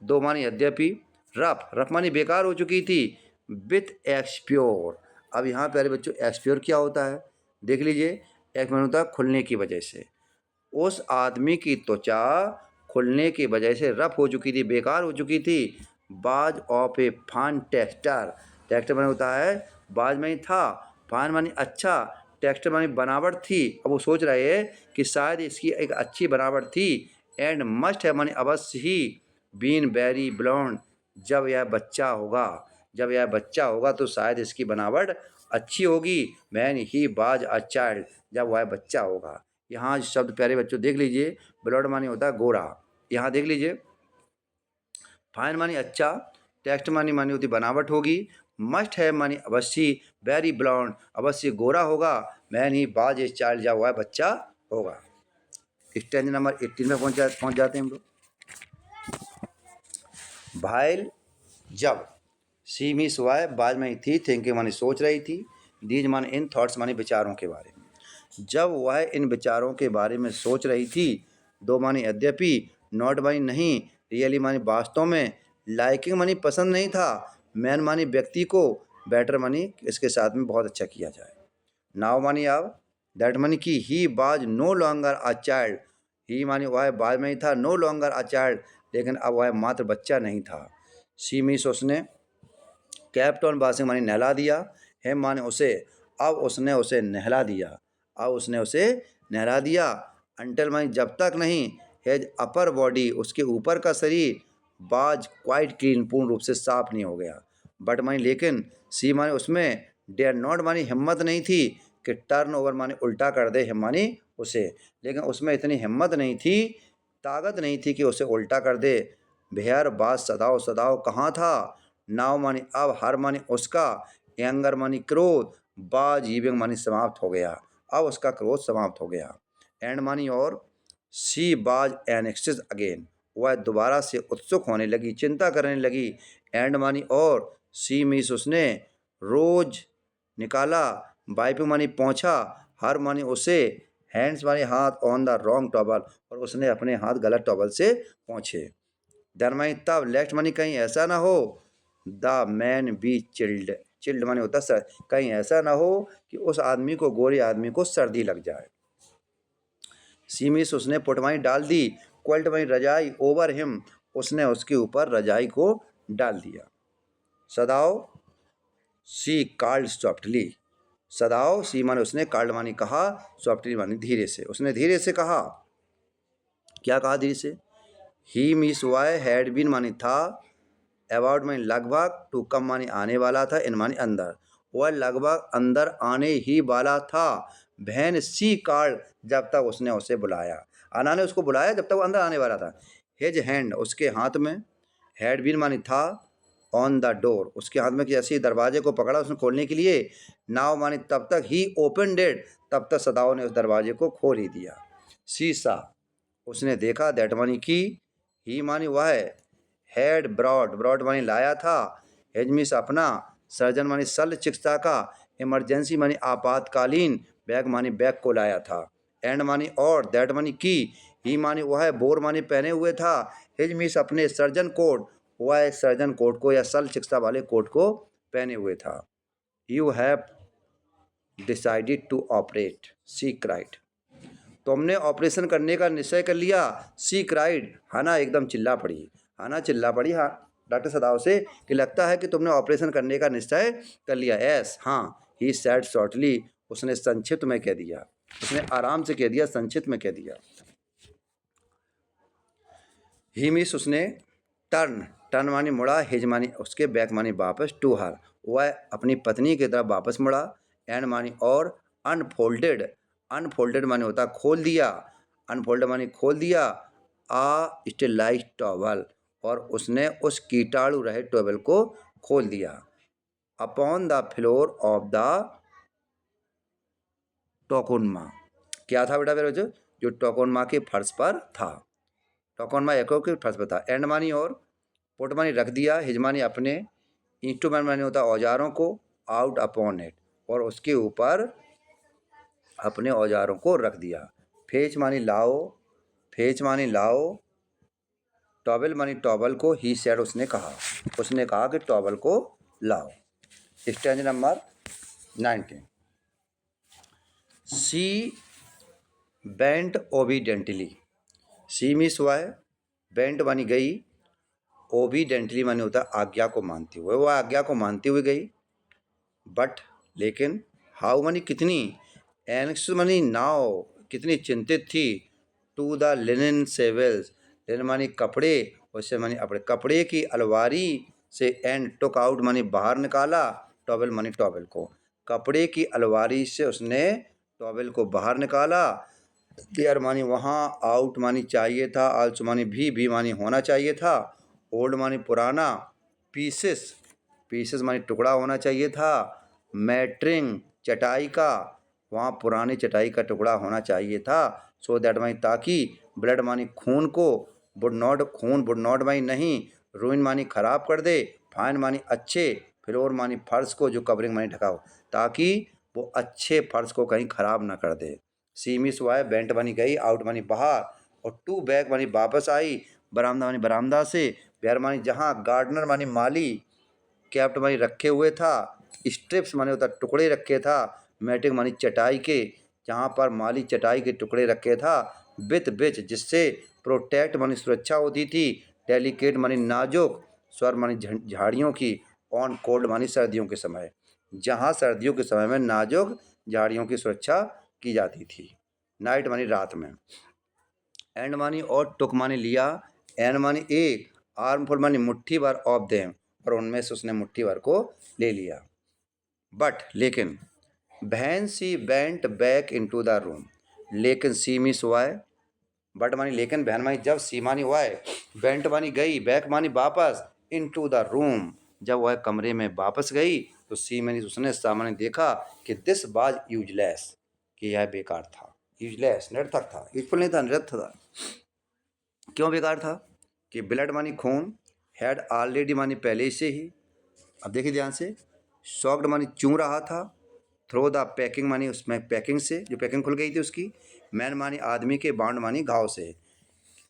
दो मानी यद्यपि, रफ, रफ मानी बेकार हो चुकी थी, विथ एक्सप्योर, अब यहाँ प्यारे बच्चों एक्सप्योर क्या होता है देख लीजिए, एक मैंने होता है खुलने की वजह से। उस आदमी की त्वचा खुलने की वजह से रफ हो चुकी थी, बेकार हो चुकी थी। बाज ऑफ ए फान टेक्सचर, टेक्सचर माने होता है बाज में ही था, फान माने अच्छा, टेक्सचर माने बनावट थी। अब वो सोच रहे हैं कि शायद इसकी एक अच्छी बनावट थी। एंड मस्ट है माने अवश्य ही, बीन वेरी ब्लॉन्ड, जब यह बच्चा होगा, जब यह बच्चा होगा तो शायद इसकी बनावट अच्छी होगी। मैन ही बाज अ चाइल्ड, जब वह बच्चा होगा। यहाँ शब्द प्यारे बच्चों देख लीजिए, ब्लड मानी होता है गोरा। यहाँ देख लीजिए, फाइन मानी अच्छा, टेक्स्ट मानी होती बनावट होगी, मस्ट है मानी अवश्य, वेरी ब्लॉन्ड अवश्य गोरा होगा, मैन ही बाज ए चाइल्ड, जब वह बच्चा होगा। स्टेंज नंबर 18 में पहुँच जाते हैं हम लोग। भाईल जब, सी मिस वाई बाज में ही थी, थिंकिंग मानी सोच रही थी, दीज मानी इन थॉट्स मानी विचारों के बारे में। जब वह इन विचारों के बारे में सोच रही थी, दो मानी यद्यपि, नॉट मानी नहीं, रियली मानी वास्तव में, लाइकिंग मानी पसंद नहीं था, मैन मानी व्यक्ति को, बेटर मानी इसके साथ में बहुत अच्छा किया जाए। नाउ मानी अब, दैट मानी कि ही बाज नो लॉन्गर अ चाइल्ड, ही मानी वह बाद में ही था, नो लॉन्गर अ चाइल्ड, लेकिन अब वह मात्र बच्चा नहीं था। सी मिस उसने, कैप्टन बासिंग मानी नहला दिया, हेम माने उसे, अब उसने उसे नहला दिया, अब उसने उसे नहला दिया। अंटल मानी जब तक नहीं, हेज अपर बॉडी उसके ऊपर का शरीर, बाज क्वाइट क्लीन पूर्ण रूप से साफ नहीं हो गया। बट मानी लेकिन, सी मानी उसमें, डेयर नॉट मानी हिम्मत नहीं थी कि टर्न ओवर मानी उल्टा कर दे हिम मानी उसे, लेकिन उसमें इतनी हिम्मत नहीं थी, ताकत नहीं थी कि उसे उल्टा कर दे। भेयर बाज सदाओ सदाओ कहाँ था, नाव मानी अब, हर मानी उसका, एंगर मानी क्रोध, बाज ईविंग मानी समाप्त हो गया, अब उसका क्रोध समाप्त हो गया। एंड मानी और, सी बाज एनेक्सिस अगेन, वह दोबारा से उत्सुक होने लगी, चिंता करने लगी। एंड मानी और, सी मीस उसने, रोज निकाला, वाइपिंग मानी पहुँचा, हर मानी उसे, हैंड्स मानी हाथ, ऑन द रॉन्ग टॉवल, और उसने अपने हाथ गलत टॉवल से पहुँचे। देन मानी तब, लेफ्ट मानी कहीं ऐसा ना हो, the man B chilled, chilled माने होता सर, कहीं ऐसा ना हो कि उस आदमी को, गोरे आदमी को सर्दी लग जाए। सीमिस उसने पुटमाई डाल दी, क्वल्ट मानी रजाई, ओवर हिम, उसने उसके ऊपर रजाई को डाल दिया। सदाओ, सी कॉल्ड सॉफ्टली, सदाओ सी माने उसने, कॉल्ड मानी कहा, सॉफ्टली मानी धीरे से, उसने धीरे से कहा। क्या कहा धीरे से? ही मिस वाई हैड बीन मानी था, अबाउट मानी लगभग, टू कम मानी आने वाला था, इन मानी अंदर, वह लगभग अंदर आने ही वाला था। बहन सी कॉल्ड, जब तक उसने उसे बुलाया, आना ने उसको बुलाया जब तक वो अंदर आने वाला था। हिज हैंड उसके हाथ में, हैड बीन मानी था, ऑन द डोर उसके हाथ में, कि ऐसे ही दरवाजे को पकड़ा उसने खोलने के लिए। नाव मानी तब तक, ही ओपन डेड, तब तक सदाओ ने उस दरवाजे को खोल ही दिया। शीशा उसने देखा, दैट मानी की, ही मानी वह, हैड ब्रॉड, ब्रॉड मानी लाया था, हेजमिस अपना, सर्जन मानी शल्य चिकित्सा का, इमरजेंसी मानी आपातकालीन, बैग मानी बैग को लाया था। एंड मानी और, दैट मानी की, ही मानी वह, बोर मानी पहने हुए था, हिजमिस अपने सर्जन कोट, वह सर्जन कोट को या शल्य चिकित्सा वाले कोट को पहने हुए था। You have decided to operate, she cried, तुमने ऑपरेशन करने का निश्चय कर लिया। सी क्राइड, हाना एकदम चिल्ला पड़ी, हाना चिल्ला पड़ी, हाँ डॉक्टर सदाव से, कि लगता है कि तुमने ऑपरेशन करने का निश्चय कर लिया। एस हाँ, ही सैड शॉर्टली, उसने संक्षिप्त में कह दिया, उसने आराम से कह दिया, संक्षिप्त में कह दिया। ही मिस उसने, टर्न, टर्न मानी मुड़ा, हिज मानी उसके, बैक मानी वापस, टू हर वह अपनी पत्नी की तरफ वापस मुड़ा। एंड मानी और, अनफोल्डेड, अनफोल्डेड मानी होता खोल दिया, अनफोल्डेड मानी खोल दिया, आ स्टेलाइज टॉवल, और उसने उस कीटाणु रहे टॉवल को खोल दिया। Upon the floor of the tokonoma, क्या था बेटा मेरे जो टोकोनमा के फर्श पर था, टोकोनमा एको के फर्श पर था। एंड मानी और, पुट मानी रख दिया, हिज मानी अपने, इंस्ट्रूमेंट मानी होता औजारों को, आउट अपॉन इट, और उसके ऊपर अपने औजारों को रख दिया। फेच मानी लाओ, फेच मानी लाओ, टॉवल मानी टॉवल को, ही सेड उसने कहा, उसने कहा कि टॉवल को लाओ। Stanza number 19। She bent obediently. She means वाई, बेंट मानी गई, ओबीडेंटली माने होता आज्ञा को मानते हुए, वह आज्ञा को मानते हुए गई। बट लेकिन, हाउ मानी कितनी, एंक्स मानी नाव कितनी चिंतित थी, टू द लिनन सेवल्स, लिनन मानी कपड़े, उससे मानी अपने कपड़े की अलवारी से, एंड टुक आउट मानी बाहर निकाला, टॉवेल मानी टॉवेल को, कपड़े की अलवारी से उसने टॉवेल को बाहर निकाला। देयर मानी वहाँ, आउट मानी चाहिए था, आल्सो मानी भी मानी होना चाहिए था, ओल्ड मानी पुराना, पीसेस, पीसेस मानी टुकड़ा होना चाहिए था, मैट्रिंग चटाई का, वहाँ पुरानी चटाई का टुकड़ा होना चाहिए था, सो दैट मानी ताकि, ब्लड मानी खून को, वुड नॉट खून, वुड नॉट मानी नहीं, रूइन मानी खराब कर दे, फाइन मानी अच्छे, फ्लोर मानी फर्श को, जो कवरिंग मानी ढका हो, ताकि वो अच्छे फर्श को कहीं खराब ना कर दे। सी मिस वाई, बेंट मानी गई, आउट मानी बाहर, और टू बैक मानी वापस आई, बरामदा मानी बरामदा से, वेयर मानी जहाँ, गार्डनर मानी माली, कैप्ट मानी रखे हुए था, स्ट्रिप्स माने होता टुकड़े रखे था, मैटिंग मानी चटाई के, जहाँ पर माली चटाई के टुकड़े रखे था, विथ बिच जिससे, प्रोटेक्ट मानी सुरक्षा होती थी, डेलिकेट मानी नाजुक, स्वर मानी झाड़ियों की, ऑन कोल्ड मानी सर्दियों के समय, जहाँ सर्दियों के समय में नाजुक झाड़ियों की सुरक्षा की जाती थी। नाइट मानी रात में, एंड मानी और टुक मानी लिया, एंड मानी एक, आर्मफुल मानी मुट्ठी भर ऑफ देम, और उनमें से उसने मुट्ठी भर को ले लिया। बट लेकिन, van she went back into the room, लेकिन सी मिस वाई, बट मानी लेकिन, बहन मानी जब, सी मानी वाई, वेंट मानी गई, बैक मानी वापस, इनटू द रूम, जब वह कमरे में वापस गई, तो सी मानी उसने सामने देखा कि दिस वाज यूजलेस, कि यह बेकार था, यूजलेस निरर्थक था, यूजफुल नहीं था, निरर्थक था। क्यों बेकार था? कि ब्लड मानी खून, हैड ऑलरेडी मानी पहले से ही, अब देखिए ध्यान से, शॉक्ड मानी चूम रहा था, थ्रो द पैकिंग मानी उसमें पैकिंग से, जो पैकिंग खुल गई थी उसकी, मैन मानी आदमी के, बाउंड मानी घाव से,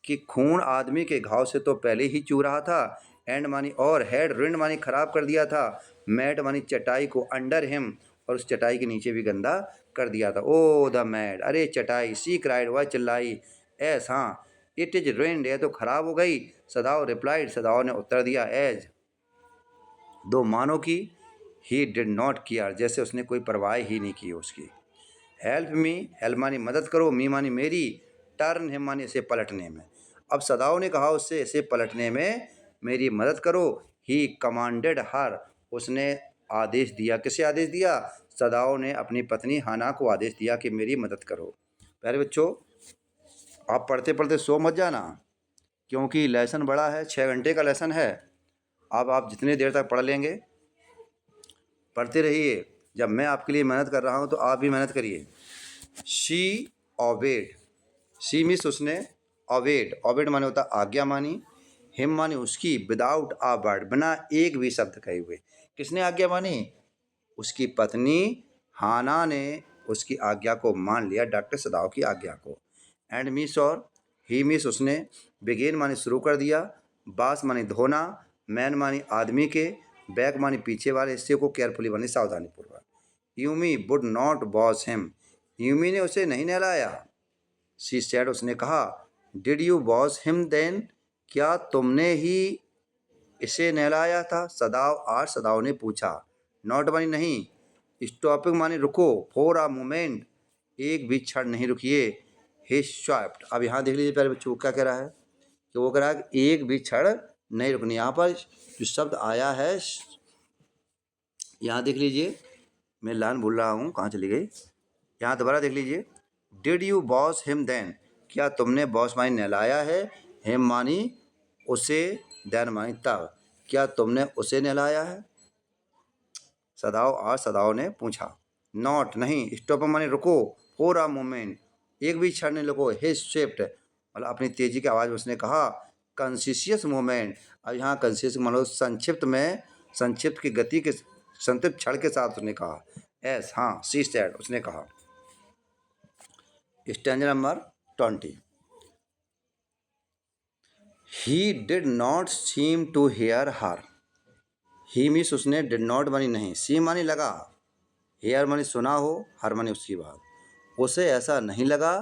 कि खून आदमी के घाव से तो पहले ही चू रहा था, एंड मानी और, हैड रुइंड मानी खराब कर दिया था, मैट मानी चटाई को, अंडर हिम, और उस चटाई के नीचे भी गंदा कर दिया था। ओ द मैट, अरे चटाई, सी क्राइड, वह चिल्लाई, एस हाँ, इट इज रुइंड, यह तो खराब हो गई, सदाओ रिप्लाइड, सदाओ ने उत्तर दिया, एज दो मानो की, ही डिड नॉट केयर, जैसे उसने कोई परवाह ही नहीं की उसकी। हेल्प मी, हेल्प मानी मदद करो, मी मानी मेरी, टर्न हिम मानी इसे पलटने में, अब सदाओ ने कहा उससे, इसे पलटने में मेरी मदद करो, ही कमांडेड हर, उसने आदेश दिया, किसे आदेश दिया? सदाओ ने अपनी पत्नी हाना को आदेश दिया कि मेरी मदद करो। प्यारे बच्चों, आप पढ़ते पढ़ते सो मत जाना, क्योंकि लेसन बड़ा है, 6 घंटे का लेसन है। अब आप जितनी देर तक पढ़ लेंगे, पढ़ते रहिए, जब मैं आपके लिए मेहनत कर रहा हूँ तो आप भी मेहनत करिए। शी ओबेड, शी मीन्स उसने, ओबेड, ओबेड माने होता आज्ञा मानी, हिम मानी उसकी, विदाउट आ वर्ड, बिना एक भी शब्द कहे हुए। किसने आज्ञा मानी? उसकी पत्नी हाना ने उसकी आज्ञा को मान लिया, डॉक्टर सदाओ की आज्ञा को। एंड मीस और, ही मीस उसने, बिगेन माने शुरू कर दिया, बास माने धोना, मैन मानी आदमी के, बैक मानी पीछे वाले हिस्से को, केयरफुली मानी सावधानीपूर्वक। Yumi would not wash him, Yumi ने उसे नहीं नहलाया। शी सेड, उसने कहा, did you wash him then, क्या तुमने ही इसे नहलाया था? सदाव आर, सदाव ने पूछा। नॉट मानी नहीं, स्टॉपिंग मानी रुको, फॉर अ मोमेंट, एक भी क्षण नहीं रुकिए, ही स्टॉप्ड। अब यहाँ देख लीजिए प्यारे बच्चों, क्या कह रहा है कि वो कह रहा है कि एक भी क्षण नहीं रुकनी। यहाँ पर जो शब्द आया है, यहाँ देख लीजिए, मैं लाइन भूल रहा हूँ, कहाँ चली गई, यहाँ दोबारा देख लीजिए। Did you wash him then, क्या तुमने वॉश मानी नहलाया है, हिम मानी उसे, देन मानी तब, क्या तुमने उसे नहलाया है? सदाओ और, सदाओ ने पूछा। नॉट नहीं, स्टॉप मानी रुको, फॉर अ मोमेंट, एक भी क्षण नहीं रुको, हिज शिफ्ट मतलब अपनी तेजी की आवाज़ में उसने कहा, कंसिशियस मोमेंट, अब यहाँ कंसिशियस मतलब संक्षिप्त में, संक्षिप्त की गति के, संक्षिप्त क्षण के साथ उसने कहा। एस हाँ, सी सेड, उसने कहा। Stanza number 20, he did not seem to hear her, he means उसने, डिड नॉट मानी नहीं, सी मानी लगा, हेयर मानी सुना हो, हर मानी उसकी बात, उसे ऐसा नहीं लगा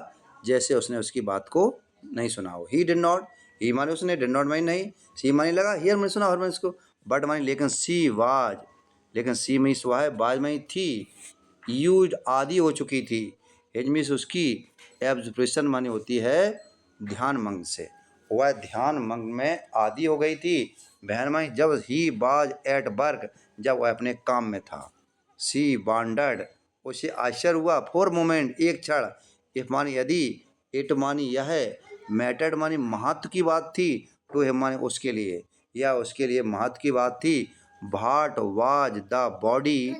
जैसे उसने उसकी बात को नहीं सुना हो। ही डिड नॉट, ही माने उसने, डिड नॉट माने नहीं, सी माने लगा, हियर मैंने सुना, हर मैंने इसको, बट माने लेकिन, सी वाज, लेकिन सी में सुहा है, बाज में थी, यूज आदि हो चुकी थी, हिज में उसकी, एब्जप्रेशन माने होती है ध्यान मंग से, वह ध्यान मंग में आदि हो गई थी। बहन माई जब ही बाज एट वर्क, जब वह अपने काम में था। सी वांडर्ड, उसे आश्चर्य हुआ, फॉर मोमेंट, एक क्षण, इफ मानी यदि, इट मानी यह, मैटर्ड मानी महत्व की बात थी, टू हिम मानी उसके लिए, या उसके लिए महत्व की बात थी। What was the body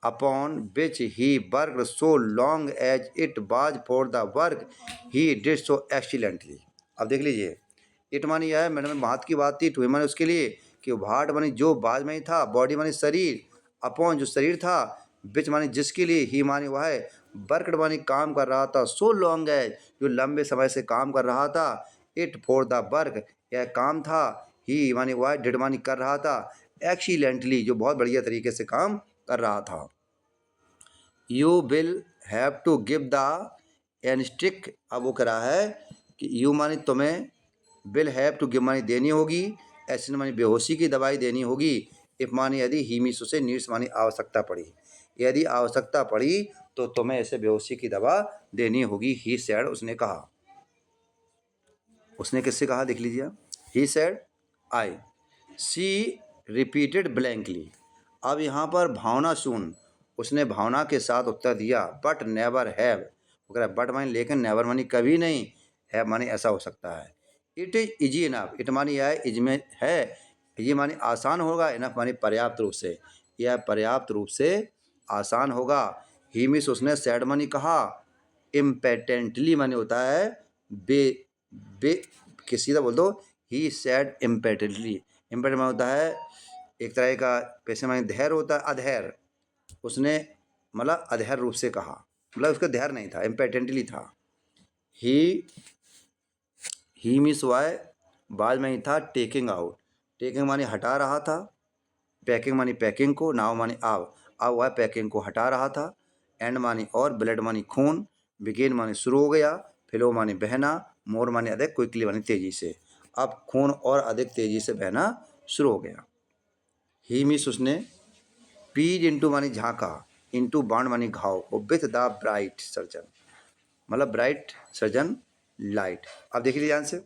upon which he work so long as it was for the work he did so excellently. अब देख लीजिए, इट मानी यह है, मैडम महत्व की बात थी, टू हिम मानी उसके लिए, कि भाट मानी जो, बाज मानी था, बॉडी मानी शरीर, अपॉन जो शरीर था, विच मानी जिसके लिए, ही मानी वह है, वर्कड मानी काम कर रहा था, सो लॉन्ग एज जो लंबे समय से काम कर रहा था, इट फॉर द वर्क यह काम था, ही मानी वह, डिड मानी कर रहा था, एक्सीलेंटली जो बहुत बढ़िया तरीके से काम कर रहा था। You will have to give the anaesthetic, अब वो कह रहा है कि यू मानी तुम्हें, विल हैव टू गिव मानी देनी होगी, एसिड मानी बेहोशी की दवाई देनी होगी, इफ मानी यदि, ही मीस उसे, नीड्स मानी आवश्यकता पड़ी, यदि आवश्यकता पड़ी तो तुम्हें ऐसे बेहोशी की दवा देनी होगी। ही सैड, उसने कहा, उसने किससे कहा देख लीजिए, ही सैड आई, सी रिपीटेड ब्लैंकली। अब यहाँ पर भावना शून्य, उसने भावना के साथ उत्तर दिया, बट नेवर हैव, वो कह रहा है बट मानी लेकिन, नेवर मानी कभी नहीं, हैव मानी ऐसा हो सकता है। It is easy enough, it मानी यह है, इज में है, ये मानी आसान होगा, इनफ मानी पर्याप्त रूप से, यह पर्याप्त रूप से आसान होगा। ही मिस उसने, सैड मानी कहा, इम्पेटेंटली मानी होता है बे बे कि सीधा बोल दो, ही सैड इम्पेटेंटली, इम्पेटेंट मानी होता है एक तरह का, पैसे मानी धैर्य होता है, अधैर्य, उसने मतलब अधैर्य रूप से कहा, मतलब उसका धैर्य नहीं था, इम्पेटेंटली था। ही मिस वाई, बाद में ही था, टेकिंग आउट, टेकिंग मानी हटा रहा था, पैकिंग मानी पैकिंग को, नाव मानी अब वह पैकिंग को हटा रहा था, एंड मानी और, ब्लड मानी खून, बिगेन मानी शुरू हो गया, फ्लो मानी बहना, मोर मानी अधिक, क्विकली मानी तेजी से, अब खून और अधिक तेजी से बहना शुरू हो गया। ही मिस उसने, पीज इंटू मानी झांका, इंटू बाण मानी घाव को, विथ द ब्राइट सर्जन, मतलब ब्राइट सर्जन लाइट। अब देखिए ध्यान से,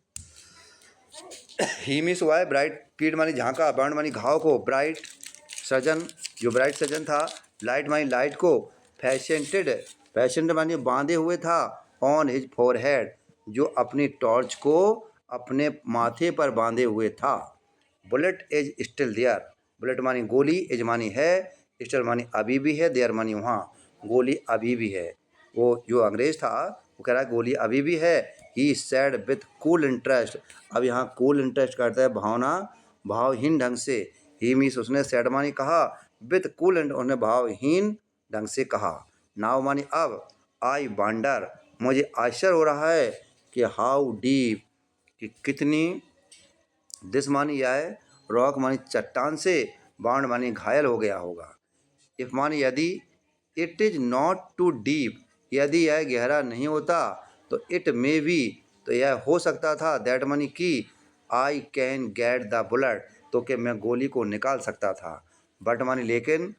ही मिस हुआ है, ब्राइट पीड मानी झांका, बाण मानी घाव को, ब्राइट सर्जन जो ब्राइट सर्जन था, लाइट मानी लाइट को, फैशनड मानी बांधे हुए था, ऑन हिज फोरहेड जो अपनी टॉर्च को अपने माथे पर बांधे हुए था। Bullet is still there, bullet मानी गोली, इज मानी है, स्टिल मानी अभी भी है, देयर मानी वहाँ, गोली अभी भी है। वो जो अंग्रेज था वो कह रहा है गोली अभी भी है। ही सैड विथ कूल इंटरेस्ट, अब यहाँ कूल इंटरेस्ट करता है भावना, भावहीन ढंग से। ही मीस उसने, सैड मानी कहा, विथ कूल, उन्होंने भावहीन ढंग से कहा। नाव मानी अब, आई वांडर, मुझे आश्चर्य हो रहा है कि हाउ डीप, कि कितनी, दिस मानी यह है, रॉक मानी चट्टान से, बाउंड मानी घायल हो गया होगा, इफ मानी यदि, it is not too deep, यदि यह गहरा नहीं होता, तो इट मे बी, तो यह हो सकता था, दैट मानी की, I can get the bullet, तो कि मैं गोली को निकाल सकता था, बट मानी लेकिन,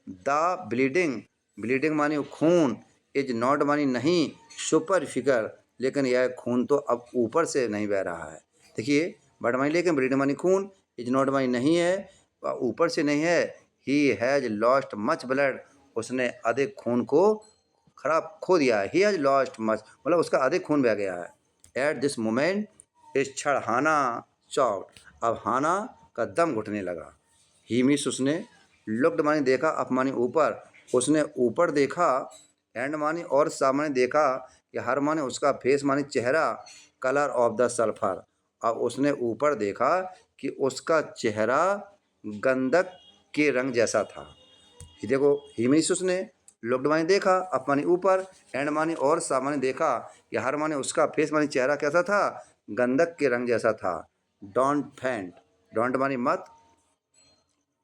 द ब्लीडिंग, ब्लीडिंग मानी खून, इज नॉट मानी नहीं, सुपर फिगर, लेकिन यह खून तो अब ऊपर से नहीं बह रहा है। देखिए, बट मानी लेकिन, ब्लीडिंग मानी खून, इज नॉट मानी नहीं है, ऊपर से नहीं है, he has lost much blood, उसने अधिक खून को खो दिया है, ही हैज़ लॉस्ट मच, मतलब उसका अधिक खून बह गया है। एट दिस मोमेंट, इस क्षण हाना चौक, अब हाना का दम घुटने लगा। ही मिस उसने, लुक्ड मानी देखा, अप मानी ऊपर, उसने ऊपर देखा, एंड मानी और सामने देखा, कि हर माने उसका फेस मानी चेहरा, कलर ऑफ द सल्फर, अब उसने ऊपर देखा कि उसका चेहरा गंधक के रंग जैसा था। ये देखो, ही मीन्स उसने, लुक्ड माने देखा, अप माने ऊपर, एंड माने और, सामने देखा, कि हर माने उसका फेस माने चेहरा कैसा था, गंधक के रंग जैसा था। डोंट फेंट, डोंट माने मत,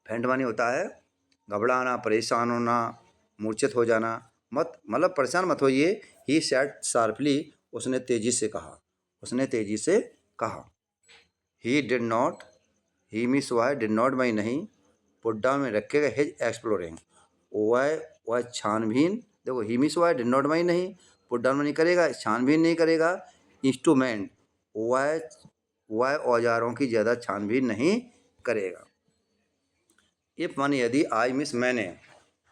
फेंट माने होता है घबराना, परेशान होना, मूर्छित हो जाना, मत मतलब परेशान मत होइए। ही सेड शार्पली, उसने तेजी से कहा, उसने तेजी से कहा। ही डिड नॉट, ही मीन्स वह डिड नॉट माई नहीं, पुट डाउन में रखेगा हिज एक्सप्लोरिंग, वह छानबीन, देखो ही मीन्स वह डिड नॉट माई नहीं, पुट डाउन में नहीं करेगा, छानबीन नहीं करेगा, इंस्ट्रूमेंट, वह औजारों की ज़्यादा छानबीन नहीं करेगा। इफ मानी यदि, आई मीन्स मैंने,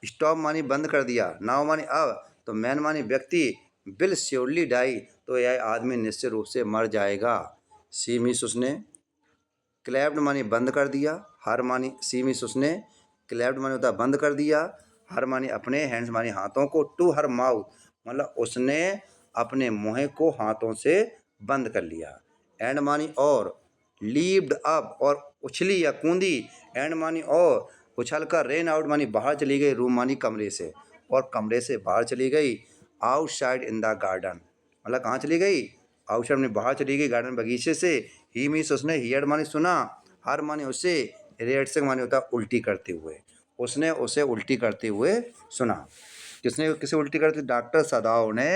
स्टॉप मानी बंद कर दिया, नाउ मानी अब, तो मैन मानी व्यक्ति, विल श्योरली डाई, तो यह आदमी निश्चित रूप से मर जाएगा। सी मीन्स उसने, क्लैप्ड मानी बंद कर दिया, हर मानी, सी मीन्स उसने, क्लैप्ड मानी होता है बंद कर दिया, हर मानी अपने, हैंड्स मानी हाथों को, टू हर माउथ मतलब उसने अपने मुँह को हाथों से बंद कर लिया, एंड मानी और, लीप्ड अप और उछली या कूदी, एंड मानी और, उछल कर, रेन आउट मानी बाहर चली गई, रूम मानी कमरे से, और कमरे से बाहर चली गई, आउटसाइड इन द गार्डन मतलब कहाँ चली गई, आउटसाइड में बाहर चली गई गार्डन बगीचे से। ही मीन्स उसने, हियर मानी सुना, हर मानी उसे, रेड से मानी होता उल्टी करते हुए, उसने उसे उल्टी करते हुए सुना। किसने किसे उल्टी करती, डॉक्टर सदाव ने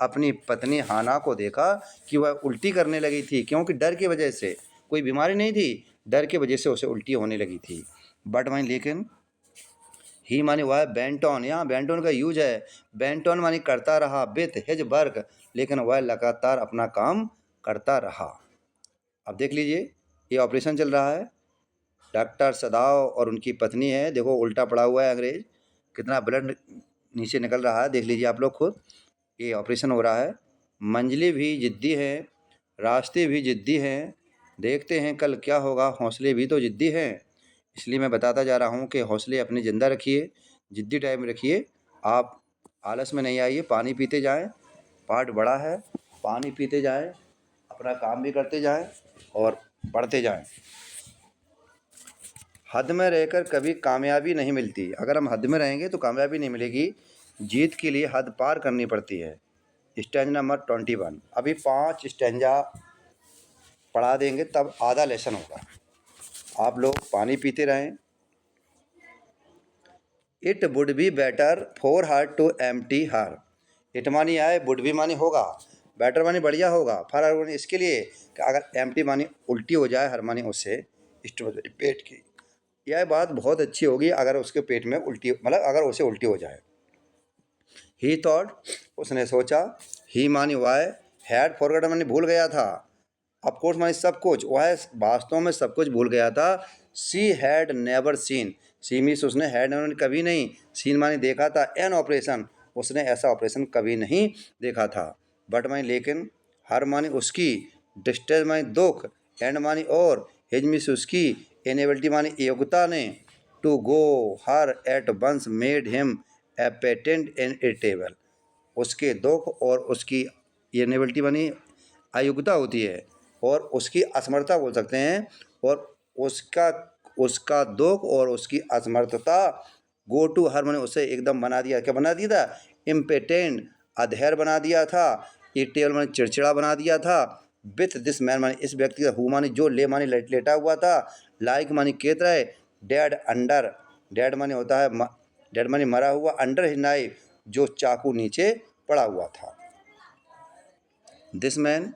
अपनी पत्नी हाना को देखा कि वह उल्टी करने लगी थी, क्योंकि डर की वजह से, कोई बीमारी नहीं थी, डर की वजह से उसे उल्टी होने लगी थी। बट मानी लेकिन, ही मानी वह बेंट ऑन, यहाँ बेंट ऑन का यूज है, बेंट ऑन मानी करता रहा, विथ हिज वर्क, लेकिन वह लगातार अपना काम करता रहा। अब देख लीजिए, ये ऑपरेशन चल रहा है, डॉक्टर सदाव और उनकी पत्नी है, देखो उल्टा पड़ा हुआ है अंग्रेज, कितना ब्लड नीचे निकल रहा है, देख लीजिए आप लोग खुद, ये ऑपरेशन हो रहा है। मंजिलें भी जिद्दी हैं, रास्ते भी जिद्दी हैं, देखते हैं कल क्या होगा, हौसले भी तो जिद्दी हैं। इसलिए मैं बताता जा रहा हूँ कि हौसले अपने ज़िंदा रखिए, जिद्दी टाइप में रखिए, आप आलस में नहीं आइए, पानी पीते जाएं, पाठ बड़ा है, पानी पीते जाएं, अपना काम भी करते जाएं और पढ़ते जाएं। हद में रहकर कभी कामयाबी नहीं मिलती, अगर हम हद में रहेंगे तो कामयाबी नहीं मिलेगी, जीत के लिए हद पार करनी पड़ती है। स्टैंजा नंबर 21, अभी 5 स्टैंजा पढ़ा देंगे तब आधा लेसन होगा, आप लोग पानी पीते रहें। It would be better for her to empty her, it मानी आए, वुड भी मानी होगा, बेटर मानी बढ़िया होगा, फॉर हर मानी इसके लिए कि अगर एम्प्टी मानी उल्टी हो जाए, हर मानी उससे, स्टमक पेट की, यह बात बहुत अच्छी होगी अगर उसके पेट में उल्टी मतलब अगर उसे उल्टी हो जाए। ही थॉट, उसने सोचा, ही मानी वाई, हैड फॉरगॉटन मानी भूल गया था, ऑफ कोर्स मानी सब कुछ, वह वास्तव में सब कुछ भूल गया था। She had never seen, she means उसने, हैड नेवर कभी नहीं, सीन मानी देखा था, एन ऑपरेशन उसने ऐसा ऑपरेशन कभी नहीं देखा था, बट मानी लेकिन, हर मानी उसकी, डिस्ट्रेस मानी दुख, एंड मानी और, हिज मीन्स उसकी, इनेबिलिटी मानी योग्यता ने, to go her at once made him a patient in irritable, उसके दुख और उसकी इनेबिलिटी मानी अयोग्यता होती है और उसकी असमर्थता बोल सकते हैं, और उसका उसका दुख और उसकी असमर्थता, गो टू हर माने उसे एकदम बना दिया, क्या बना दिया था, इम्पेटेंट अधैर्य बना दिया था, इरिटेबल माने चिड़चिड़ा बना दिया था, विथ दिस मैन माने इस व्यक्ति का, हु माने जो, ले माने लेटा हुआ था, लाइक माने केत रहे, डेड अंडर, डेड माने होता है डेड माने मरा हुआ, अंडर हिज नाइफ जो चाकू नीचे पड़ा हुआ था। दिस मैन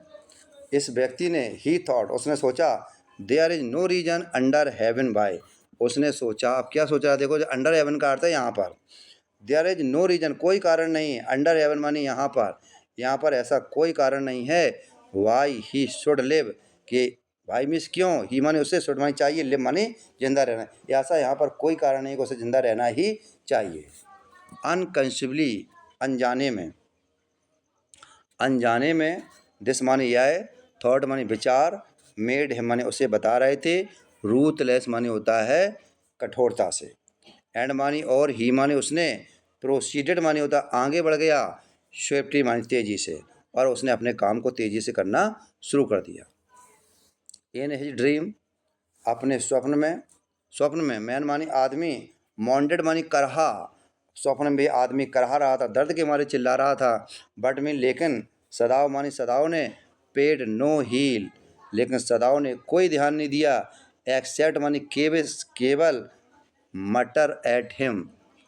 इस व्यक्ति ने, ही थॉट उसने सोचा, there is no reason under heaven by, उसने सोचा, अब क्या सोचा, देखो जो अंडर हेवन का अर्थ है यहाँ पर, देयर इज नो रीजन कोई कारण नहीं, अंडर हेवन मानी यहाँ पर ऐसा कोई कारण नहीं है, वाई ही शुड लिव कि, वाई मीन्स क्यों, ही माने उसे, शुड मानी चाहिए, लिव मानी जिंदा रहना, ऐसा यहाँ पर कोई कारण नहीं कि उसे जिंदा रहना ही चाहिए। अनकंसिबली अनजाने में, अनजाने में, दिस माने यह, थॉट माने विचार, मेड हिम माने उसे बता रहे थे, रूथलेस माने होता है कठोरता से, एंड मानी और, ही माने उसने, प्रोसीडेड माने होता आगे बढ़ गया, स्विफ्टली माने तेजी से, और उसने अपने काम को तेजी से करना शुरू कर दिया। इन हिज ड्रीम अपने स्वप्न में मैन मानी आदमी, मॉन्डेड मानी करहा, स्वप्न में आदमी करहा रहा था, दर्द के मारे चिल्ला रहा था, बट में लेकिन, सदाव मानी सदाव ने, पेड नो हील लेकिन सदाव ने कोई ध्यान नहीं दिया, एक्सेप्ट मानी केवल मटर एट हिम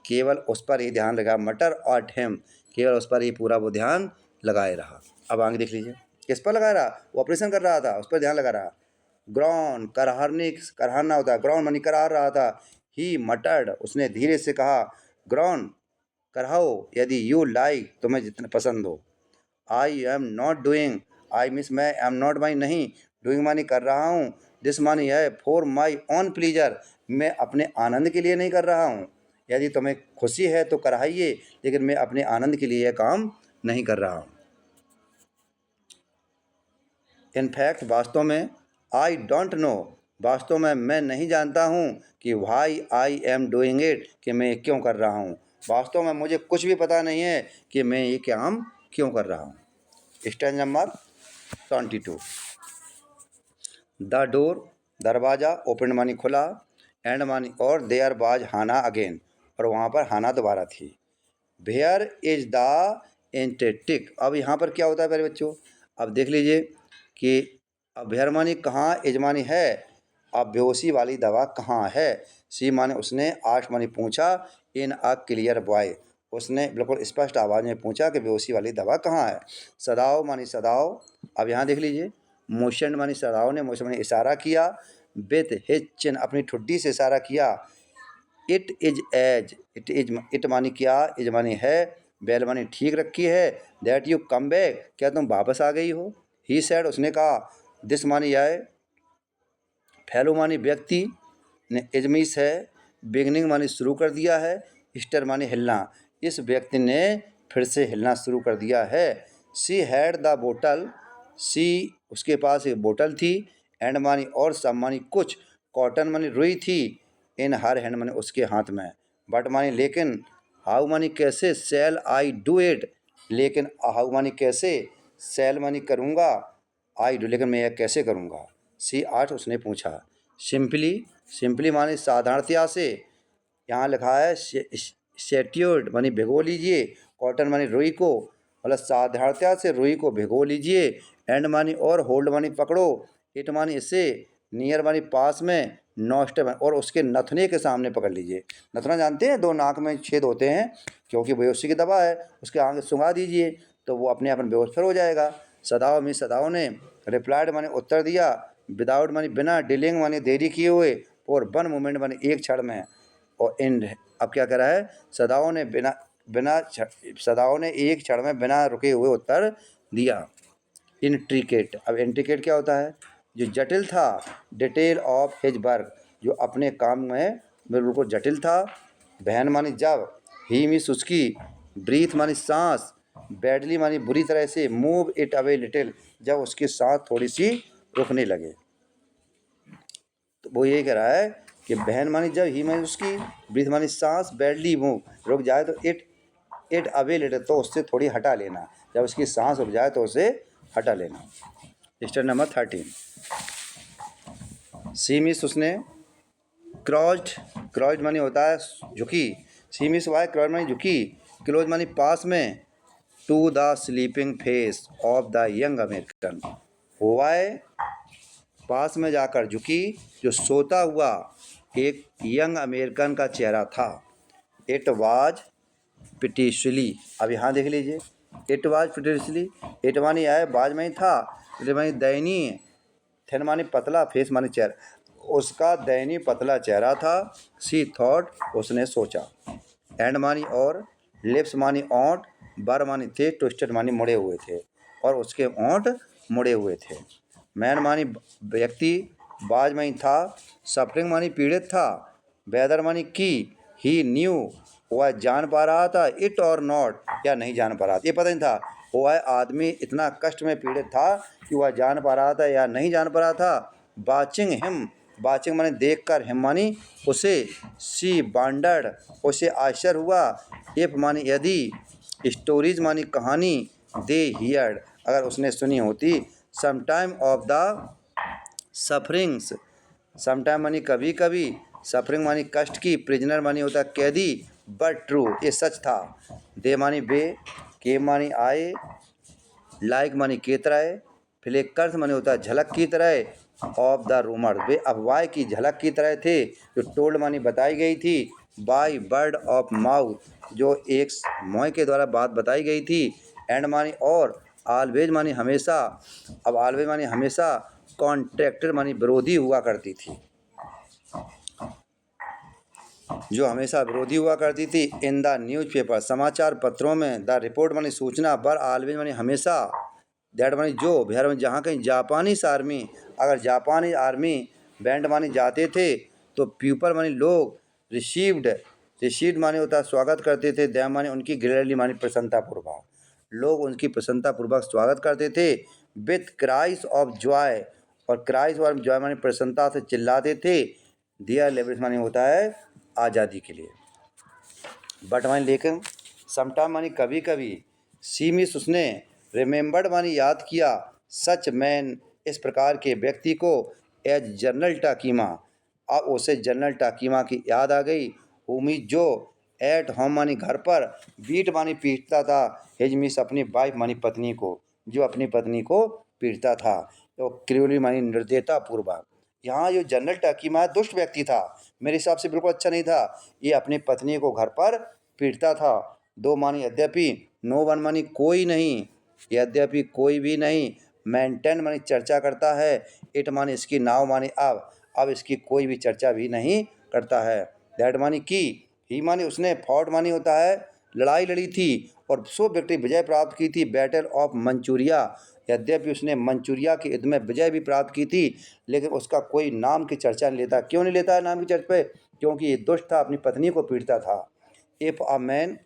केवल उस पर ही ध्यान लगा, मटर और हिम, केवल उस पर ही पूरा वो ध्यान लगाए रहा। अब आगे देख लीजिए, किस पर लगा रहा, वो ऑपरेशन कर रहा था, उस पर ध्यान लगा रहा। ग्रॉन, कराहरने, कराहना होता है, ग्रॉन मानी कराह रहा था। ही मटर्ड, उसने धीरे से कहा, ग्रॉन कराहो यदि यू लाइक, तुम्हें जितना पसंद हो। I am not doing, I means मैं, एम नॉट मानी नहीं, डूइंग मानी कर रहा हूँ, दिस मानी है फॉर माई ओन प्लीजर, मैं अपने आनंद के लिए नहीं कर रहा हूँ। यदि तुम्हें खुशी है तो कराइए, लेकिन मैं अपने आनंद के लिए यह काम नहीं कर रहा हूँ। इनफैक्ट, वास्तव में, आई डोंट नो, वास्तव में मैं नहीं जानता हूँ कि why I am doing it, कि मैं क्यों कर रहा हूँ। वास्तव में मुझे कुछ भी पता नहीं है कि मैं ये काम क्यों कर रहा हूँ। Stanza number 22। द डोर, दरवाज़ा, ओपन मानी खुला, एंड मानी और, देयर बाज हाना अगेन, और वहाँ पर हाना दोबारा थी। वेयर इज द एंटेटिक, अब यहाँ पर क्या होता है प्यारे बच्चों, अब देख लीजिए कि अब वेयर मानी कहाँ, इज मानी है, अब बेहोशी वाली दवा कहाँ है। सी माने उसने, आठ मानी पूछा, इन अ क्लियर बॉय, उसने बिल्कुल स्पष्ट आवाज़ में पूछा कि बेहोशी वाली दवा कहाँ है। सदाओ मानी सदाओ, अब यहाँ देख लीजिए, मोशन मानी सदाओ ने, मोशन मानी इशारा किया, विथ हिज चिन, अपनी ठुड्डी से इशारा किया। इट इज एज, इट मानी क्या, इज मानी है, बेल मानी ठीक रखी है, दैट यू कम बैक, क्या तुम वापस आ गई हो। ही सैड, उसने कहा, दिस मानी आए, फैलो मानी व्यक्ति ने, इजमीस है, बिगनिंग मानी शुरू कर दिया है, स्टर मानी हिलना, इस व्यक्ति ने फिर से हिलना शुरू कर दिया है। सी हैड द बोतल, सी उसके पास एक बोतल थी, एंड मानी और, सब मानी कुछ, कॉटन मानी रुई थी, इन हर हैंड मानी उसके हाथ में, बट मानी लेकिन, हाउ मानी कैसे, सेल आई डू इट, लेकिन हाउ मानी कैसे, सेल मानी करूँगा, आई डू लेकिन मैं यह कैसे करूँगा। सी आठ, उसने पूछा। सिंपली, सिंपली मानी साधारणतया से, यहाँ लिखा है सेट्यूर्ड मानी भिगो लीजिए, कॉटन मानी रुई को, मतलब साधारणतया से रुई को भिगो लीजिए, एंड मानी और, होल्ड मानी पकड़ो, इट मानी इसे, नियर मानी पास में, नॉस्ट और उसके नथने के सामने पकड़ लीजिए। नथना जानते हैं, दो नाक में छेद होते हैं, क्योंकि बेहोशी की दवा है, उसके आगे सुंघा दीजिए तो वो अपने आप में बेहोश फिर हो जाएगा। सदाओ में, सदाओ ने, रिप्लाइड माने उत्तर दिया, विदाउट मानी बिना, डीलिंग मानी देरी किए हुए, और वन मोमेंट मानी एक क्षण में, और इन, अब क्या कह रहा है, सदाओं ने सदाओं ने एक क्षण में बिना रुके हुए उत्तर दिया। इंट्रिकेट, अब इंट्रिकेट क्या होता है, जो जटिल था, डिटेल ऑफ हिज वर्क, जो अपने काम में बिल्कुल जटिल था। बहन मानी जब, ही मीन्स उसकी, ब्रीथ मानी सांस, बैडली मानी बुरी तरह से, मूव इट अवे लिटिल, जब उसकी सांस थोड़ी सी रुकने लगे। तो वो ये कह रहा है कि बहन मानी जब, ही मानी उसकी, ब्रीथ मानी सांस, बैडली मूव, रुक जाए तो इट अवे लिटिल, तो उससे थोड़ी हटा लेना, जब उसकी सांस रुक जाए तो उसे हटा लेना। Step number 13। सी मीन्स उसने, क्रॉज्ड, क्रॉज्ड मानी होता है झुकी, सी मीन्स हुआ है क्रॉज मानी झुकी, क्लोज मानी पास में, to the sleeping face of the young American, हुआ है पास में जाकर झुकी, जो सोता हुआ एक यंग अमेरिकन का चेहरा था। इट वाज पिटिशली, अब यहाँ देख लीजिए, इट वाज पिटिशली, इट मानी आए, बाज में ही था, इट मानी दयनीय, थिन मानी पतला, फेस मानी चेहरा, उसका दयनीय पतला चेहरा था। सी थॉट, उसने सोचा। एंड मानी और, लिप्स मानी ओंठ, बर मानी थे, ट्विस्टेड मानी मुड़े हुए थे, और उसके ओंठ मुड़े हुए थे। मैन मानी व्यक्ति, बाज में ही था, सफरिंग मानी पीड़ित था, वेदर मानी की, ही न्यू, वह जान पा रहा था, इट और नॉट, या नहीं जान पा रहा था, ये पता नहीं था, वह आदमी इतना कष्ट में पीड़ित था कि वह जान पा रहा था या नहीं जान पा रहा था। वाचिंग हिम, वाचिंग माने देख कर, हिम मानी उसे, सी बांडर्ड, उसे आश्चर्य हुआ, इफ मानी यदि, स्टोरीज मानी कहानी, दे हियर्ड, अगर उसने सुनी होती, sometime of the sufferings, sometime मानी कभी कभी, सफरिंग मानी कष्ट की, प्रिजनर मानी होता है कैदी, बट ट्रू, ये सच था। दे मानी वे, के मानी आए, लाइक मानी की तरह, फ्लेकर्स मानी होता है झलक की तरह, ऑफ द रूमर, वे अफवाह की झलक की तरह थे, जो टोल्ड मानी बताई गई थी, बाय वर्ड ऑफ माउथ, जो एक मुँह के द्वारा बात बताई गई थी। एंड मानी और, ऑलवेज मानी हमेशा, अब ऑलवेज मानी हमेशा, कॉन्ट्रैक्टर मानी विरोधी हुआ करती थी, जो हमेशा विरोधी हुआ करती थी। इन द न्यूज़पेपर, समाचार पत्रों में। द रिपोर्ट मानी सूचना, पर ऑलवेज मानी हमेशा, दैट मानी जो, बिहार में जहाँ कहीं जापानीज आर्मी, अगर जापानी आर्मी बैंड मानी जाते थे तो पीपल मानी लोग, रिसीव्ड माने होता है स्वागत करते थे, दैम माने उनकी, ग्रेडली मानी प्रसन्नतापूर्वक, लोग उनकी प्रसन्नतापूर्वक स्वागत करते थे। विथ क्राइज ऑफ जॉय, और क्राइज ऑफ जॉय मानी प्रसन्नता से चिल्लाते थे। दियर लेबर्स मानी होता है आज़ादी के लिए। बट मानी लेकिन, समटाइम मानी कभी कभी, सी मिस उसने, रिमेंबर्ड मानी याद किया, सच मैन इस प्रकार के व्यक्ति को, एज जनरल टाकीमा, अब उसे जनरल टाकीमा की याद आ गई। उम्मीद जो एट होम मानी घर पर, बीट मानी पीटता था, हिज मिस अपनी वाइफ मानी पत्नी को, जो अपनी पत्नी को पीटता था, तो क्रूरली मानी निर्दयता पूर्वक। यहाँ जो जनरल टाकीमा दुष्ट व्यक्ति था, मेरे हिसाब से बिल्कुल अच्छा नहीं था। ये अपनी पत्नी को घर पर पीटता था। दो मानी यद्यपि, नो वन मानी कोई नहीं, यद्यपि कोई भी नहीं, मेंटेन मानी चर्चा करता है, इट मानी इसकी, नाव मानी अब इसकी कोई भी चर्चा भी नहीं करता है। दैट मानी की, ही मानी उसने, फॉट मानी होता है लड़ाई लड़ी थी, और सो विक्ट्री विजय प्राप्त की थी, बैटल ऑफ मंचूरिया, यद्यपि उसने मंचूरिया की युद्ध में विजय भी प्राप्त की थी, लेकिन उसका कोई नाम की चर्चा नहीं लेता। क्यों नहीं लेता है नाम की चर्चा पे? क्योंकि ये दुष्ट था, अपनी पत्नी को पीटता था। इफ अ मैन,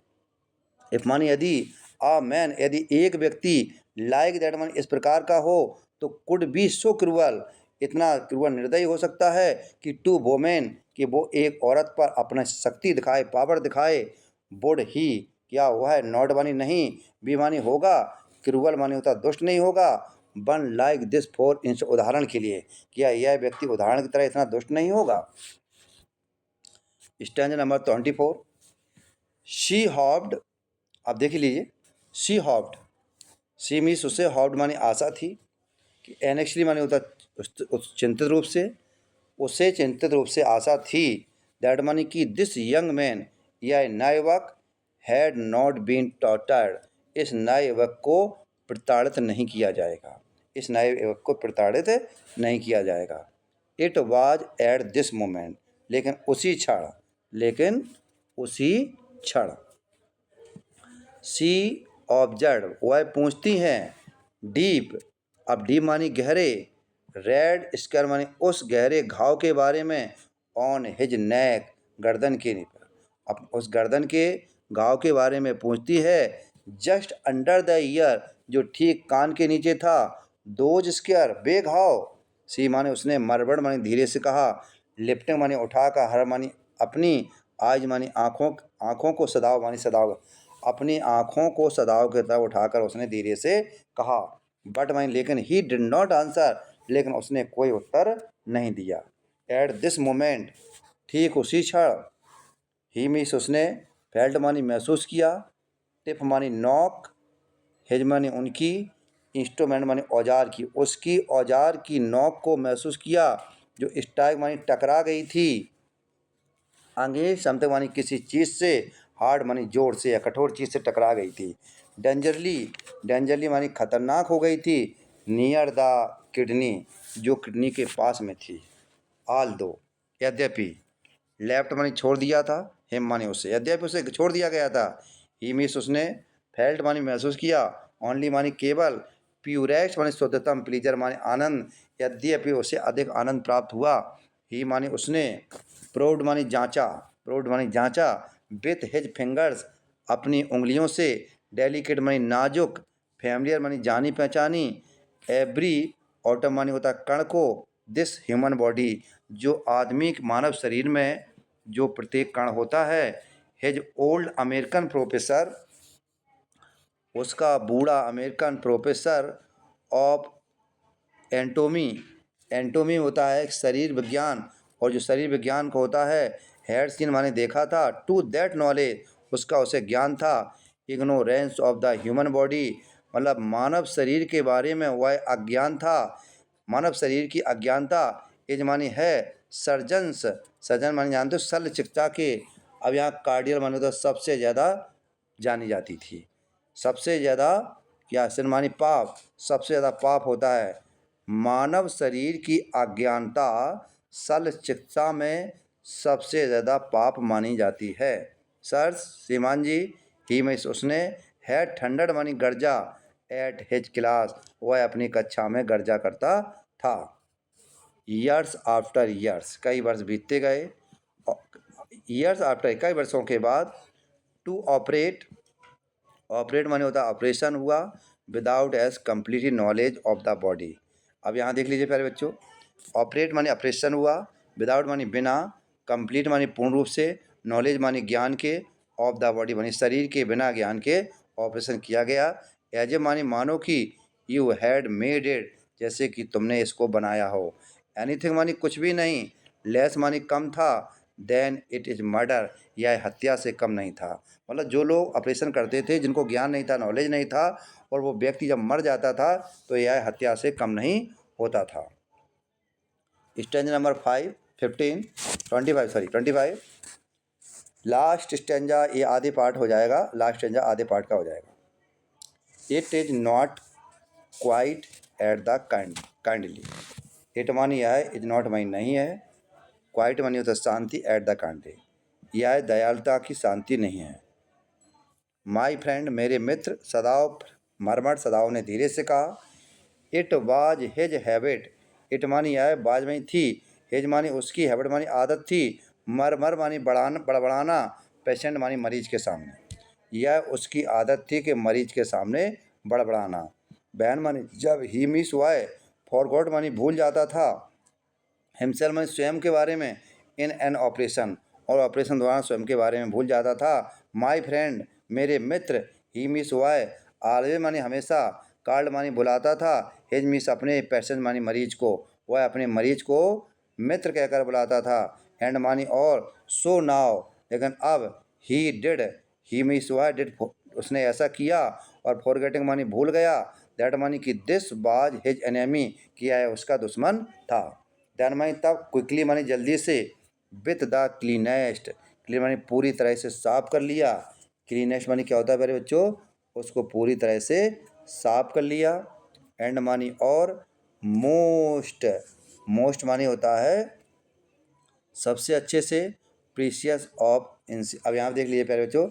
इफ मानी यदि, अ मैन यदि एक व्यक्ति, लाइक दैट मानी इस प्रकार का हो, तो कुड बी सो क्रूअल, इतना क्रूअल निर्दयी हो सकता है कि टू वोमेन, कि वो एक औरत पर अपना शक्ति दिखाए, पावर दिखाए। वुड ही, क्या हुआ है, नॉट मानी नहीं, बी मानी होगा, क्रूअल मानी होता दुष्ट नहीं होगा, वन लाइक दिस फॉर इंस, उदाहरण के लिए, क्या यह व्यक्ति उदाहरण की तरह इतना दुष्ट नहीं होगा। स्टैंजा नंबर 24, शी हॉप्ड, आप देख लीजिए, शी हॉप्ड, सी मीन्स उसे, हॉप्ड मानी आशा थी, कि एनेक्चुअली मानी होता चिंतित रूप से, उसे चिंतित रूप से आशा थी। दैट मानी कि दिस यंग मैन, यह नए युवक, हैड नॉट बीन टॉर्चर्ड, इस नए युवक को प्रताड़ित नहीं किया जाएगा, इस नए युवक को प्रताड़ित नहीं किया जाएगा। It was at this moment, लेकिन उसी क्षण, लेकिन उसी क्षण, सी ऑब्जर्व, वह पूछती हैं, डीप, अब डीप मानी गहरे, रेड स्कर मानी उस गहरे घाव के बारे में, ऑन हिज नेक, गर्दन के पर, अब उस गर्दन के घाव के बारे में पूछती है। जस्ट अंडर द ईयर, जो ठीक कान के नीचे था। दोज स्केयर, बे घाव, सी माने उसने, मरबड़ मानी धीरे से कहा, लिफ्टिंग मानी उठाकर, हर मानी अपनी, आज मानी आँखों, आँखों को सदाव मानी सदाव, अपनी आँखों को सदाव की तरफ उठाकर उसने धीरे से कहा। बट मानी लेकिन, ही डिड नॉट आंसर, लेकिन उसने कोई उत्तर नहीं दिया। एट दिस मोमेंट, ठीक उसी क्षण, ही मीस उसने, फेल्ट मानी महसूस किया, टिप मानी नॉक, हिज मानी उनकी, इंस्ट्रूमेंट मानी औजार की, उसकी औजार की नॉक को महसूस किया, जो स्ट्राइक मानी टकरा गई थी, अंग्रेज समथिंग मानी किसी चीज़ से, हार्ड मानी जोर से या कठोर चीज़ से टकरा गई थी। डेंजरली, डेंजरली मानी खतरनाक हो गई थी, नियर द किडनी, जो किडनी के पास में थी। आल दो, यद्यपि, लेफ्ट मानी छोड़ दिया था, हिम मानी उसे, यद्यपि उसे छोड़ दिया गया था। ही मीस उसने, फेल्ट मानी महसूस किया, ओनली मानी केवल, प्यूरेस्ट मानी शुद्धतम, प्लीजर मानी आनंद, यद्यपि उसे अधिक आनंद प्राप्त हुआ। ही मानी उसने, प्रोड मानी जांचा, प्रोड मानी जांचा, विथ हिज फिंगर्स, अपनी उंगलियों से, डेलिकेट मानी नाजुक, फैमिलियर मानी जानी पहचानी, एवरी, ऑटम मानी होता कण को, दिस ह्यूमन बॉडी, जो आदमी मानव शरीर में जो प्रत्येक कण होता है। हिज ओल्ड अमेरिकन प्रोफेसर, उसका बूढ़ा American professor of anatomy, anatomy होता है शरीर विज्ञान, और जो शरीर विज्ञान को होता है, हैड सीन माने देखा था, टू दैट नॉलेज, उसका उसे ज्ञान था, ignorance of the human body, मतलब मानव शरीर के बारे में वह अज्ञान था, मानव शरीर की अज्ञानता। इज मानी है सर्जन्स, सर्जन मानी जानते हो शल्य चिकित्सा के, अब यहाँ कार्डियल माने तो सबसे ज़्यादा जानी जाती थी। सबसे ज़्यादा क्या सिर मानी पाप, सबसे ज़्यादा पाप होता है मानव शरीर की अज्ञानता शल्य चिकित्सा में सबसे ज़्यादा पाप मानी जाती है। सर श्रीमान जी ही में उसने हैड थंडर्ड मानी गर्जा एट हिज क्लास, वह अपनी कक्षा में गर्जा करता था। ईयर्स आफ्टर ईयर्स, कई वर्ष बीतते गए। ईयर्स आफ्टर, कई वर्षों के बाद टू ऑपरेट, ऑपरेट माने होता है ऑपरेशन हुआ without as completely knowledge of the body. अब यहाँ देख लीजिए प्यारे बच्चों, ऑपरेट माने ऑपरेशन हुआ, विदाउट माने बिना, कंप्लीट माने पूर्ण रूप से, नॉलेज माने ज्ञान के, ऑफ द बॉडी माने शरीर के बिना ज्ञान के ऑपरेशन किया गया। एज ए माने मानो कि यू हैड मेड इट, जैसे कि तुमने इसको बनाया हो। एनीथिंग माने कुछ भी नहीं, लेस माने कम था, देन इट इज़ मर्डर, यह हत्या से कम नहीं था। मतलब जो लोग ऑपरेशन करते थे, जिनको ज्ञान नहीं था, नॉलेज नहीं था, और वो व्यक्ति जब मर जाता था तो यह हत्या से कम नहीं होता था। स्टेंजा नंबर 25 लास्ट स्टेंजा, ये आधे पार्ट हो जाएगा, लास्ट स्टेंजा आधे पार्ट का हो जाएगा। It is not quite at the kindly, it मानी यह है, इज नॉट मानी नहीं है, क्वाइट मानी होता है शांति, एट द काइंडली यह दयालुता की शांति नहीं है। माई फ्रेंड, मेरे मित्र, सदाव मरमर, सदाव ने धीरे से कहा। It was his habit, it मानी यह बाज में थी, हिज मानी उसकी, हैबिट मानी आदत थी, मरमर मानी बड़बड़ाना, पेशेंट मानी मरीज के सामने, यह उसकी आदत थी कि मरीज के सामने बड़बड़ाना। बहन मानी जब ही मिस वाई, फॉरगॉट मानी भूल जाता था, हिमसेल्फ मानी स्वयं के बारे में, इन एन ऑपरेशन, और ऑपरेशन दौरान स्वयं के बारे में भूल जाता था। माई फ्रेंड, मेरे मित्र, ही मिस वाई, ऑलवेज मानी हमेशा, कार्ड मानी बुलाता था, हिज मिस अपने, पेशेंट मानी मरीज को, वह अपने मरीज को मित्र कहकर बुलाता था, एंड मानी और, सो नाउ, लेकिन अब, ही डिड, ही मिस वाई डिड, उसने ऐसा किया, और फॉरगेटिंग मानी भूल गया, दैट मानी कि दिस वाज हिज एनिमी, किया है उसका दुश्मन था। देन मानी तब, क्विकली मानी जल्दी से, विथ द क्लीनेस्ट, क्लीन मानी पूरी तरह से साफ कर लिया, क्लीनेस्ट मानी क्या होता है मेरे बच्चों, उसको पूरी तरह से साफ कर लिया, एंड मानी और, मोस्ट, मोस्ट मानी होता है सबसे अच्छे से, प्रीशियस ऑफ इंस, अब यहाँ देख लीजिए प्यारे बच्चों,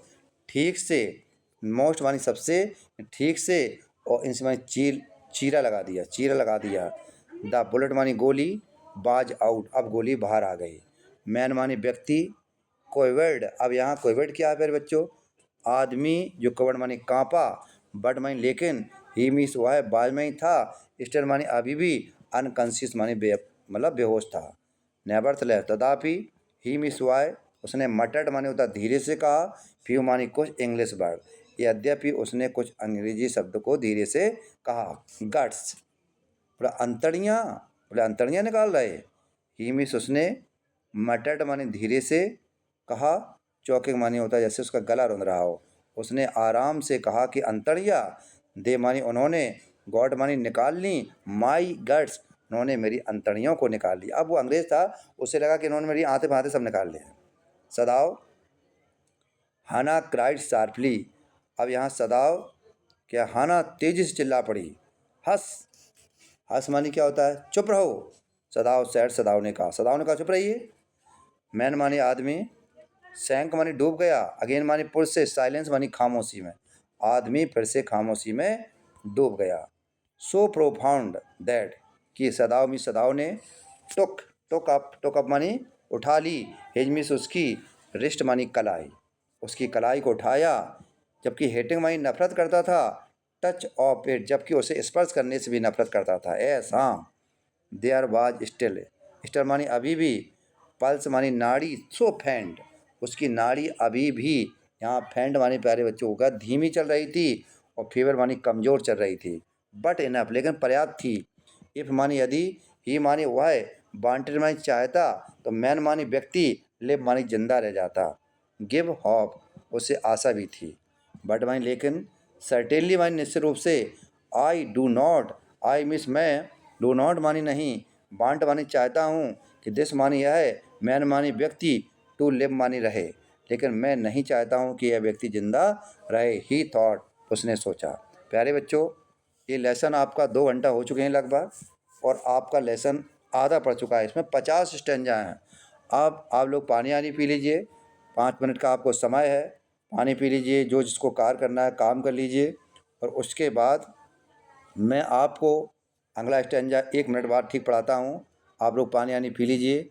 ठीक से, मोस्ट मानी सबसे, ठीक से, और इंस मानी चीरा लगा दिया, चीरा लगा दिया। द बुलेट मानी गोली, बाज आउट, अब गोली बाहर आ गई। मैन मानी व्यक्ति, कोविड, अब यहाँ कोविड क्या है प्यारे बच्चों, आदमी, जो कोविड मानी कांपा, बट मानी लेकिन, ही मीस वह बाज में ही था, स्टिल मानी अभी भी, अनकॉन्शियस मानी मतलब बेहोश था। नेवरथलेस, तथापि, ही मिस वाई, उसने मटर्ड माने होता धीरे से कहा, फ्यू मानी कुछ इंग्लिश वर्ड, यद्यपि उसने कुछ अंग्रेजी शब्द को धीरे से कहा। गट्स, बोला अंतड़ियाँ, बोले अंतड़ियाँ निकाल रहे, ही मिस उसने, मटर्ड माने धीरे से कहा, चौकिंग मानी होता है जैसे उसका गला रुंध रहा हो, उसने आराम से कहा कि अंतड़ियाँ, दे मानी उन्होंने, गॉड मानी निकाल ली, माई गट्स, उन्होंने मेरी अंतड़ियों को निकाल लिया। अब वो अंग्रेज था, उसे लगा कि इन्होंने मेरी आंतें फांते सब निकाल लिया। सदाव, हाना क्राइड शार्पली, अब यहाँ सदाव क्या, हाना तेजी से चिल्ला पड़ी, हंस, हंस मानी क्या होता है, चुप रहो, सदाव सैड, सदाव ने कहा चुप रहिए। मैन मानी आदमी, सैंक मानी डूब गया, अगेन मानी पुर से, साइलेंस मानी खामोशी में, आदमी फिर से खामोशी में डूब गया। सो प्रोफाउंड दैट, कि सदाव ने, टुक अप मानी उठा ली, हिज मिस उसकी, रिस्ट मानी कलाई, उसकी कलाई को उठाया, जबकि हेटिंग मानी नफरत करता था, टच ऑफ इट, जबकि उसे स्पर्श करने से भी नफरत करता था। ऐसा, देयर वाज स्टिल मानी अभी भी, पल्स मानी नाड़ी, सो फैंड, उसकी नाड़ी अभी भी, यहाँ फैंड मानी प्यारे बच्चों होगा धीमी चल रही थी, और फीवर मानी कमज़ोर चल रही थी, बट इनफ, लेकिन पर्याप्त थी। इफ मानी यदि, ही मानी वह, वांटेड मानी चाहता, तो मैन मानी व्यक्ति, लिव मानी जिंदा रह जाता, गिव हॉप, उसे आशा भी थी, बट मानी लेकिन, सर्टेनली मानी निश्चित रूप से, I do not, I means मैं, डू नॉट मानी नहीं, वांट मानी चाहता हूँ, कि दिस मानी यह है, मैन मानी व्यक्ति, टू लिव मानी रहे, लेकिन मैं नहीं चाहता हूँ कि यह व्यक्ति जिंदा रहे। ही थॉट, उसने सोचा। प्यारे बच्चों, ये लेसन आपका 2 घंटा हो चुके हैं लगभग, और आपका लेसन आधा पड़ चुका है। इसमें 50 स्टेंजा हैं। अब आप लोग पानी आनी पी लीजिए। 5 मिनट का आपको समय है, पानी पी लीजिए, जो जिसको कार्य करना है काम कर लीजिए, और उसके बाद मैं आपको अगला स्टेंजा 1 मिनट बाद ठीक पढ़ाता हूँ। आप लोग पानी आनी पी लीजिए